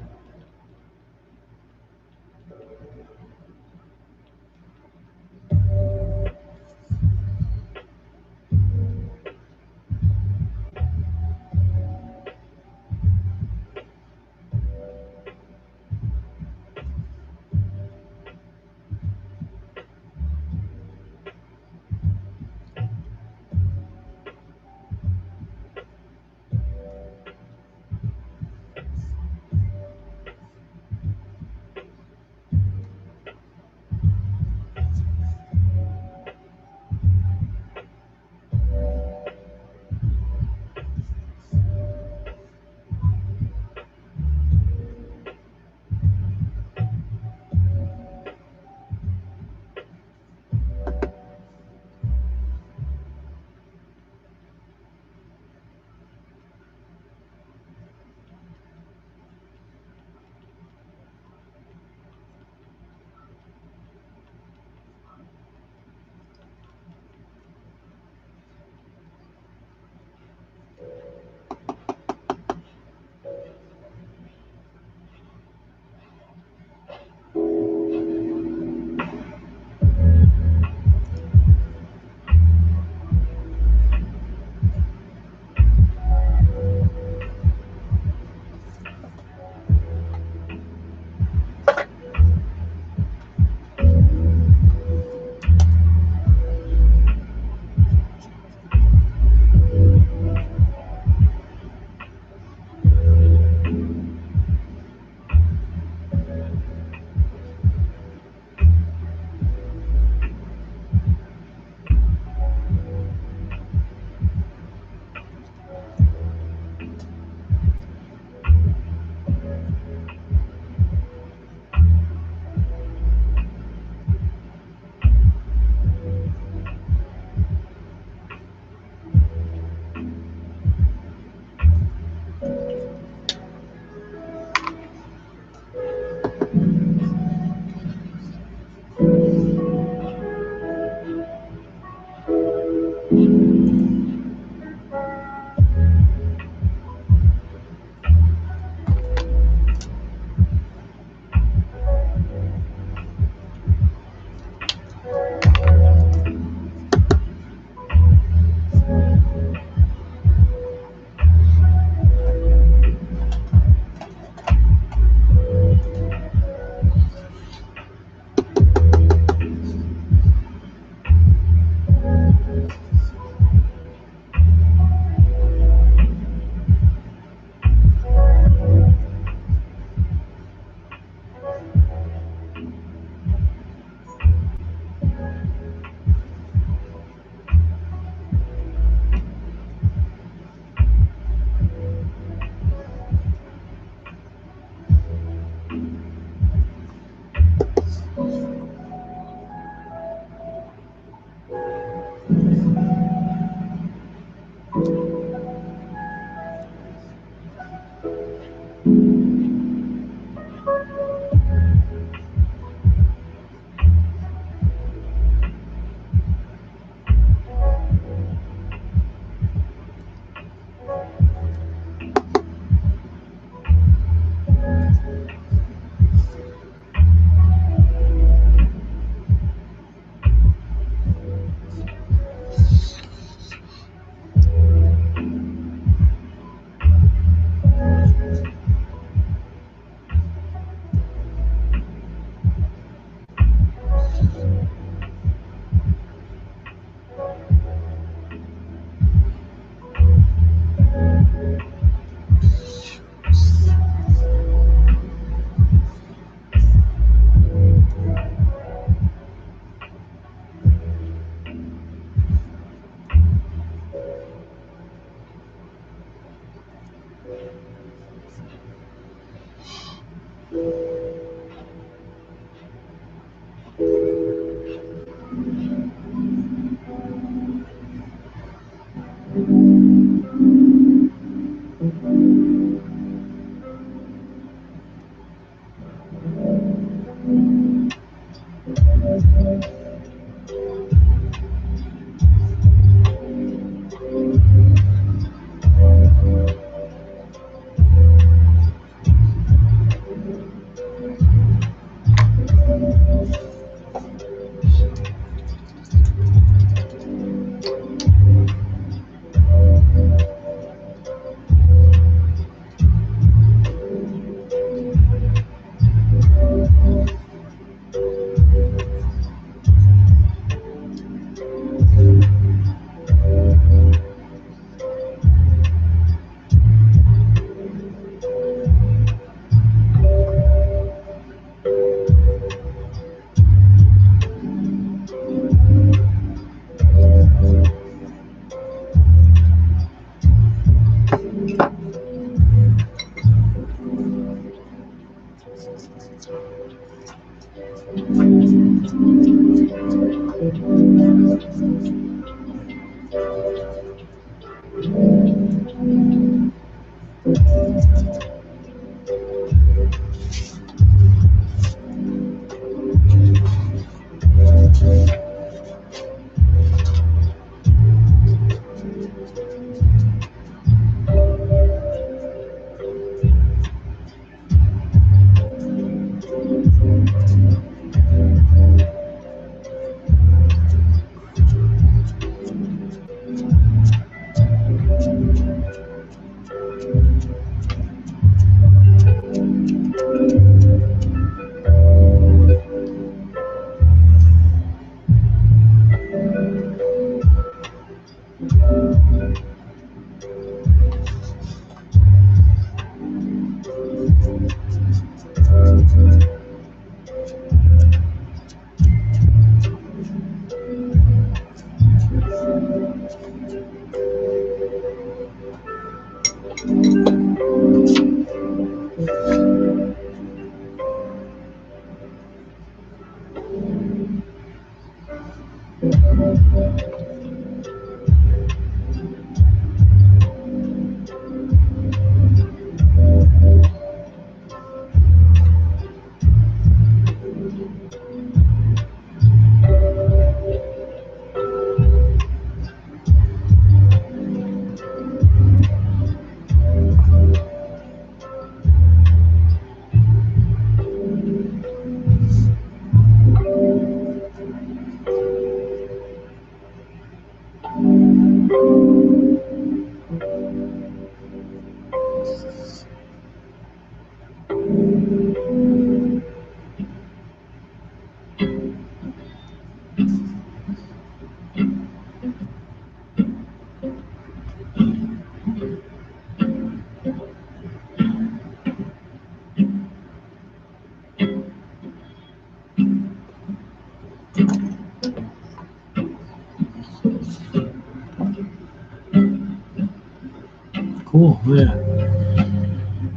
Cool, yeah.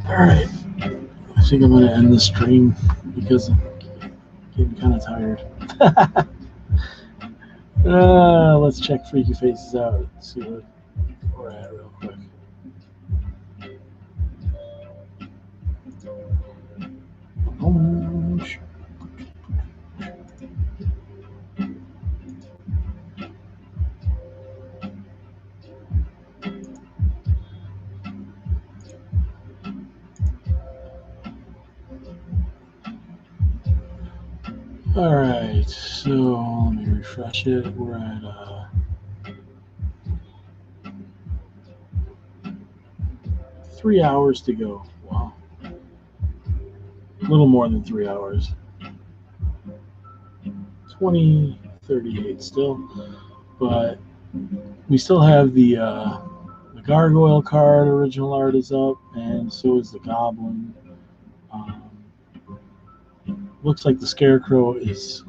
Alright. I think I'm going to end the stream because I'm getting kind of tired. Let's check Freaky Faces out. See where we're at real quick. All right, so let me refresh it. We're at 3 hours to go. Wow. A little more than 3 hours. 20:38 still, but we still have the gargoyle card. Original art is up, and so is the goblin. Looks like the scarecrow is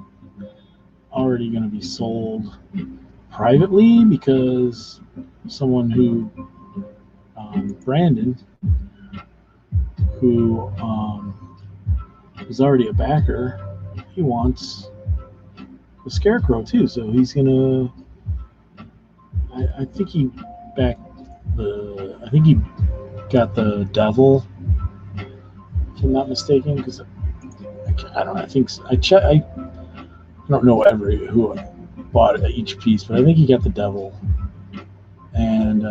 already going to be sold privately because someone who Brandon, who is already a backer, he wants the scarecrow too, so he's gonna I think he backed I think he got the devil, if I'm not mistaken, because I don't know, I think I don't know who bought it, each piece, but I think he got the devil, and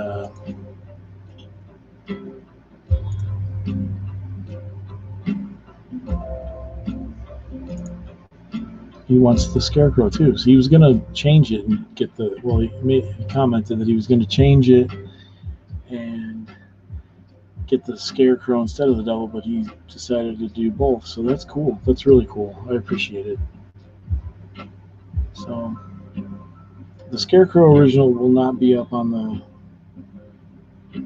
he wants the scarecrow too. So he was gonna change it and get the. Well, he commented that he was gonna change it and get the scarecrow instead of the devil, but he decided to do both. So that's cool. That's really cool. I appreciate it. So the scarecrow original will not be up on the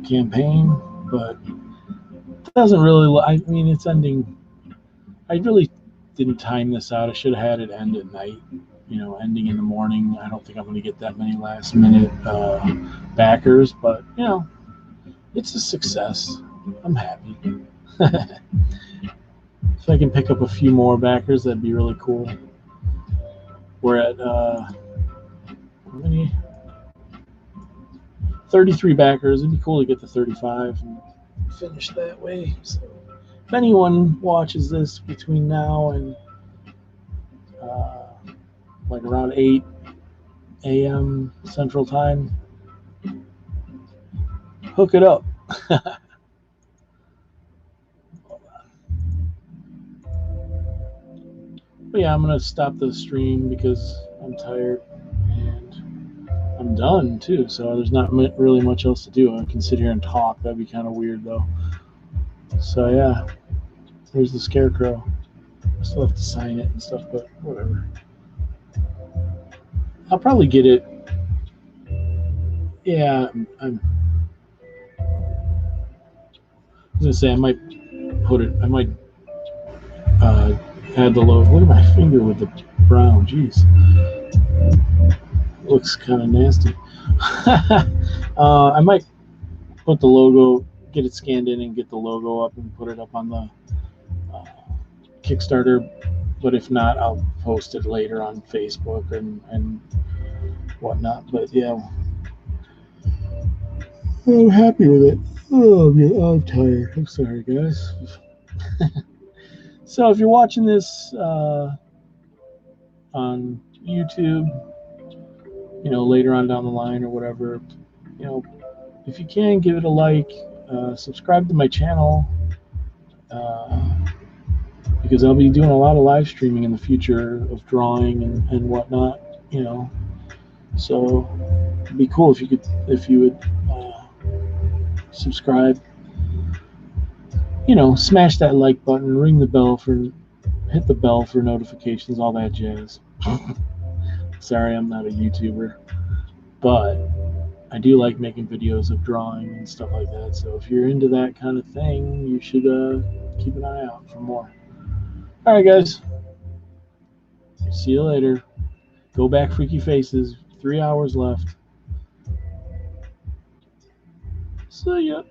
campaign, but it doesn't really. I mean, it's ending. I really didn't time this out. I should have had it end at night, ending in the morning. I don't think I'm going to get that many last minute backers, but it's a success. I'm happy. If I can pick up a few more backers, that'd be really cool. We're at how many? 33 backers. It'd be cool to get to 35 and finish that way. So if anyone watches this between now and like around 8 a.m. Central Time, hook it up. But yeah, I'm going to stop the stream because I'm tired and I'm done too. So there's not really much else to do. I can sit here and talk. That'd be kind of weird though. So yeah, there's the scarecrow. I still have to sign it and stuff, but whatever. I'll probably get it. Yeah, I was gonna say I might add the logo. Look at my finger with the brown. Jeez, looks kind of nasty. I might put the logo, get it scanned in, and get the logo up and put it up on the Kickstarter. But if not, I'll post it later on Facebook and whatnot. But yeah, I'm happy with it. Oh, I'm tired. I'm sorry, guys. So if you're watching this on YouTube, later on down the line or whatever, if you can, give it a like, subscribe to my channel, because I'll be doing a lot of live streaming in the future of drawing and whatnot, so it'd be cool if you would subscribe, smash that like button, hit the bell for notifications, all that jazz. Sorry, I'm not a YouTuber, but I do like making videos of drawing and stuff like that. So if you're into that kind of thing, you should keep an eye out for more. All right, guys. See you later. Go back, Freaky Faces. 3 hours left. See ya.